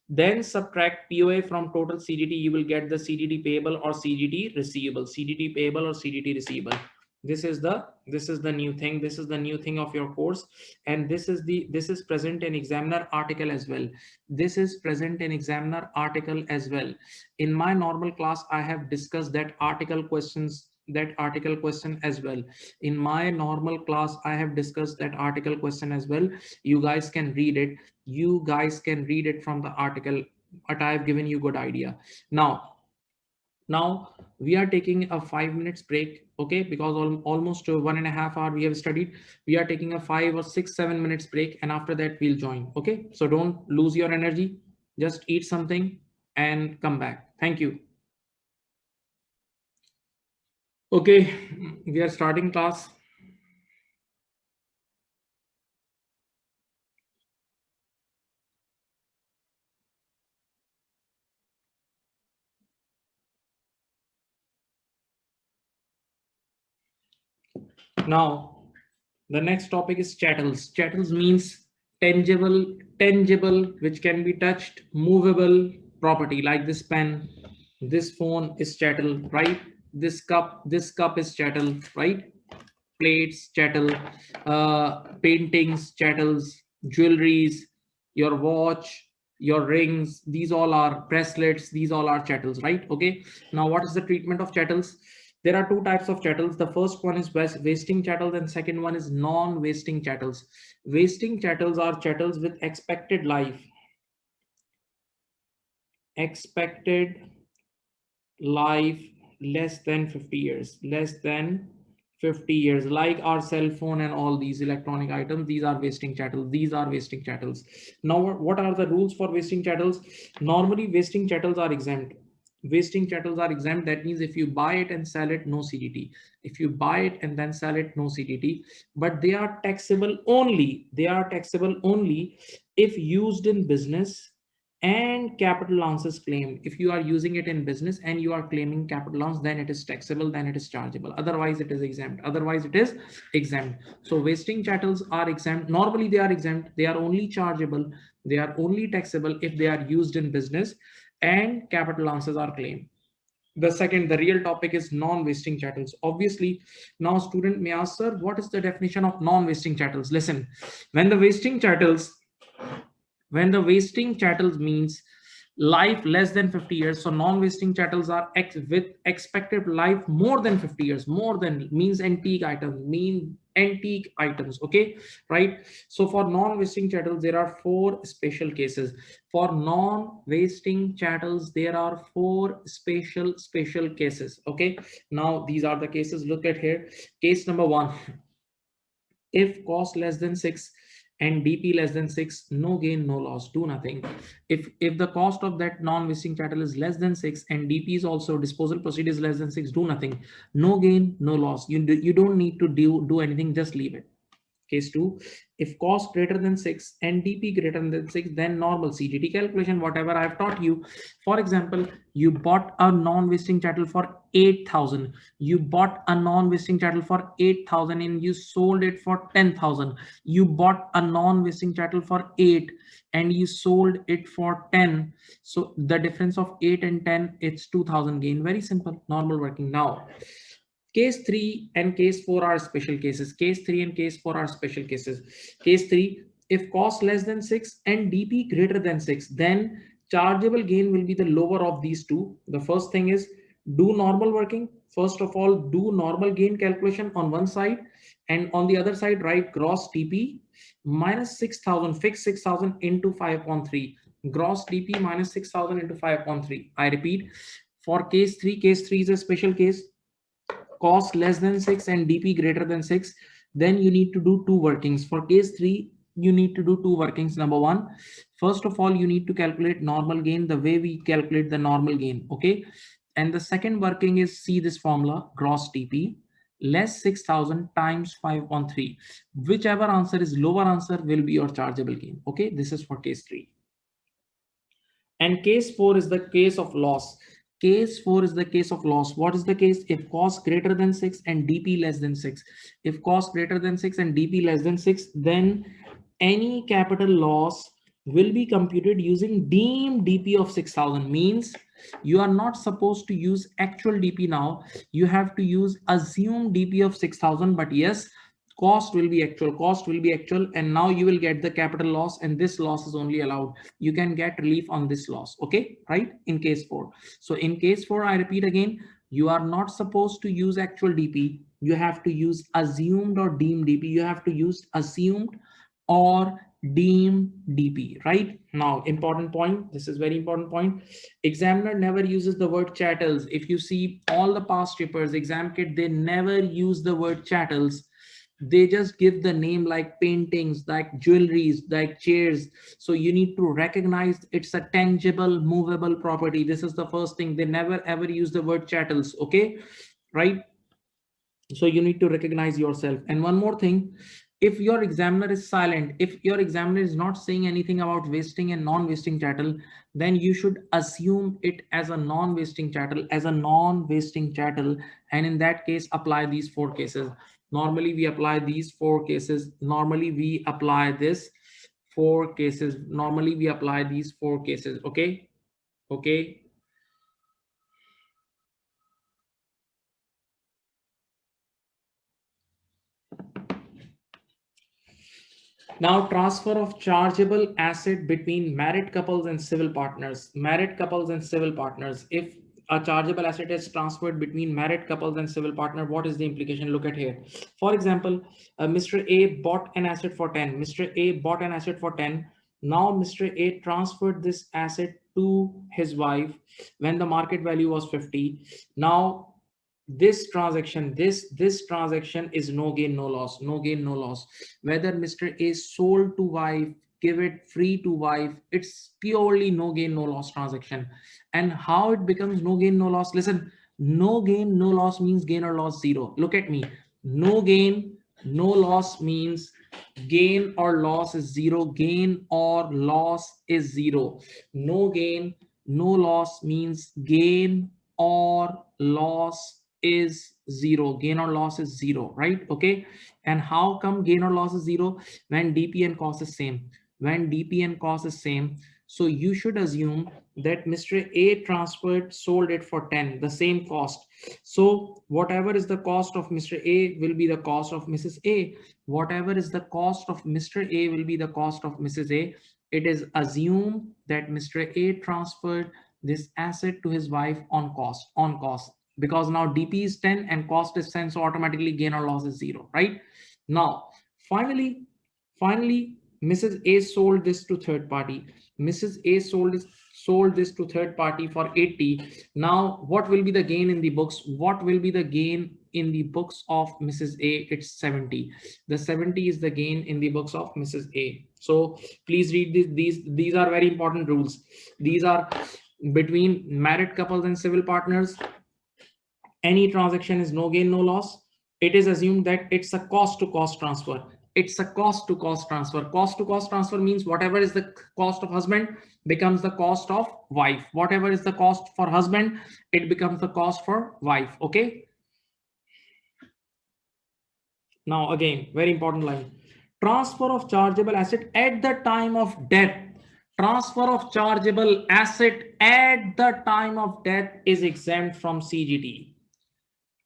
Then subtract POA from total CGT. You will get the CGT payable or CGT receivable. CGT payable or CGT receivable. This is the new thing. This is the new thing of your course, and this is present in examiner article as well. This is present in examiner article as well. In my normal class, I have discussed that article question as well. In my normal class, I have discussed that article question as well. You guys can read it. You guys can read it from the article, but I have given you good idea. Now we are taking a 5 minutes break, okay, because almost 1.5 hours we have studied. We are taking a 5 or 6 7 minutes break, and after that we'll join. Okay, so don't lose your energy, just eat something and come back. Thank you. Okay, we are starting class. Now the next topic is chattels. Chattels means tangible, which can be touched, movable property, like this pen, this phone is chattel, right? This cup is chattel, right? Plates, chattel, paintings, chattels, jewelries, your watch, your rings, these all are bracelets, these all are chattels, right? Okay, now what is the treatment of chattels? There are two types of chattels. The first one is wasting chattels, and second one is non-wasting chattels. Wasting chattels are chattels with expected life less than 50 years, like our cell phone and all these electronic items. These are wasting chattels. Now what are the rules for wasting chattels? Normally wasting chattels are exempt. That means if you buy it and sell it, no CGT. If you buy it and then sell it, no CGT. But they are taxable only if used in business and capital allowances claim. If you are using it in business and you are claiming capital allowance, then it is taxable, then it is chargeable. Otherwise it is exempt. So wasting chattels are exempt. Normally they are exempt. They are only chargeable, they are only taxable if they are used in business and capital allowances are claimed. The real topic is non-wasting chattels. Obviously, now student may ask, sir, what is the definition of non-wasting chattels? Listen, when the wasting chattels When the wasting chattels means life less than 50 years, so non-wasting chattels are with expected life more than 50 years. More than means antique items, okay, right? So for non-wasting chattels there are four special cases. For non-wasting chattels there are four special cases, okay. Now these are the cases. Look at here. Case number one: if cost less than 6 and DP less than 6, no gain, no loss, do nothing. If the cost of that non-vesting chattel is less than 6 and DP is also disposal proceed is less than 6, do nothing. No gain, no loss. You don't need to do anything, just leave it. Case 2, if cost greater than 6 and DP greater than 6, then normal CGT calculation, whatever I've taught you. For example, you bought a non-vesting chattel for 8,000. You bought a non-vesting chattel for 8,000 and you sold it for 10,000. You bought a non-vesting chattel for 8 and you sold it for 10. So the difference of 8 and 10, it's 2,000 gain. Very simple, normal working. Now, Case 3 and case 4 are special cases. Case 3 and case 4 are special cases. Case 3, if cost less than 6 and DP greater than 6, then chargeable gain will be the lower of these two. The first thing is do normal working. First of all, do normal gain calculation on one side, and on the other side, write gross DP minus 6,000, fix 6,000 into 5.3. Gross DP minus 6,000 into 5.3. I repeat, for case 3 is a special case. Cost less than 6 and DP greater than 6, then you need to do two workings. For case 3, you need to do two workings. Number one, first of all, you need to calculate normal gain the way we calculate the normal gain, okay? And the second working is, see this formula, gross DP less 6,000 times 5.3. Whichever answer is lower answer will be your chargeable gain, okay? This is for case 3. And case 4 is the case of loss. Case 4 is the case of loss. What is the case? If cost greater than 6 and DP less than 6. If cost greater than 6 and DP less than 6, then any capital loss will be computed using deemed DP of 6,000. Means you are not supposed to use actual DP now. You have to use assumed DP of 6,000. But yes, cost will be actual, and now you will get the capital loss, and this loss is only allowed. You can get relief on this loss, okay, right? In case 4. So in case 4, I repeat again, you are not supposed to use actual DP. You have to use assumed or deemed DP. You have to use assumed or deemed DP, right? Now, important point, this is very important point. Examiner never uses the word chattels. If you see all the past papers, exam kit, they never use the word chattels. They just give the name like paintings, like jewelries, like chairs. So you need to recognize it's a tangible, movable property. This is the first thing. They never ever use the word chattels, okay, right? So you need to recognize yourself. And one more thing, if your examiner is silent, if your examiner is not saying anything about wasting and non-wasting chattel, then you should assume it as a non-wasting chattel, and in that case apply these 4 cases. Normally we apply these 4 cases. Normally we apply this 4 cases. Normally we apply these 4 cases, okay? Okay. Now, transfer of chargeable asset between married couples and civil partners. Married couples and civil partners. If a chargeable asset is transferred between married couples and civil partner, what is the implication? Look at here. For example, Mr. A bought an asset for 10. Mr. A bought an asset for 10. Now, Mr. A transferred this asset to his wife when the market value was 50. Now, this transaction is no gain no loss, whether Mr. A sold to wife, give it free to wife, it's purely no gain no loss transaction. And how it becomes no gain no loss? Listen, no gain no loss means gain or loss zero. Look at me. No gain no loss means gain or loss is zero. Gain or loss is zero. No gain no loss means gain or loss is zero. Gain or loss is zero, right? Okay. And how come gain or loss is zero? When DP and cost is same. When DP and cost is same. So you should assume that Mr. A transferred, sold it for 10, the same cost. So whatever is the cost of Mr. A will be the cost of Mrs. A. Whatever is the cost of Mr. A will be the cost of Mrs. A. it is assumed that Mr. A transferred this asset to his wife on cost, because now DP is 10 and cost is 10, so automatically gain or loss is 0, right? Now, finally, Mrs. A sold this to third party. Mrs. A sold this to third party for 80. Now, what will be the gain in the books? What will be the gain in the books of Mrs. A? It's 70. The 70 is the gain in the books of Mrs. A. So please read this. These are very important rules. These are between married couples and civil partners. Any transaction is no gain, no loss. It is assumed that it's a cost to cost transfer. It's a cost to cost transfer. Cost to cost transfer means whatever is the cost of husband becomes the cost of wife. Whatever is the cost for husband, it becomes the cost for wife. Okay. Now again, very important line. Transfer of chargeable asset at the time of death. Transfer of chargeable asset at the time of death is exempt from CGT.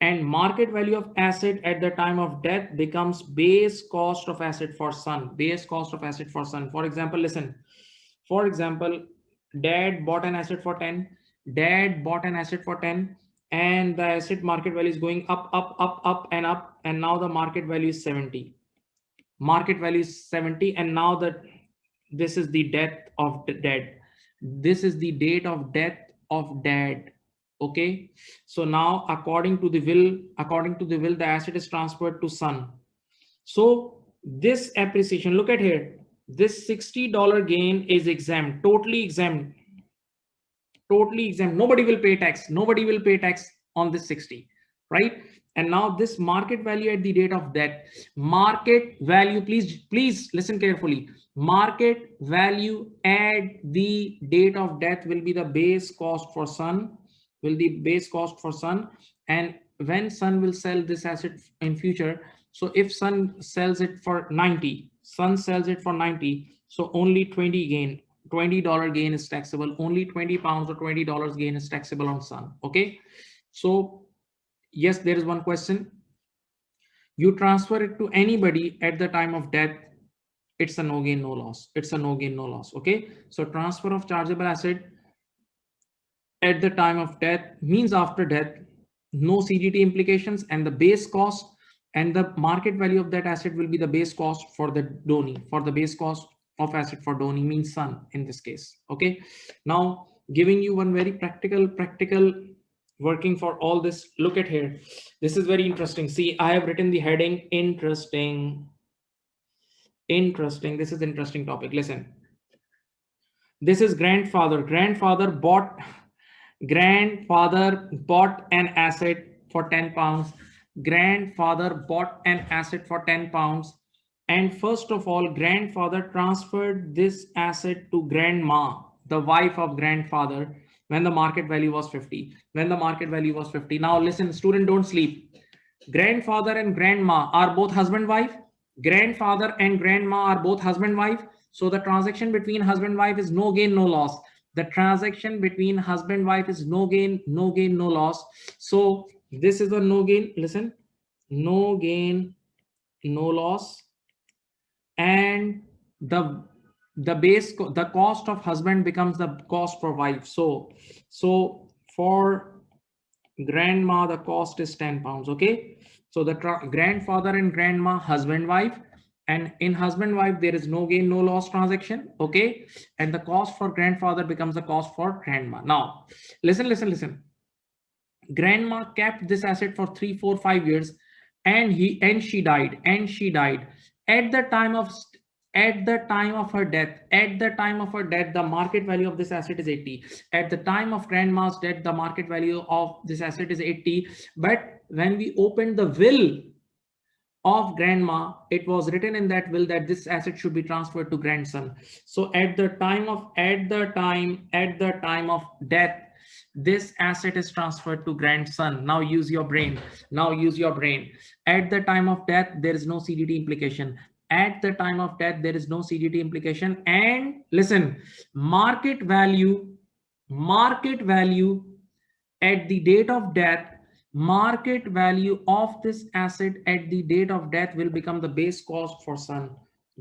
And market value of asset at the time of death becomes base cost of asset for son. Base cost of asset for son. For example, listen. For example, dad bought an asset for 10. Dad bought an asset for 10. And the asset market value is going up, and up. And now the market value is 70. Market value is 70. And now this is the death of the dad. This is the date of death of dad. Okay, so now according to the will, the asset is transferred to son. So this appreciation, look at here, this $60 gain is exempt, totally exempt. Nobody will pay tax. Nobody will pay tax on this 60, right? And now this market value at the date of death, market value, please listen carefully. Market value at the date of death will be the base cost for son. And when son will sell this asset in future, so if son sells it for 90, so only $20 gain is taxable. Only 20 pounds or $20 gain is taxable on son. Okay, so yes, there is one question. You transfer it to anybody at the time of death, it's a no gain, no loss. Okay, so transfer of chargeable asset at the time of death means after death, no CGT implications, and the base cost and the market value of that asset will be the base cost for the donee. For the base cost of asset for donee means son in this case. Okay, now giving you one very practical working for all this. Look at here, this is very interesting. See, I have written the heading interesting. This is interesting topic. Listen, this is grandfather bought an asset for 10 pounds. Grandfather bought an asset for 10 pounds. And first of all, grandfather transferred this asset to grandma, the wife of grandfather, when the market value was 50. Now listen, student, don't sleep. Grandfather and grandma are both husband-wife. So the transaction between husband-wife is no gain, no loss. The transaction between husband-wife is no gain, no loss. So this is a no gain. Listen, no gain, no loss. And the cost of husband becomes the cost for wife. So for grandma, the cost is 10 pounds. Okay, so the grandfather and grandma, husband-wife. And in husband-wife, there is no gain, no loss transaction. Okay, and the cost for grandfather becomes the cost for grandma. Now, listen. Grandma kept this asset for 3, 4, 5 years, and she died. At the time of her death, the market value of this asset is 80. At the time of grandma's death, the market value of this asset is 80. But when we opened the will of grandma, it was written in that will that this asset should be transferred to grandson. So at the time of death, this asset is transferred to grandson. Now use your brain. At the time of death, there is no CGT implication. And listen, market value at the date of death, market value of this asset at the date of death will become the base cost for son.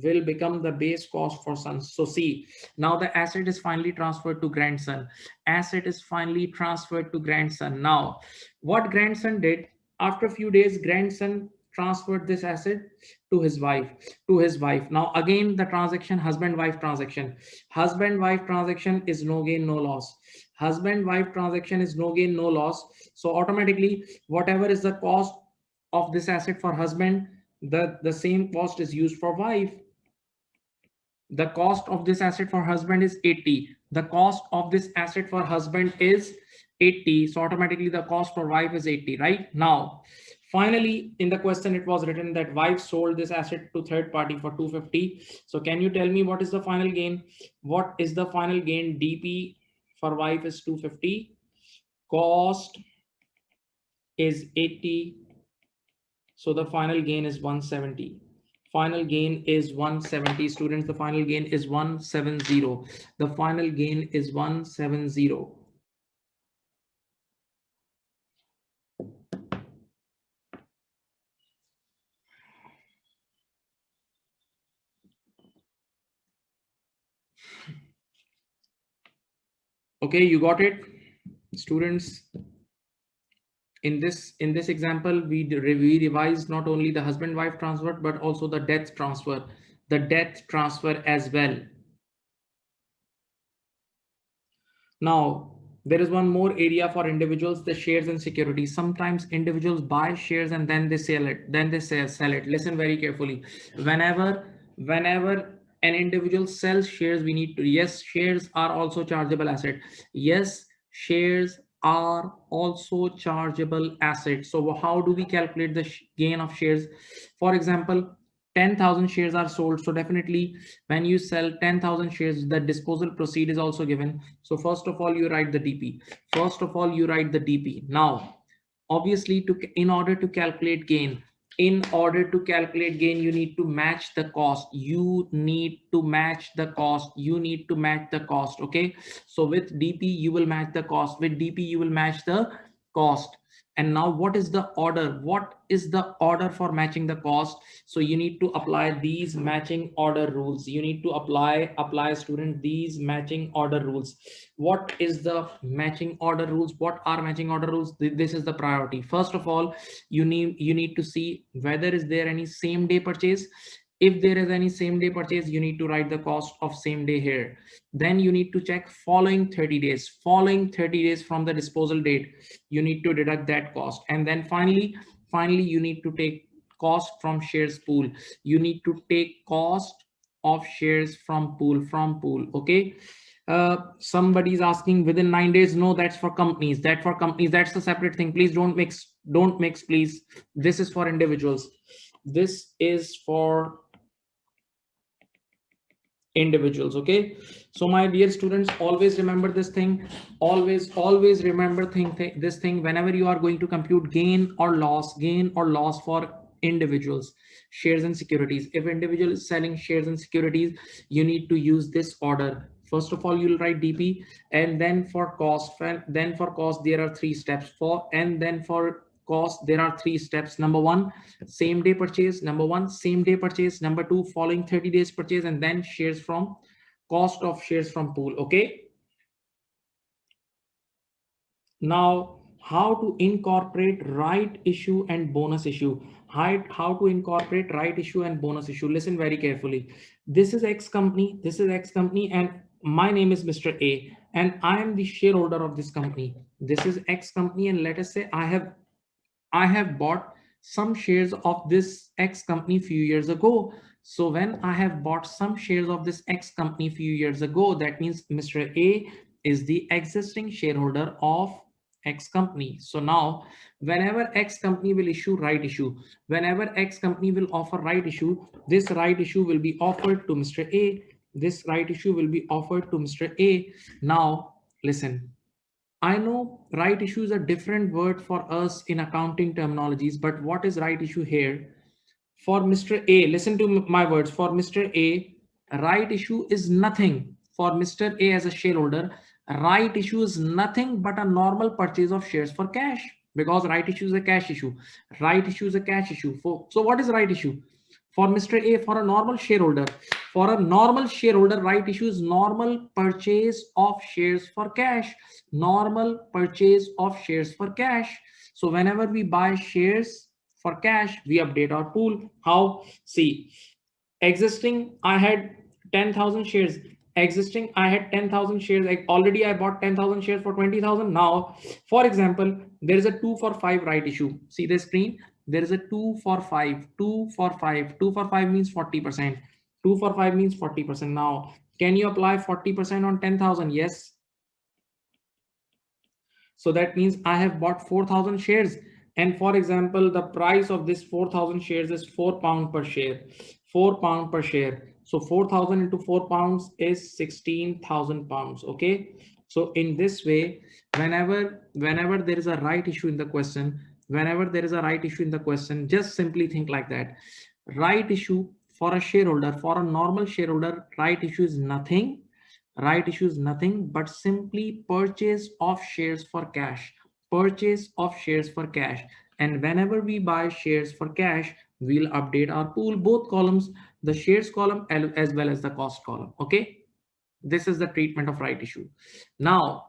will become the base cost for son. So see, now the asset is finally transferred to grandson. Asset is finally transferred to grandson. Now, what grandson did, after a few days, grandson transferred this asset to his wife, Now again, the transaction, husband-wife transaction. Husband-wife transaction is no gain, no loss. Husband-wife transaction is no gain, no loss. So automatically, whatever is the cost of this asset for husband, the same cost is used for wife. The cost of this asset for husband is 80. The cost of this asset for husband is 80. So automatically the cost for wife is 80, right? Now, finally, in the question, it was written that wife sold this asset to third party for 250. So can you tell me what is the final gain? What is the final gain? DP for wife is 250. Cost is 80. So the final gain is 170. Final gain is 170. Students, the final gain is 170. The final gain is 170. Okay, you got it, students. In this example, we revised not only the husband-wife transfer, but also the death transfer as well. Now, there is one more area for individuals, the shares and securities. Sometimes individuals buy shares and then they sell it. Sell it. Listen very carefully. Whenever an individual sells shares, we need to, yes, shares are also chargeable asset. Yes, shares are also chargeable assets. So how do we calculate the gain of shares? For example, 10,000 shares are sold. So definitely when you sell 10,000 shares, the disposal proceed is also given. So first of all, you write the DP. Now, obviously, in order to calculate gain, you need to match the cost. Okay. So with DP, you will match the cost. And now what is the order? For matching the cost? So you need to apply these matching order rules. Student, these matching order rules. What is the matching order rules? What are matching order rules? This is the priority. First of all, you need to see whether is there any same day purchase. If there is any same day purchase, you need to write the cost of same day here. Then you need to check following 30 days from the disposal date. You need to deduct that cost. And then finally you need to take cost from shares pool. You need to take cost of shares from pool. Okay. Somebody's asking within 9 days. No, that's for companies. That's a separate thing. Please don't mix, please. This is for individuals. Okay. So my dear students, always remember this thing. Always remember this thing whenever you are going to compute gain or loss for individuals, shares and securities. If individual is selling shares and securities, you need to use this order. First of all, you'll write DP, and then for cost, there are three steps. For cost, there are three steps. Number one, same day purchase. Number two, following 30 days purchase, and then cost of shares from pool. Okay. Now, how to incorporate right issue and bonus issue. How to incorporate right issue and bonus issue. Listen very carefully. This is X company, and my name is Mr. A, and I am the shareholder of this company. This is X company, and let us say I have bought some shares of this X company few years ago. So when I have bought some shares of this X company few years ago, that means Mr. A is the existing shareholder of X company. So now whenever X company will issue right issue, whenever X company will offer right issue, this right issue will be offered to Mr. A. Now listen, I know right issue is a different word for us in accounting terminologies, but what is right issue here? For Mr. A, listen to my words. For Mr. A, right issue is nothing. For Mr. A as a shareholder, right issue is nothing but a normal purchase of shares for cash, because right issue is a cash issue. So what is right issue? For Mr. A, for a normal shareholder, right issue is normal purchase of shares for cash. Normal purchase of shares for cash. So whenever we buy shares for cash, we update our pool. How? See, existing, I had 10,000 shares. Existing, I had 10,000 shares. Like already I bought 10,000 shares for 20,000. Now, for example, there is a 2 for 5 right issue. See the screen? There is a 2 for 5. 2 for 5. 2 for 5 means 40%. 2 for 5 means 40%. Now, can you apply 40% on 10,000? Yes. So that means I have bought 4,000 shares. And for example, the price of this 4,000 shares is £4 per share. £4 per share. So 4,000 into £4 is £16,000. Okay. So in this way, whenever there is a right issue in the question, just simply think like that. Right issue for a shareholder, for a normal shareholder, right issue is nothing. Right issue is nothing but simply purchase of shares for cash. Purchase of shares for cash. And whenever we buy shares for cash, we'll update our pool, both columns, the shares column as well as the cost column. Okay. This is the treatment of right issue. Now,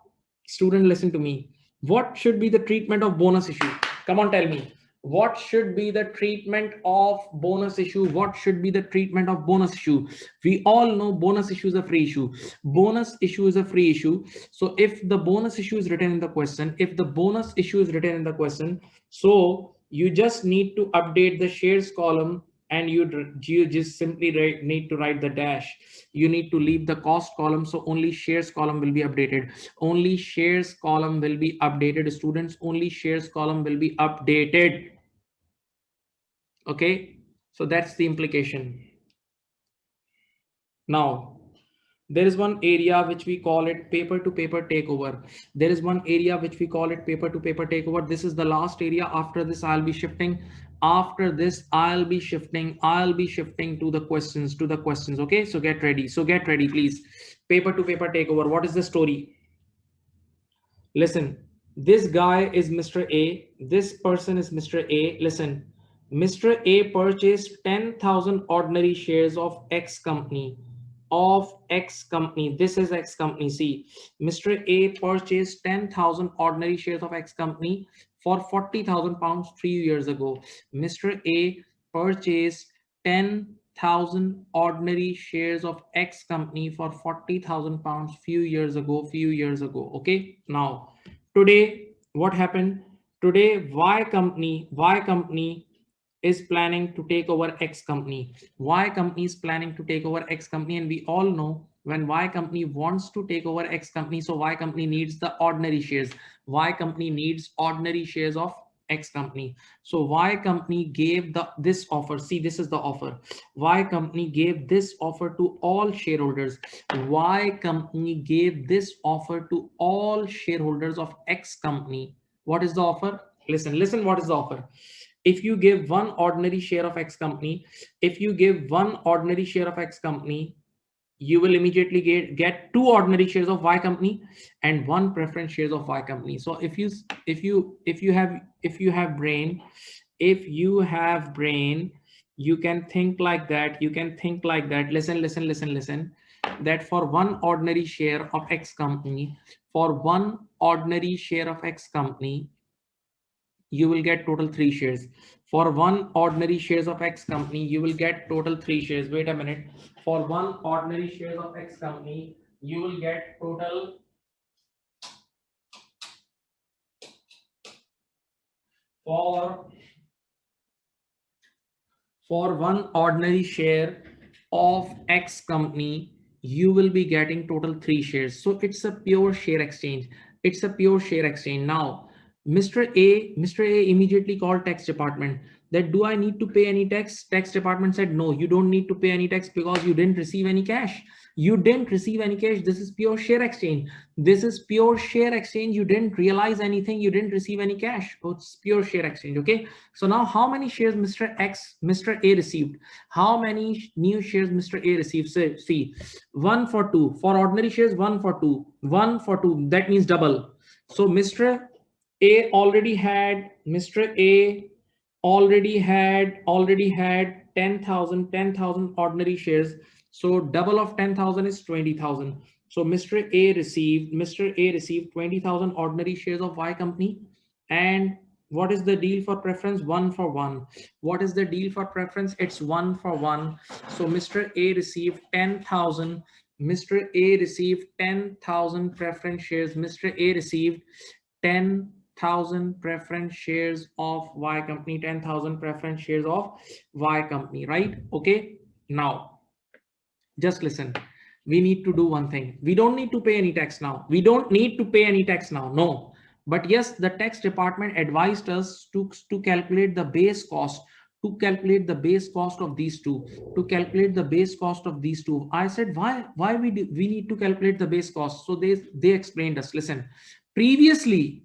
student, listen to me. What should be the treatment of bonus issue? Come on, tell me. What should be the treatment of bonus issue? What should be the treatment of bonus issue? We all know bonus issue is a free issue. Bonus issue is a free issue. So if the bonus issue is written in the question, so you just need to update the shares column, and you just simply need to write the dash. You need to leave the cost column, so only shares column will be updated. Only shares column will be updated, students. Only shares column will be updated. Okay, so that's the implication. Now, there is one area which we call it paper to paper takeover. This is the last area. After this, I'll be shifting. I'll be shifting to the questions. Okay, so get ready. Please. Paper to paper takeover. What is the story? Listen, this guy is Mr. A. This person is Mr. A. Listen, Mr. A purchased 10,000 ordinary shares of X company. This is X company. See, Mr. A purchased 10,000 ordinary shares of X company for £40,000 3 years ago. Mr. A purchased 10,000 ordinary shares of X company for £40,000 few years ago. Okay. Now, today, what happened? Today, Y company is planning to take over X company. Y company is planning to take over X company, and we all know when Y company wants to take over X company, so Y company needs the ordinary shares. Y company needs ordinary shares of X company. So Y company gave this offer. See, this is the offer. Y company gave this offer to all shareholders. Y company gave this offer to all shareholders of X company. What is the offer? Listen, what is the offer? If you give one ordinary share of X company, you will immediately get 2 ordinary shares of Y company and 1 preference shares of Y company. So if you have brain, you can think like that. Listen. That for 1 ordinary share of X company, you will get total 3 shares. For 1 ordinary shares of X company, you will get total 3 shares. Wait a minute. For 1 ordinary shares of X company, you will get total for 1 ordinary share of X company, you will be getting total 3 shares. So it's a pure share exchange. Now, Mr. A immediately called tax department that, do I need to pay any tax? Tax department said, no, you don't need to pay any tax because you didn't receive any cash. This is pure share exchange. You didn't realize anything. You didn't receive any cash. So it's pure share exchange. Okay. So now how many shares Mr. A received? How many new shares Mr. A received? So, see, 1 for 2. For ordinary shares, 1 for 2. 1 for 2. That means double. So Mr. A already had 10,000 ordinary shares. So double of 10,000 is 20,000. So Mr. A received 20,000 ordinary shares of Y company. And what is the deal for preference? 1 for 1. What is the deal for preference? It's 1 for 1. So Mr. A received 10,000. Mr. A received 10,000 preference shares. Mr. A received 10,000 preference shares of Y company, 10,000 preference shares of Y company, right? Okay. Now, just listen. We need to do one thing. We don't need to pay any tax now. We don't need to pay any tax now. No. But yes, the tax department advised us to calculate the base cost, to calculate the base cost of these two, to calculate the base cost of these two. I said, why we need to calculate the base cost? So they explained us, listen, previously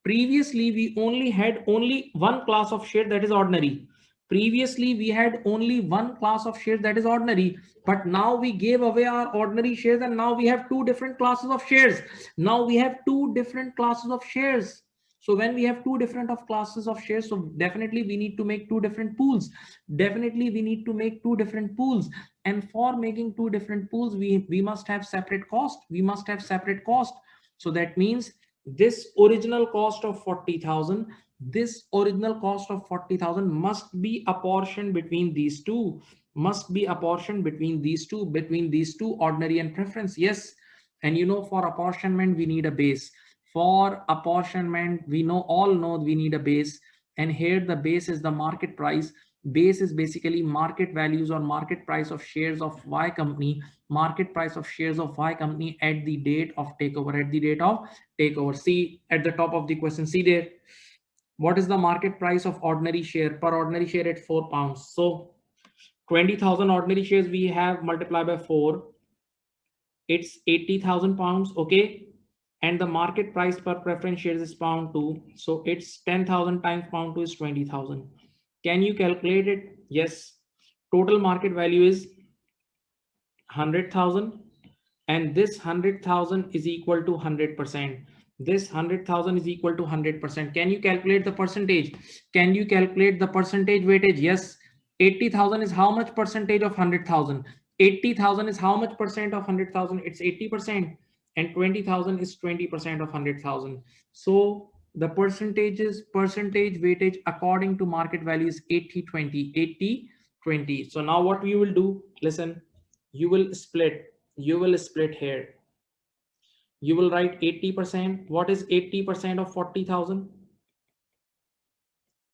we only had one class of share, that is ordinary. Previously we had only one class of shares, that is ordinary, but now we gave away our ordinary shares and now we have two different classes of shares. Now we have two different classes of shares. So when we have two different of classes of shares, so definitely we need to make two different pools. Definitely we need to make two different pools. And for making two different pools, we must have separate cost. We must have separate cost. So that means this original cost of 40,000, this original cost of 40,000 must be apportioned between these two, must be apportioned between these two, ordinary and preference. Yes. And you know, for apportionment, we need a base. For apportionment, we all know we need a base. And here the base is the market price. Base is basically market values or market price of shares of Y company, market price of shares of Y company at the date of takeover, at the date of takeover. See at the top of the question, see there, what is the market price of ordinary share per ordinary share at £4? So 20,000 ordinary shares we have, multiplied by 4, it's £80,000. Okay. And the market price per preference shares is £2. So it's 10,000 times £2 is 20,000. Can you calculate it? Yes. Total market value is 100,000. And this 100,000 is equal to 100%. This 100,000 is equal to 100%. Can you calculate the percentage? Can you calculate the percentage weightage? Yes. 80,000 is how much percentage of 100,000? 80,000 is how much percent of 100,000? It's 80%. And 20,000 is 20% of 100,000. So the percentage weightage according to market value is 80-20, 80-20. So now what we will do, listen, you will split here. You will write 80%. What is 80% of 40,000?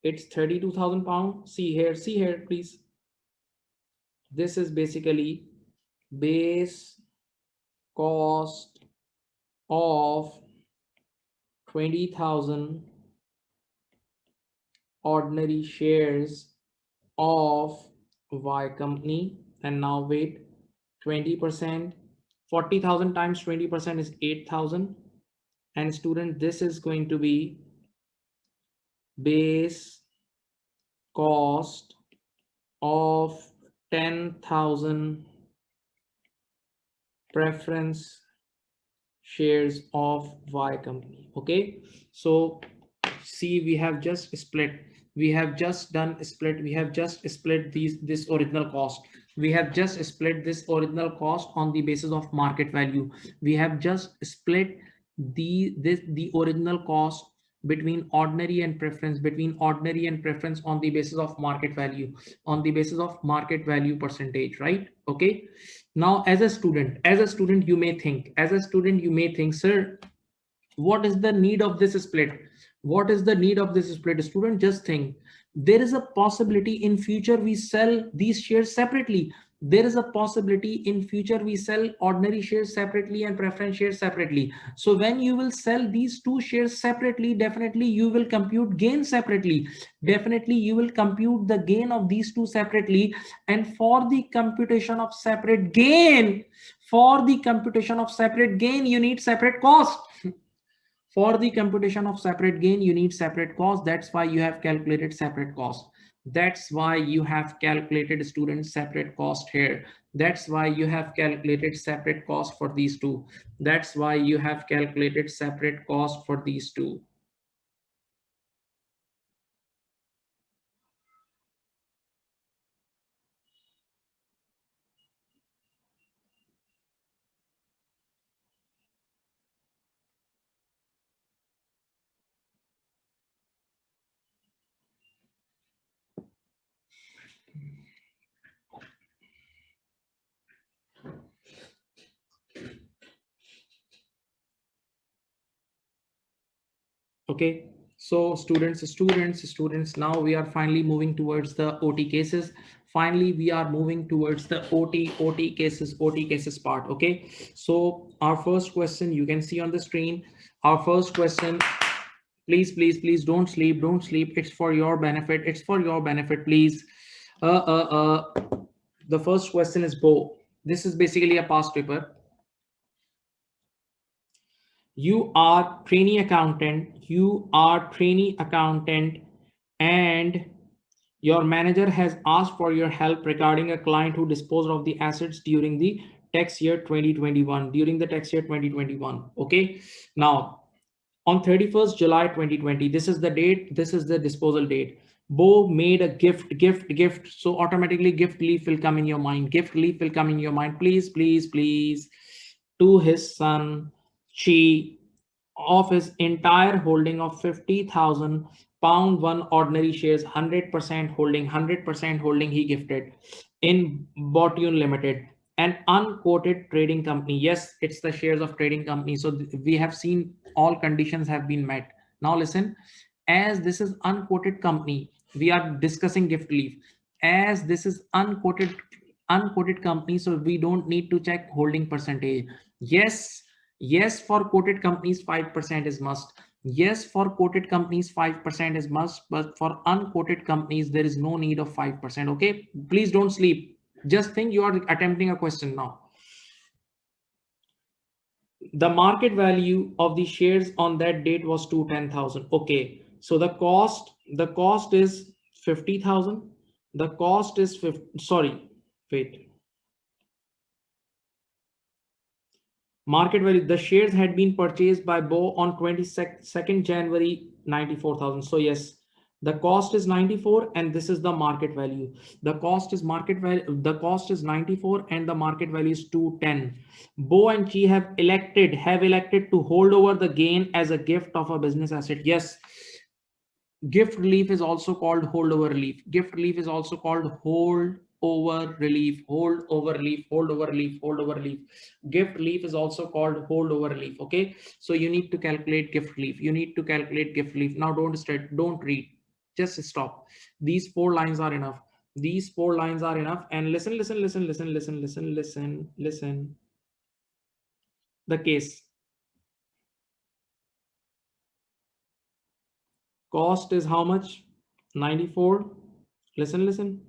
It's £32,000. See here, please. This is basically base cost of 20,000 ordinary shares of Y company. And now wait, 20%, 40,000 times 20% is 8,000. And student, this is going to be base cost of 10,000 preference shares of Y company. Okay. So see, we have just split. We have just done split. We have just split this original cost. We have just split this original cost on the basis of market value. We have just split the original cost between ordinary and preference, on the basis of market value, percentage, right? Okay. Now as a student you may think, sir, what is the need of this split? Student, just think, there is a possibility in future we sell these shares separately. There is a possibility in future we sell ordinary shares separately and preference shares separately. So when you will sell these two shares separately, definitely you will compute gain separately. Definitely you will compute the gain of these two separately. And for the computation of separate gain, you need separate cost. For the computation of separate gain, you need separate cost. That's why you have calculated separate cost. That's why you have calculated, students, separate cost here. That's why you have calculated separate cost for these two. That's why you have calculated separate cost for these two. Okay, so students, now we are finally moving towards the OT cases. Finally, we are moving towards the OT cases part. Okay, so our first question you can see on the screen. Our first question, please don't sleep. It's for your benefit. It's for your benefit, please. The first question is Bo. This is basically a past paper. You are trainee accountant, and your manager has asked for your help regarding a client who disposed of the assets during the tax year 2021. Okay, now on 31st July 2020, this is the date, this is the disposal date. Bo made a gift. So automatically gift relief will come in your mind. Gift relief will come in your mind. Please, to his son, Chi, of his entire holding of 50,000 pound one ordinary shares, 100% holding he gifted in Botune Limited, an unquoted trading company. Yes, it's the shares of trading company. So we have seen all conditions have been met. Now listen, as this is unquoted company, we are discussing gift relief. As this is unquoted company, so we don't need to check holding percentage. Yes, for quoted companies 5% is must. Yes, for quoted companies 5% is must, but for unquoted companies there is no need of 5%. Okay, please don't sleep. Just think you are attempting a question now. The market value of the shares on that date was 210,000. Okay, so the cost is 50,000. The cost is 50, sorry, wait. Market value, the shares had been purchased by Bo on 22nd January, 94,000. So yes, the cost is 94 and this is the market value. The cost is 94 and the market value is 210. Bo and Chi have elected to hold over the gain as a gift of a business asset. Yes, gift relief is also called holdover relief. Gift relief is also called holdover relief. Gift relief is also called holdover relief. Okay, so you need to calculate gift relief. Now don't read, just stop. These 4 lines are enough. And listen. The case. Cost is how much? 94. Listen.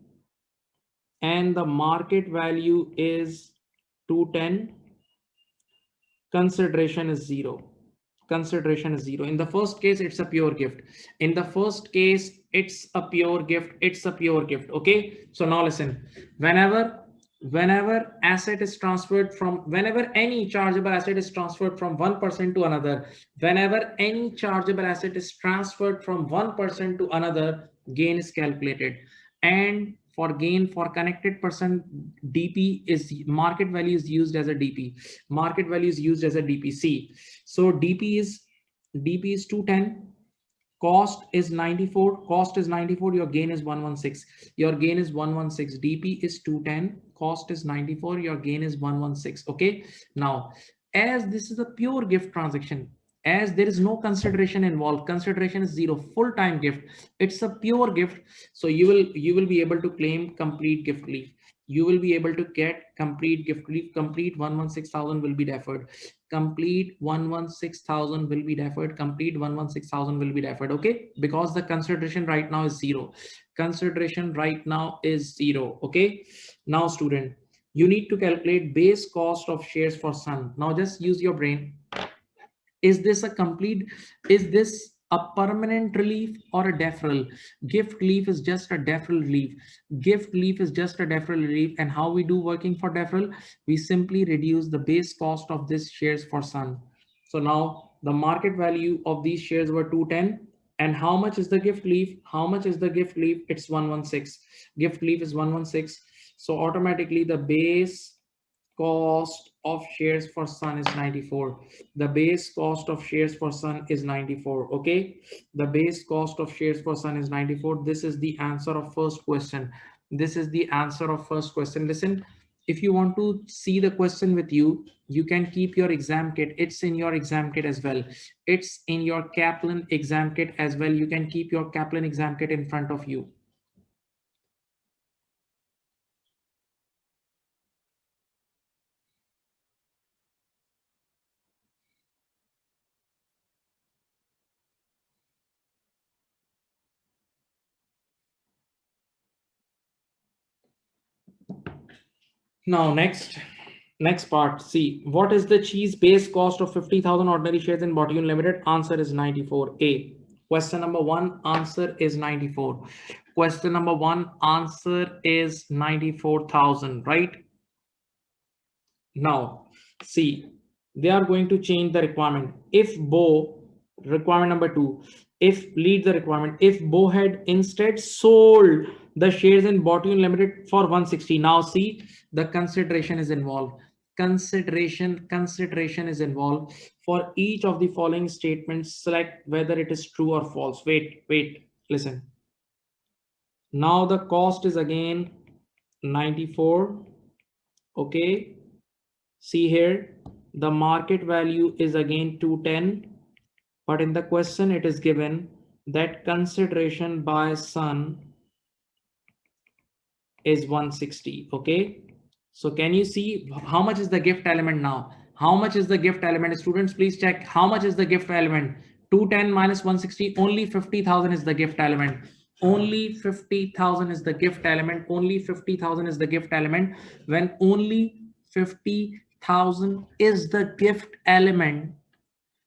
And the market value is 210. Consideration is zero. In the first case, it's a pure gift. Okay, so now listen. Whenever asset is transferred from, whenever any chargeable asset is transferred from one person to another, gain is calculated. And for gain for connected person, DP is market value is used as a DP. See, so DP is 210. Cost is 94. Your gain is 116. DP is 210. Cost is 94. Your gain is 116. Okay. Now, as this is a pure gift transaction, as there is no consideration involved, consideration is zero, full-time gift, it's a pure gift. So you will be able to claim complete gift relief. You will be able to get complete gift relief. Complete 116,000 will be deferred. Complete 116,000 will be deferred. Okay, because the consideration right now is zero. Okay, now student, you need to calculate base cost of shares for Sun. Now just use your brain. Is this a permanent relief or a deferral? Gift relief is just a deferral relief. And how we do working for deferral? We simply reduce the base cost of this shares for Sun. So now the market value of these shares were 210. And how much is the gift relief? It's 116. Gift relief is 116. So automatically the base cost of shares for Sun is 94. The base cost of shares for Sun is 94. Okay, the base cost of shares for Sun is 94. This is the answer of first question. Listen, if you want to see the question with you, you can keep your exam kit. It's in your exam kit as well. It's in your Kaplan exam kit as well. You can keep your Kaplan exam kit in front of you. Now, next part. See, what is the cheese base cost of 50,000 ordinary shares in Botune Limited? Answer is 94. A. Question number one, answer is 94. Question number one, answer is 94,000, right? Now, see, they are going to change the requirement. If Bo, requirement number two, if lead the requirement, if Bo had instead sold the shares in Botune Limited for 160. Now, see, the consideration is involved. Consideration is involved. For each of the following statements, select whether it is true or false. Wait, listen. Now the cost is again 94. Okay. See here, the market value is again 210, but in the question it is given that consideration by son is 160. Okay. So can you see how much is the gift element now? How much is the gift element? Students, please check how much is the gift element. 210 minus 160, only 50,000 is the gift element. Only 50,000 is the gift element. Only 50,000 is the gift element. When only 50,000 is the gift element,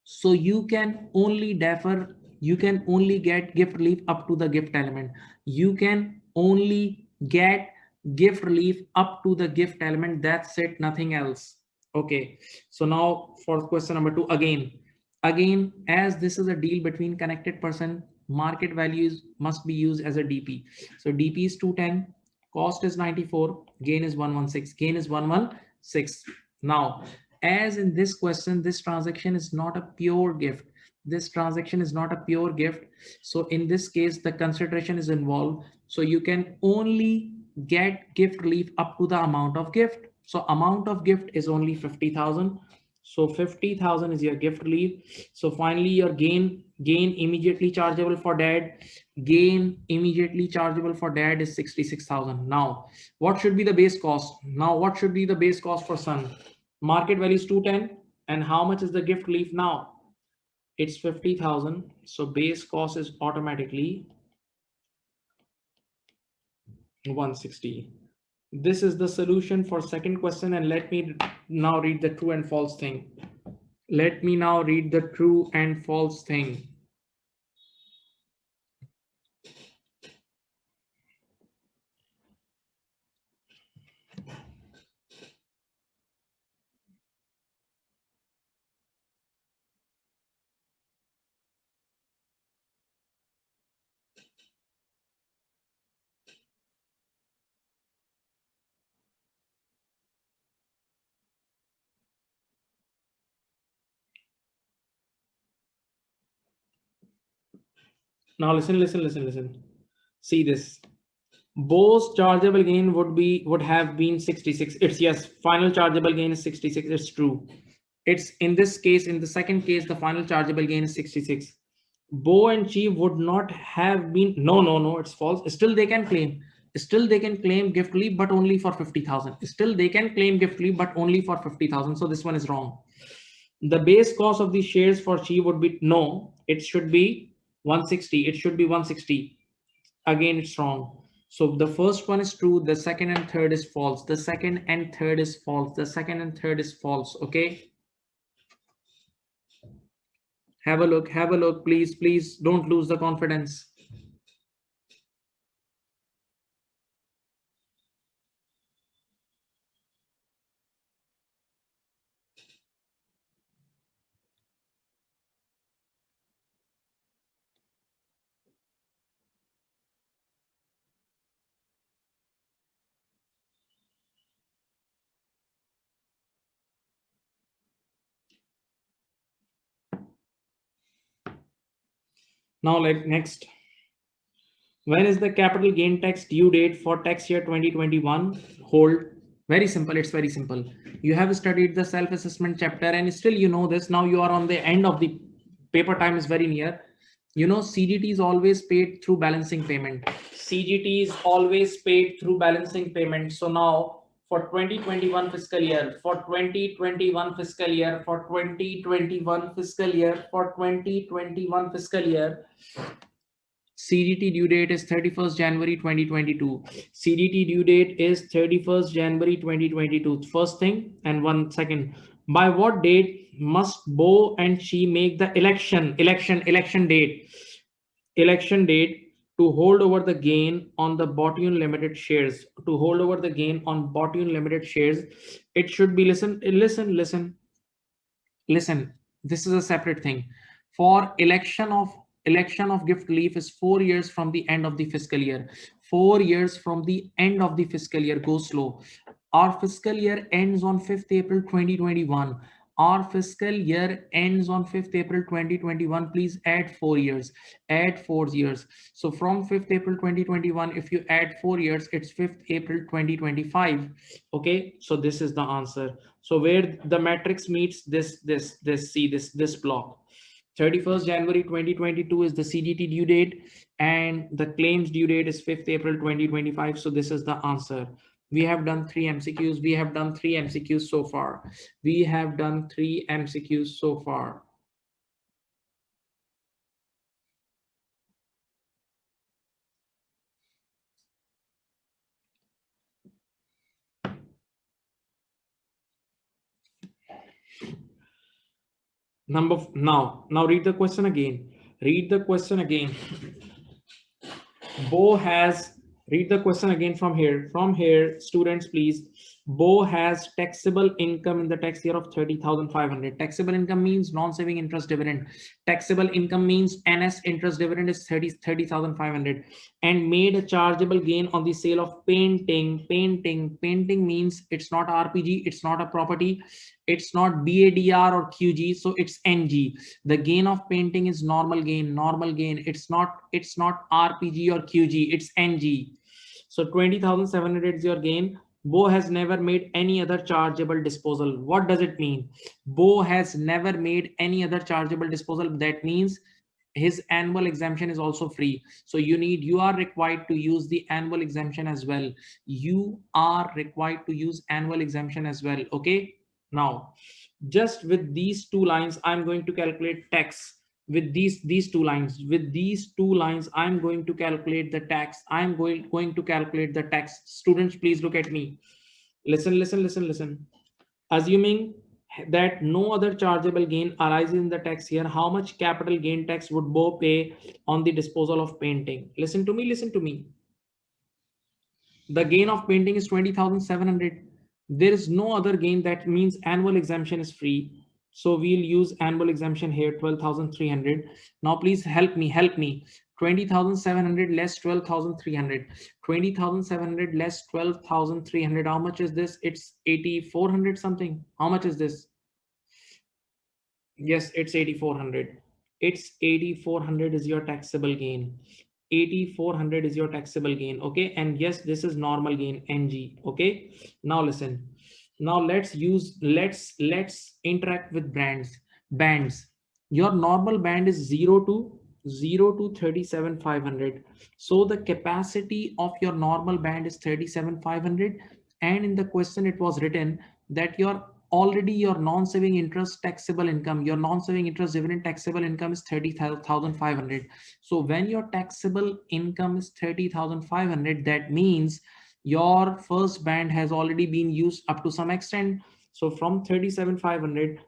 so you can only defer, you can only get gift relief up to the gift element. You can only get gift relief up to the gift element. That's it, nothing else. Okay, so now for question number two, again, as this is a deal between connected person, market values must be used as a DP. So DP is 210, cost is 94, gain is 116, gain is 116. Now, as in this question, this transaction is not a pure gift. This transaction is not a pure gift. So in this case, the consideration is involved. So you can only get gift relief up to the amount of gift. So amount of gift is only 50,000. So 50,000 is your gift relief. So finally your gain immediately chargeable for dad. Gain immediately chargeable for dad is 66,000. Now, what should be the base cost? Now, what should be the base cost for son? Market value is 210. And how much is the gift relief now? It's 50,000. So base cost is automatically 160. This is the solution for second question. And let me now read the true and false thing. Let me now read the true and false thing. Now listen. See this. Bo's chargeable gain would have been 66. It's yes, final chargeable gain is 66. It's true. It's in this case, in the second case, the final chargeable gain is 66. Bo and Chi would not have been. No, it's false. Still they can claim. Still they can claim gift relief, but only for 50,000. Still they can claim gift relief, but only for 50,000. So this one is wrong. The base cost of the shares for Chi would be no. It should be 160. It should be 160. Again, it's wrong. So the first one is true. The second and third is false. The second and third is false. The second and third is false. Okay. Have a look. Have a look. Please don't lose the confidence. Now, like next, when is the capital gain tax due date for tax year 2021? Hold. Very simple. It's very simple. You have studied the self-assessment chapter and still you know this. Now you are on the end of the paper, time is very near. You know, CGT is always paid through balancing payment. CGT is always paid through balancing payment. So now for 2021 fiscal year, for 2021 fiscal year, for 2021 fiscal year, for 2021 fiscal year, CGT due date is 31st January 2022. CGT due date is 31st January 2022. First thing, and one second. By what date must Bo and she make the election date to hold over the gain on the Botune Limited shares? To hold over the gain on Botune Limited shares, it should be, listen, this is a separate thing. For election of gift relief is 4 years from the end of the fiscal year. 4 years from the end of the fiscal year. Go slow. Our fiscal year ends on 5th April 2021. Our fiscal year ends on 5th April 2021. Please add 4 years. Add 4 years. So from 5th April 2021, if you add 4 years, it's 5th April 2025. Okay, so this is the answer. So where the matrix meets this block. 31st January 2022 is the CGT due date and the claims due date is 5th April 2025. So this is the answer. We have done 3 MCQs. We have done 3 MCQs so far. We have done 3 MCQs so far. Now read the question again. Read the question again. Bo has, read the question again from here. From here, students, please. Bo has taxable income in the tax year of 30,500. Taxable income means non-saving interest dividend. Taxable income means NS interest dividend is 30,500 and made a chargeable gain on the sale of painting. Painting means it's not RPG, it's not a property, it's not BADR or QG, so it's NG. The gain of painting is normal gain. It's not RPG or QG, it's NG. So 20,700 is your gain. Bo has never made any other chargeable disposal. What does it mean? Bo has never made any other chargeable disposal. That means his annual exemption is also free. So you are required to use the annual exemption as well. You are required to use annual exemption as well. Okay. Now, just with these two lines, I'm going to calculate tax. With these two lines, I'm going to calculate the tax. I'm going to calculate the tax. Students, please look at me. Listen. Assuming that no other chargeable gain arises in the tax year, how much capital gain tax would Bo pay on the disposal of painting? Listen to me. The gain of painting is 20,700. There is no other gain. That means annual exemption is free. So we'll use annual exemption here, 12,300. Now please help me. 20,700 less 12,300. 20,700 less 12,300. How much is this? It's 8,400 something. How much is this? Yes, it's 8,400. It's 8,400 is your taxable gain. 8,400 is your taxable gain. Okay, and yes, this is normal gain, NG. Okay, now listen. Now let's interact with bands. Your normal band is 0 to 37,500. So the capacity of your normal band is 37,500, and in the question it was written that your non-saving interest taxable income, your non-saving interest dividend taxable income is 30,500. So when your taxable income is 30,500, that means your first band has already been used up to some extent. So from 37,500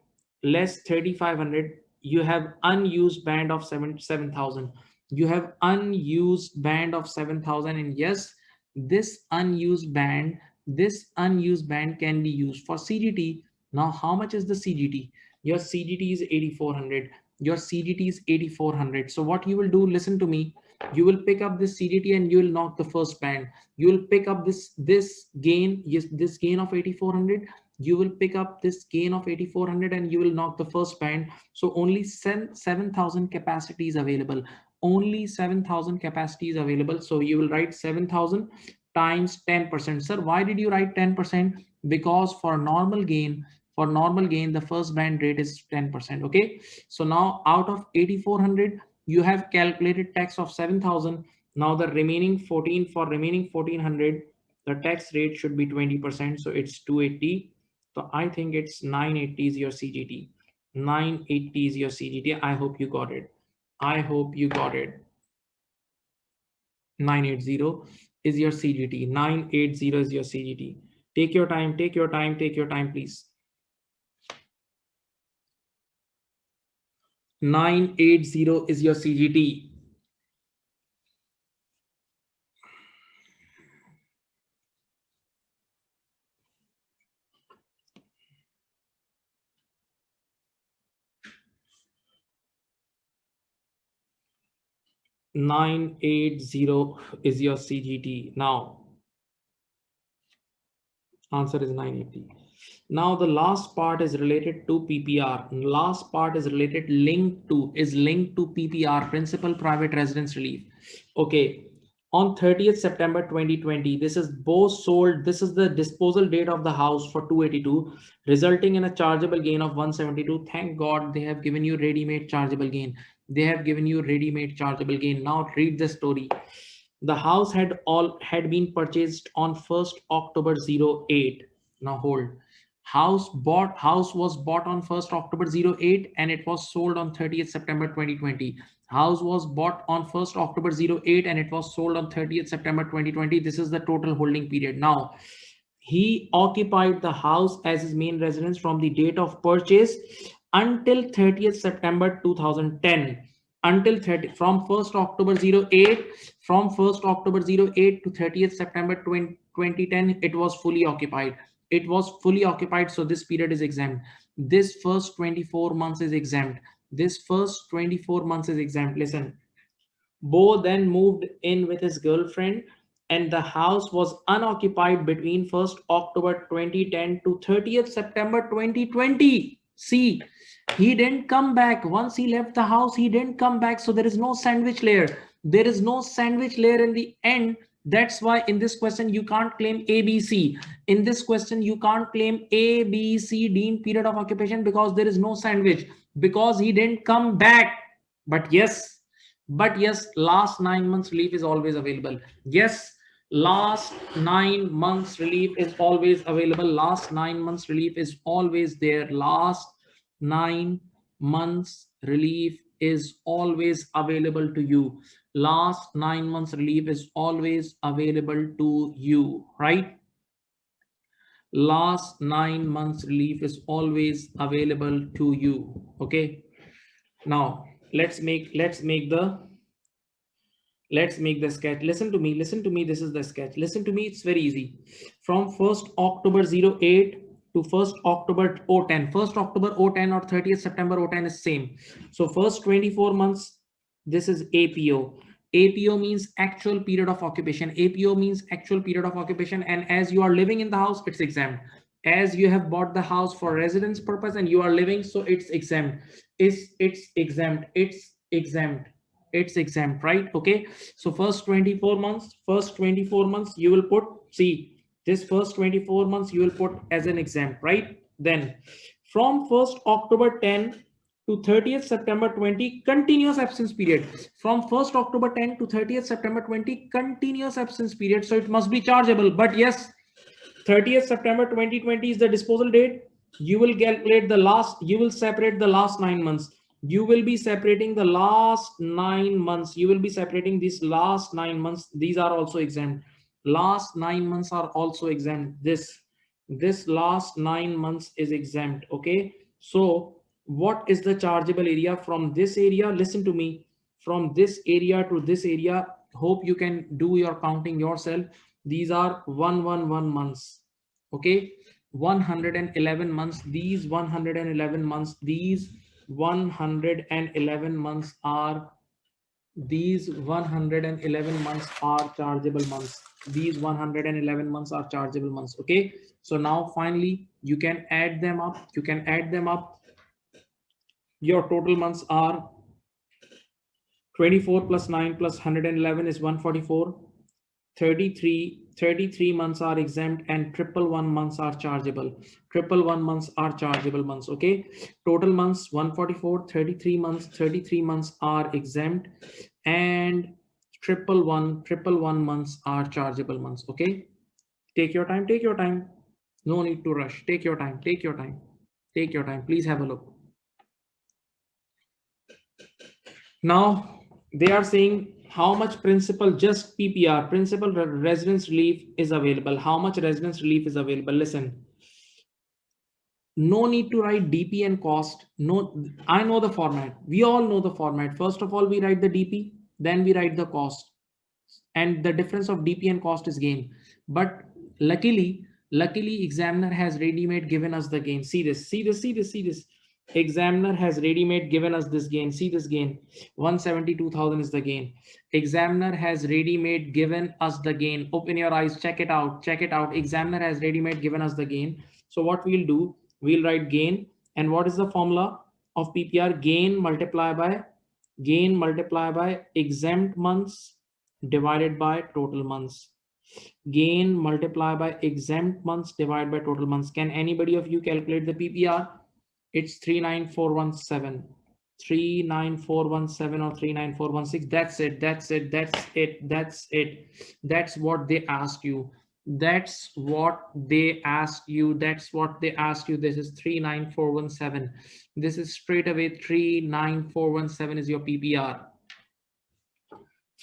less 3,500, you have unused band of 7,000. You have unused band of 7,000, and yes, this unused band can be used for CGT. Now, how much is the CGT? Your CGT is 8,400. Your CGT is 8,400. So what you will do, listen to me. You will pick up this CGT and you will knock the first band. You will pick up this gain, yes, this gain of 8,400. You will pick up this gain of 8,400 and you will knock the first band. So only 7,000 capacity is available. Only 7,000 capacity is available. So you will write 7,000 times 10%. Sir, why did you write 10%? Because for normal gain, the first band rate is 10%. Okay. So now out of 8,400, you have calculated tax of 7,000. Now the remaining 1400, the tax rate should be 20%. So it's 280. So I think it's 980 is your CGT. 980 is your CGT. I hope you got it. I hope you got it. 980 is your CGT. 980 is your CGT. Take your time, please. 980 is your CGT. Is your CGT. Now, answer is 980. Now the last part is related to PPR. Last part is linked to PPR, Principal Private Residence Relief. Okay. On 30th September 2020, this is both sold. This is the disposal date of the house for 282, resulting in a chargeable gain of 172. Thank God they have given you ready-made chargeable gain. Now read the story. The house had been purchased on 1st October 08. Now hold. House was bought on 1st October 08 and it was sold on 30th September 2020. House was bought on 1st October 08 and it was sold on 30th September 2020. This is the total holding period. Now, he occupied the house as his main residence from the date of purchase until 30th September 2010. From 1st October 08 to 30th September 2010, it was fully occupied. So this period is exempt. This first 24 months is exempt. Listen. Bo then moved in with his girlfriend and the house was unoccupied between 1st October 2010 to 30th September 2020. See, he didn't come back. Once he left the house, he didn't come back. So there is no sandwich layer. There is no sandwich layer in the end. That's why in this question, you can't claim ABC. In this question, you can't claim ABC deemed period of occupation because there is no sandwich, because he didn't come back. But yes, last 9 months relief is always available. Yes, last 9 months relief is always available. Last 9 months relief is always there. Last 9 months relief is always available to you. Last 9 months relief is always available to you, right? Last 9 months relief is always available to you. Okay. Now let's make the sketch. Listen to me. This is the sketch. Listen to me. It's very easy. From 1st October 08 to 1st October 010. 1st October 010 or 30th September 010 is same. So first 24 months, this is APO. APO means actual period of occupation. And as you are living in the house, it's exempt. As you have bought the house for residence purpose and you are living, so it's exempt. It's exempt, right? Okay. So first 24 months, you will put, see, this first 24 months you will put as an exempt, right? Then from 1st October 10 to 30th September 20, continuous absence period. From 1st October 10 to 30th September 20, continuous absence period. So it must be chargeable. But yes, 30th September 2020 is the disposal date. You will calculate you will separate the last 9 months. You will be separating the last 9 months. You will be separating these last 9 months. These are also exempt. Last 9 months are also exempt. This last 9 months is exempt. Okay. So what is the chargeable area from this area? Listen to me. From this area to this area, hope you can do your counting yourself. These are 111 months. Okay. 111 months. These 111 months. These 111 months are chargeable months. These 111 months are chargeable months. Okay. So now finally you can add them up. Your total months are 24 plus 9 plus 111 is 144. 33 months are exempt and 111 months are chargeable. 111 months are chargeable months. Okay. Total months 144, 33 months, 33 months are exempt and 111 months are chargeable months. Okay. Take your time, take your time. No need to rush. Take your time, take your time, take your time. Please have a look. Now they are saying how much principal, just PPR, principal residence relief is available. How much residence relief is available? Listen, no need to write DP and cost. No, I know the format. We all know the format. First of all, we write the DP, then we write the cost. And the difference of DP and cost is gain. But luckily examiner has ready-made given us the gain. See this, see this, see this, see this. Examiner has ready-made given us this gain. See this gain, 172,000 is the gain. Examiner has ready-made given us the gain. Open your eyes, check it out, check it out. Examiner has ready-made given us the gain. So what we'll do, we'll write gain. And what is the formula of PPR? Gain multiply by exempt months divided by total months. Gain multiply by exempt months divided by total months. Can anybody of you calculate the PPR? It's 39417. 39417 or 39416. That's it. That's it. That's it. That's it. That's what they ask you. That's what they ask you. That's what they ask you. This is 39417. This is straight away 39417 is your PPR.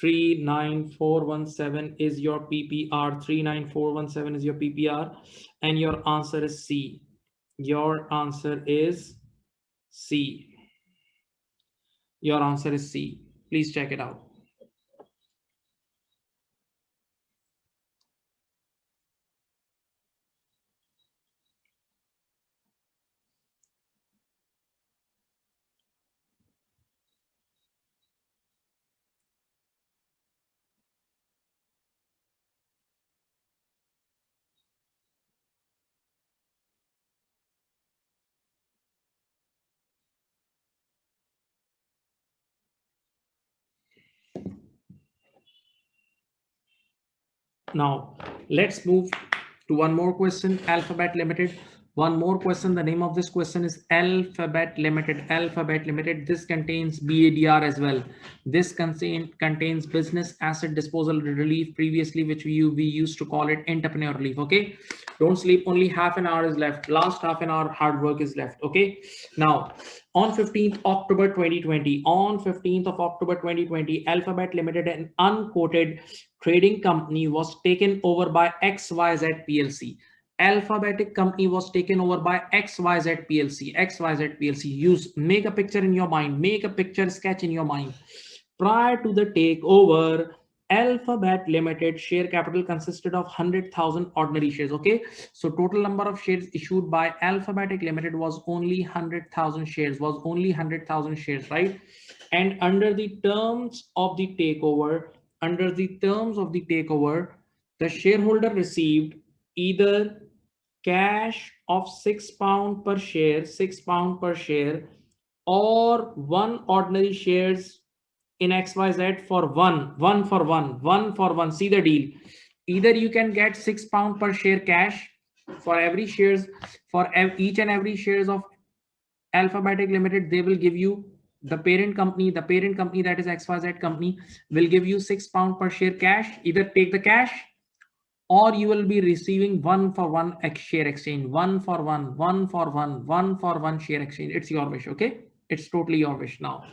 39417 is your PPR. 39417 is your PPR. And your answer is C. Your answer is C. Your answer is C. Please check it out. Now, let's move to one more question. Alphabet Limited. One more question. The name of this question is Alphabet Limited. Alphabet Limited. This contains BADR as well. This contains Business Asset Disposal Relief, previously which we used to call it entrepreneur relief. Okay. Don't sleep. Only half an hour is left. Last half an hour hard work is left. Okay. Now, on 15th October 2020, on 15th of October 2020, Alphabet Limited, an unquoted trading company, was taken over by XYZ PLC. Alphabetic company was taken over by XYZ PLC. XYZ PLC. Make a picture in your mind. Make a picture sketch in your mind. Prior to the takeover, Alphabet Limited share capital consisted of 100,000 ordinary shares. Okay, so total number of shares issued by Alphabetic Limited was only 100,000 shares. Was only 100,000 shares, right? And under the terms of the takeover, the shareholder received either cash of £6 per share, £6 per share, or one ordinary shares in XYZ for one for one. See the deal. Either you can get £6 per share cash for every shares, for each and every shares of Alphabetic Limited. They will give you the parent company that is XYZ company will give you £6 per share cash. Either take the cash, or you will be receiving one for one share exchange. One for one share exchange. It's your wish. Okay, it's totally your wish. Now,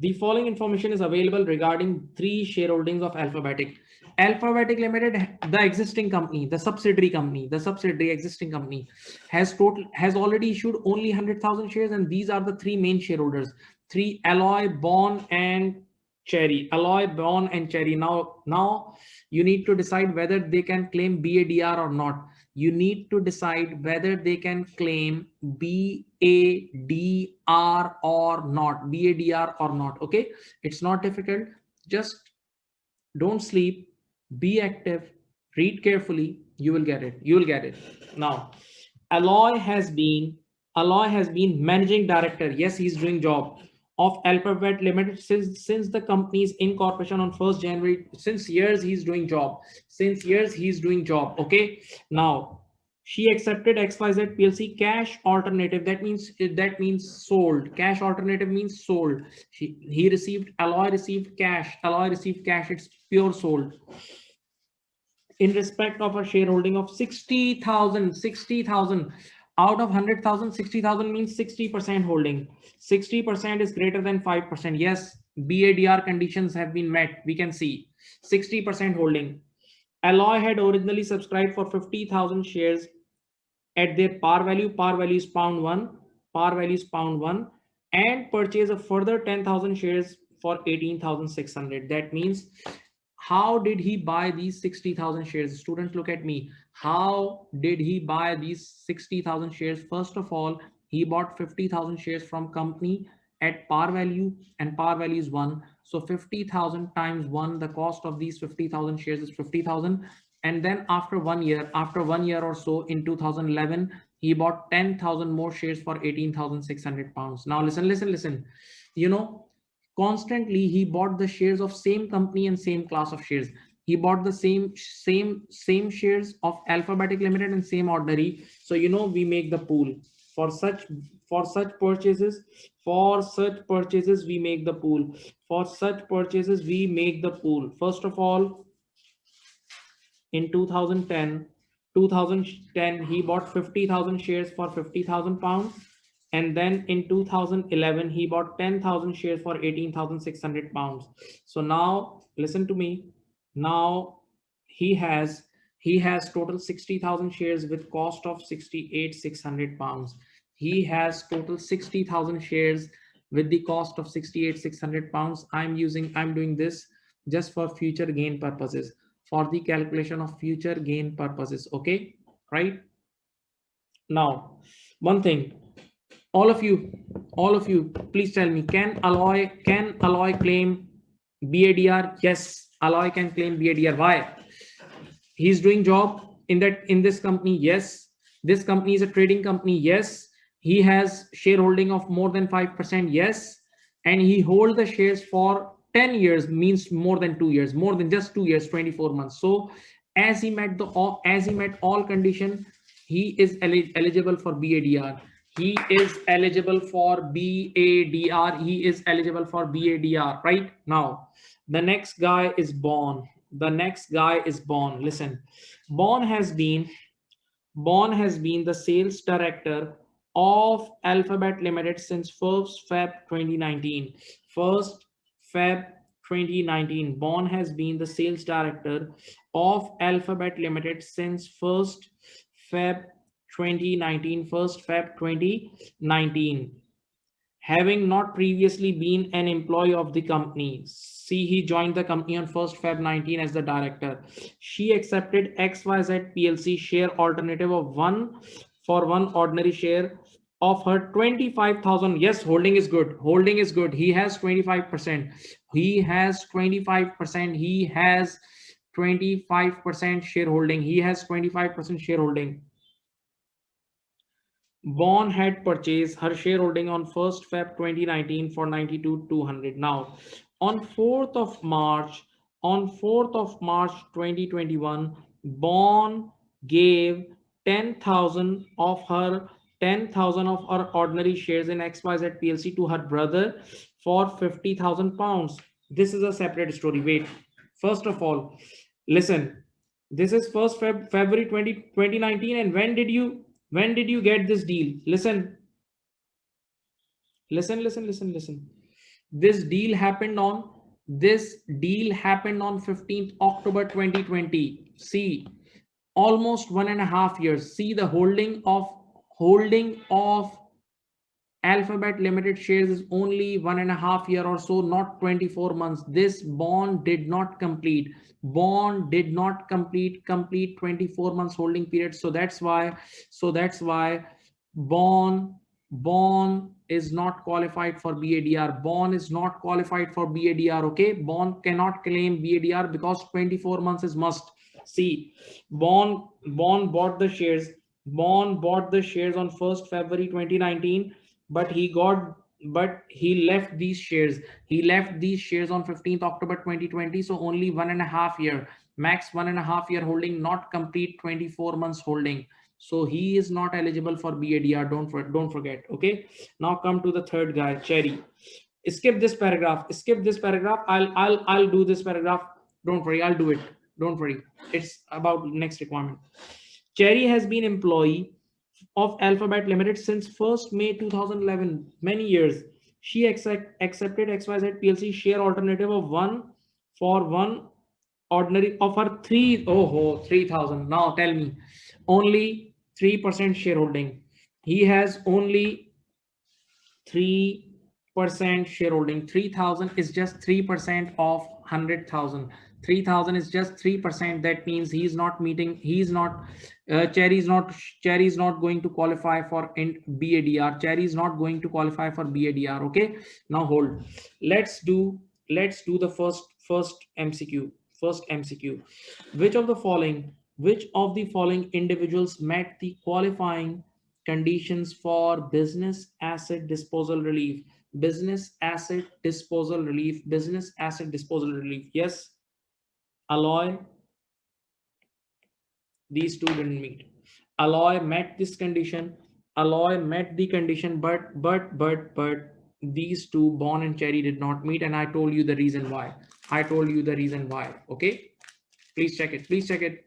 the following information is available regarding three shareholdings of Alphabetic. Alphabetic Limited, the existing company, the subsidiary existing company, has already issued only 100,000 shares, and these are the three main shareholders: three Alloy, Bond, and Cherry. Alloy, Bond, and Cherry. Now you need to decide whether they can claim BADR or not. You need to decide whether they can claim BADR or not. BADR or not. Okay, it's not difficult. Just don't sleep. Be active. Read carefully. You will get it. You will get it. Now, Alloy has been managing director. Yes, he's doing job of Alphabet Limited since the company's incorporation on 1st January. Since years he's doing job. Okay. Now she accepted XYZ PLC cash alternative. That means sold. Cash alternative means sold. He received, Alloy received cash. It's pure sold. In respect of a shareholding of 60,000 out of 100,000, 60,000 means 60% holding. 60% is greater than 5%. Yes, BADR conditions have been met. We can see 60% holding. Alloy had originally subscribed for 50,000 shares at their par value. Par value is pound one. And purchase a further 10,000 shares for 18,600. That means, how did he buy these 60,000 shares? Students, look at me. How did he buy these 60,000 shares? First of all, he bought 50,000 shares from company at par value, and par value is 1. So 50,000 times 1, the cost of these 50,000 shares is 50,000. And then after 1 year, or so, in 2011, he bought 10,000 more shares for 18,600 pounds. Now listen. You know, constantly he bought the shares of same company and same class of shares. He bought the same shares of Alphabetic Limited and same ordinary. So we make the pool for such purchases. We make the pool. First of all, in 2010 he bought 50,000 shares for 50,000 pounds, and then in 2011 he bought 10,000 shares for 18,600 pounds. So now listen to me. Now he has total 60,000 shares with cost of 68,600 pounds. He has total 60,000 shares with the cost of 68,600 pounds. I'm doing this just for future gain purposes, for the calculation of future gain purposes. Okay, right? Now, one thing, all of you, please tell me, can Alloy claim BADR? Yes, Alloy can claim BADR. Why? He's doing job in this company. Yes. This company is a trading company. Yes. He has shareholding of more than 5%. Yes. And he holds the shares for 10 years, means more than 2 years, more than just 2 years, 24 months. So as he met all condition, he is eligible for BADR. He is eligible for BADR. Right? Now, the next guy is Bond. Listen, Bond has been the sales director of Alphabet Limited since 1st Feb 2019. 1st Feb 2019. Bond has been the sales director of Alphabet Limited since 1st Feb 2019. 1st Feb 2019. Having not previously been an employee of the company. See, he joined the company on 1st Feb 19 as the director. She accepted XYZ PLC share alternative of 1 for 1 ordinary share of her 25,000. Yes, holding is good. He has 25%. He has 25% shareholding. Bond had purchased her shareholding on 1st Feb 2019 for 92,200. Now, on 4th of March 2021, Bond gave 10,000 of her ordinary shares in XYZ PLC to her brother for 50,000 pounds. This is a separate story. Wait, first of all, listen. This is 1st February 2019, and when did you get this deal? Listen. This deal happened on 15th October 2020. See, almost 1.5 years. See, the holding of Alphabet Limited shares is only 1.5 years or so, not 24 months. This bond did not complete. Complete 24 months holding period. So that's why bond is not qualified for BADR. Okay, bond cannot claim BADR because 24 months is must. See, bond bought the shares on 1st February 2019, but he got but he left these shares. He left these shares on 15th October 2020. So only 1.5 year, max 1.5 year holding, not complete 24 months holding. So he is not eligible for BADR. Don't forget. Okay. Now come to the third guy, Cherry. Skip this paragraph. Skip this paragraph. I'll do this paragraph. Don't worry. I'll do it. Don't worry. It's about next requirement. Cherry has been employee of Alphabet Limited since 1st May 2011, many years. She accepted XYZ PLC share alternative of 1 for 1 ordinary of her 3,000. Now tell me, only 3% shareholding. He has only 3% shareholding. 3,000 is just 3% of 100,000. 3,000 is just 3%. That means he's not meeting. He's not. Cherry is not going to qualify for BADR. Cherry is not going to qualify for BADR. Okay. Now hold. Let's do the first MCQ. First MCQ. Which of the following individuals met the qualifying conditions for business asset disposal relief? Business asset disposal relief. Business asset disposal relief. Yes. Alloy. These two didn't meet. Alloy met this condition. Alloy met the condition, but these two, Bond and Cherry, did not meet, and I told you the reason why. I told you the reason why. Okay. Please check it. Please check it.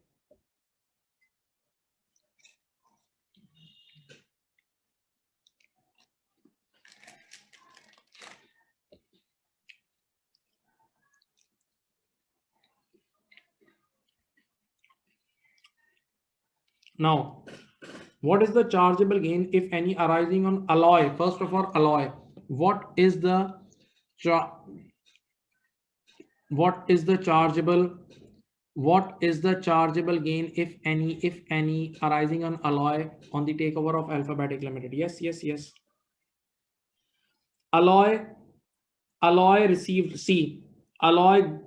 Now, what is the chargeable gain, if any, arising on alloy? First of all, alloy. What is the chargeable? What is the chargeable gain, if any, arising on alloy on the takeover of Alphabetic Limited? Yes, yes, yes. Alloy received. See, Alloy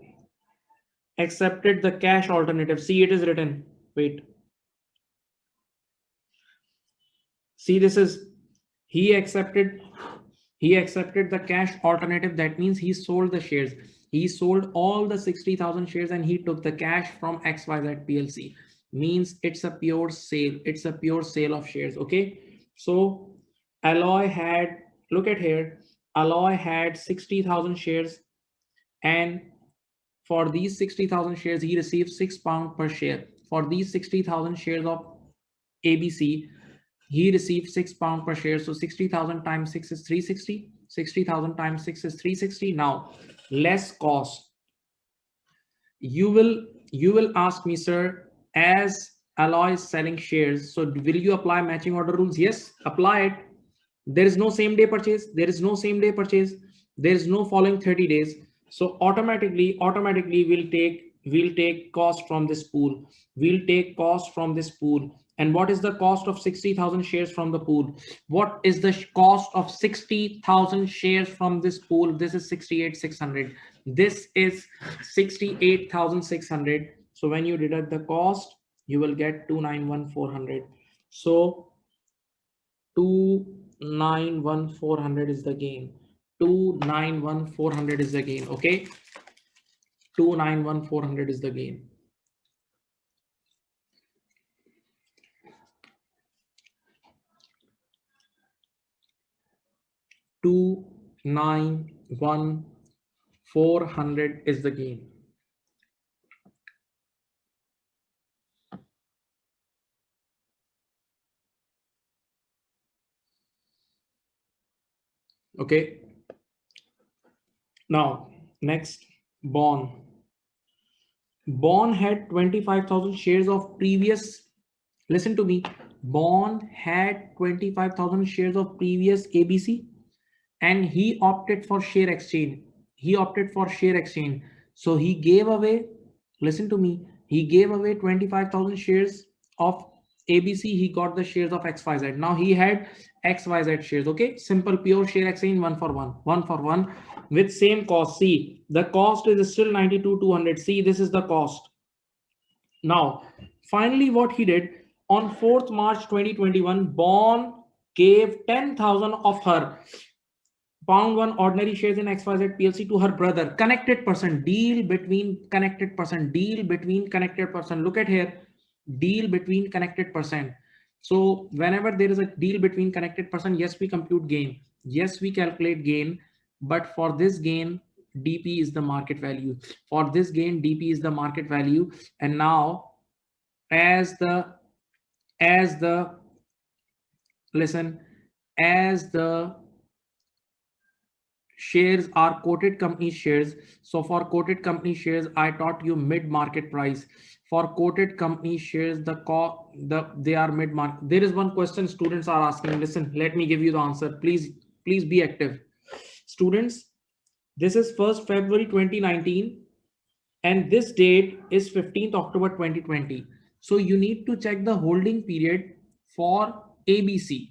accepted the cash alternative. See, it is written. Wait. See, this is he accepted the cash alternative. That means he sold the shares. He sold all the 60,000 shares and he took the cash from XYZ PLC. Means it's a pure sale. It's a pure sale of shares. Okay. So Alloy had, look at here, Alloy had 60,000 shares, and for these 60,000 shares, he received £6 per share. For these 60,000 shares of ABC, he received £6 per share. So 60,000 times 6 is 360. 60,000 times 6 is 360. Now, less cost. You will ask me, sir, as Alloy is selling shares, so will you apply matching order rules? Yes, apply it. There is no same day purchase. There is no same day purchase. There is no following 30 days. So automatically we'll take cost from this pool. We'll take cost from this pool. And what is the cost of 60,000 shares from the pool? What is the cost of 60,000 shares from this pool? This is 68,600. This is 68,600. So when you deduct the cost, you will get 291,400. So 291,400 is the gain. 291,400 is the gain. Okay. 291,400 is the gain. $291,400 is the gain. Okay. Now, next, Bond. Bond had 25,000 shares of previous. Listen to me. Bond had 25,000 shares of previous ABC, and he opted for share exchange. So he gave away, listen to me, he gave away 25,000 shares of ABC. He got the shares of XYZ. Now he had XYZ shares. Okay. Simple, pure share exchange, 1 for 1 with same cost. See, the cost is still 92,200. See, this is the cost. Now, finally, what he did on 4th March 2021, Bond gave 10,000 of her. pound 1 ordinary shares in XYZ PLC to her brother. Connected person, deal between connected person, deal between connected person. Look at here, deal between connected person. So whenever there is a deal between connected person, yes, we compute gain. Yes, we calculate gain. But for this gain, DP is the market value. For this gain, DP is the market value. And now as the, listen, as the shares are quoted company shares. So for quoted company shares, I taught you mid market price. For quoted company shares, they are mid market. There is one question students are asking. Listen, let me give you the answer. Please be active. Students, this is 1st February 2019 and this date is 15th October 2020. So you need to check the holding period for ABC.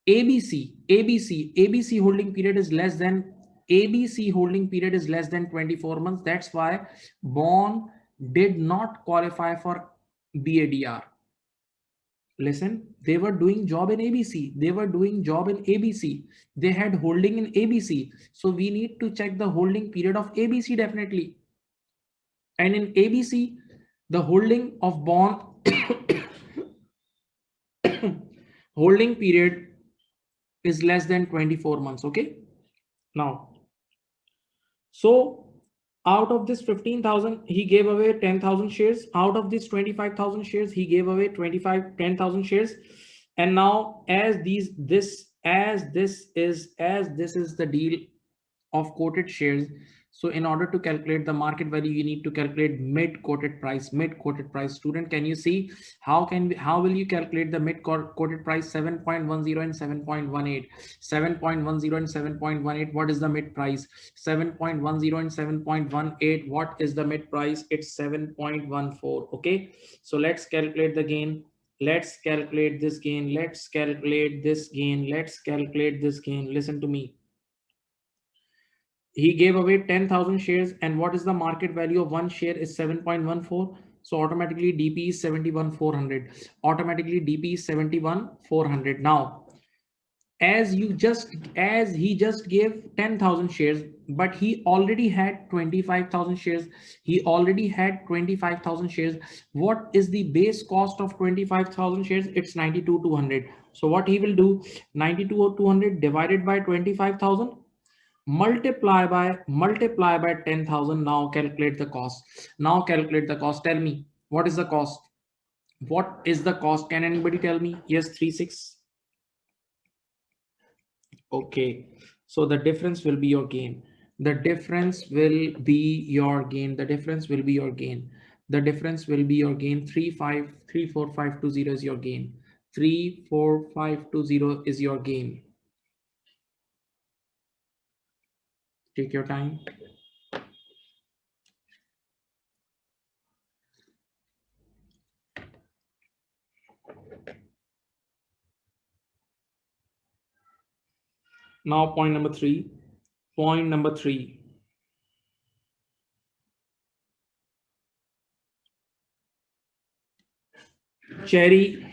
ABC holding period is less than, ABC holding period is less than 24 months. That's why bond did not qualify for BADR. Listen, they were doing job in ABC. They were doing job in ABC. They had holding in ABC. So we need to check the holding period of ABC definitely. And in ABC, the holding of bond holding period is less than 24 months. Okay. Now, so out of this 15,000, he gave away 10,000 shares. Out of this 25,000 shares, he gave away 10,000 shares. And now as this is the deal of quoted shares. So in order to calculate the market value, you need to calculate mid quoted price. Student, can you see how will you calculate the mid quoted price? 7.10 and 7.18. 7.10 and 7.18. What is the mid price? 7.10 and 7.18. What is the mid price? It's 7.14. Okay. So let's calculate the gain. Let's calculate this gain. Let's calculate this gain. Let's calculate this gain. Listen to me. He gave away 10,000 shares, and what is the market value of one share is 7.14. So automatically DP is 71,400. Automatically DP is 71,400. Now, as he just gave 10,000 shares, but he already had 25,000 shares. He already had 25,000 shares. What is the base cost of 25,000 shares? It's 92,200. So what he will do, 92,200 divided by 25,000. Multiply by 10,000. Now calculate the cost. Tell me, what is the cost? Can anybody tell me? Yes, 36. Okay, so the difference will be your gain. The difference will be your gain. 34520 is your gain. 34520 is your gain. Take your time. Now point number three. Cherry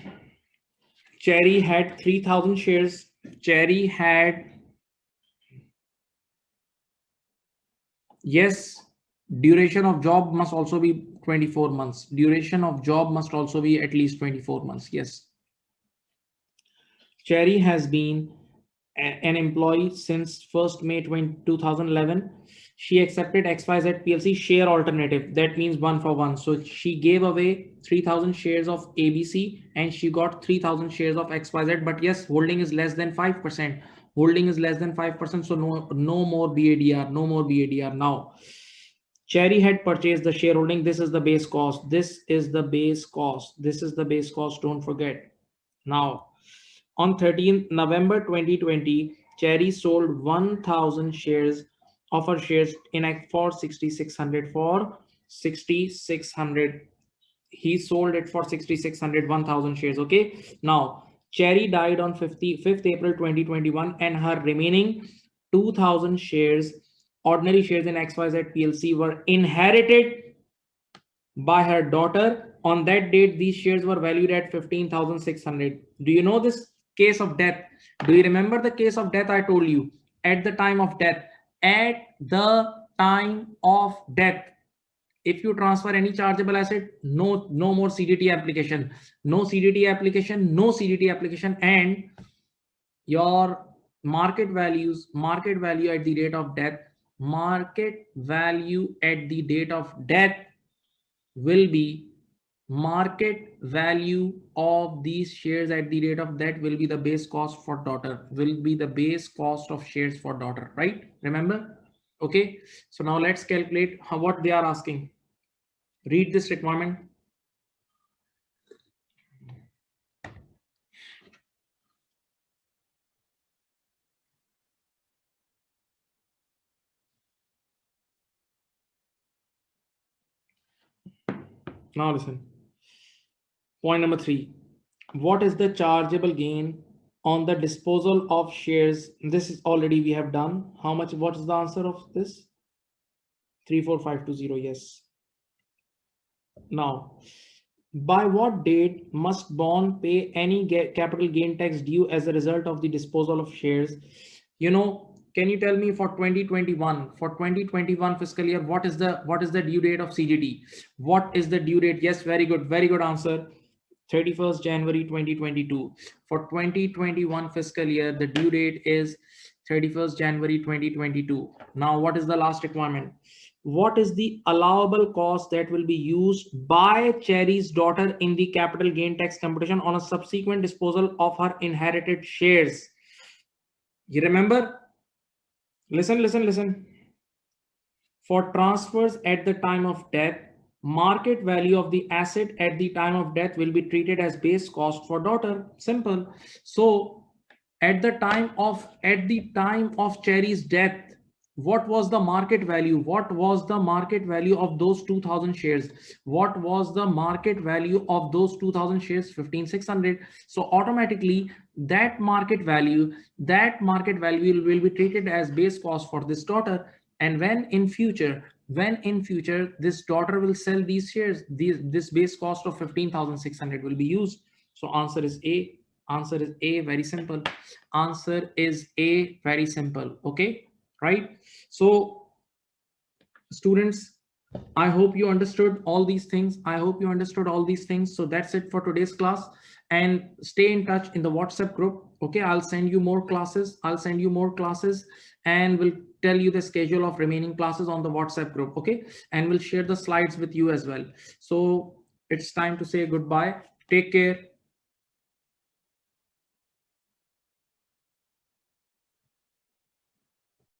had 3,000 shares. Yes, duration of job must also be 24 months. Duration of job must also be at least 24 months. Yes. Cherry has been an employee since 1st May 2011. She accepted XYZ PLC share alternative. That means 1 for 1. So she gave away 3,000 shares of ABC and she got 3,000 shares of XYZ. But yes, holding is less than 5%. So no more BADR. Now, Cherry had purchased the shareholding. This is the base cost. Don't forget. Now, on 13th November 2020, Cherry sold 1,000 shares of her shares in Act for 6,600 He sold it for 6,600, 1,000 shares. Okay. Now, Cherry died on 5th April 2021 and her remaining 2,000 shares, ordinary shares in XYZ PLC, were inherited by her daughter. On that date, these shares were valued at 15,600. Do you know this case of death? Do you remember the case of death I told you? at the time of death. At the time of death, if you transfer any chargeable asset, no more CGT application, no CGT application, no CGT application, and your market value at the date of death, market value at the date of death will be market value of these shares at the date of that will be the base cost for daughter, will be the base cost of shares for daughter, right? Remember? Okay, so now let's calculate what they are asking. Read this requirement. Now listen. Point number 3. What is the chargeable gain on the disposal of shares? This is already we have done. How much? What is the answer of this? 34520. Yes. Now, by what date must bond pay any capital gain tax due as a result of the disposal of shares? You know, can you tell me for 2021 fiscal year, what is the due date of CGT? What is the due date? Yes, very good answer. 31st January 2022. For 2021 fiscal year, the due date is 31st January 2022. Now, what is the last requirement? What is the allowable cost that will be used by Cherry's daughter in the capital gain tax computation on a subsequent disposal of her inherited shares? You remember? Listen. For transfers at the time of death, market value of the asset at the time of death will be treated as base cost for daughter. Simple. So at the time of Cherry's death, what was the market value? What was the market value of those 2000 shares? What was the market value of those 2000 shares? 15,600. So automatically that market value will be treated as base cost for this daughter. And when in future this daughter will sell these shares, this base cost of 15,600 will be used. So answer is A. Answer is A. Very simple. Answer is A. Very simple. Okay, right? So students, I hope you understood all these things. So that's it for today's class, and stay in touch in the WhatsApp group. Okay, I'll send you more classes. And we'll tell you the schedule of remaining classes on the WhatsApp group. Okay, and we'll share the slides with you as well. So it's time to say goodbye. Take care.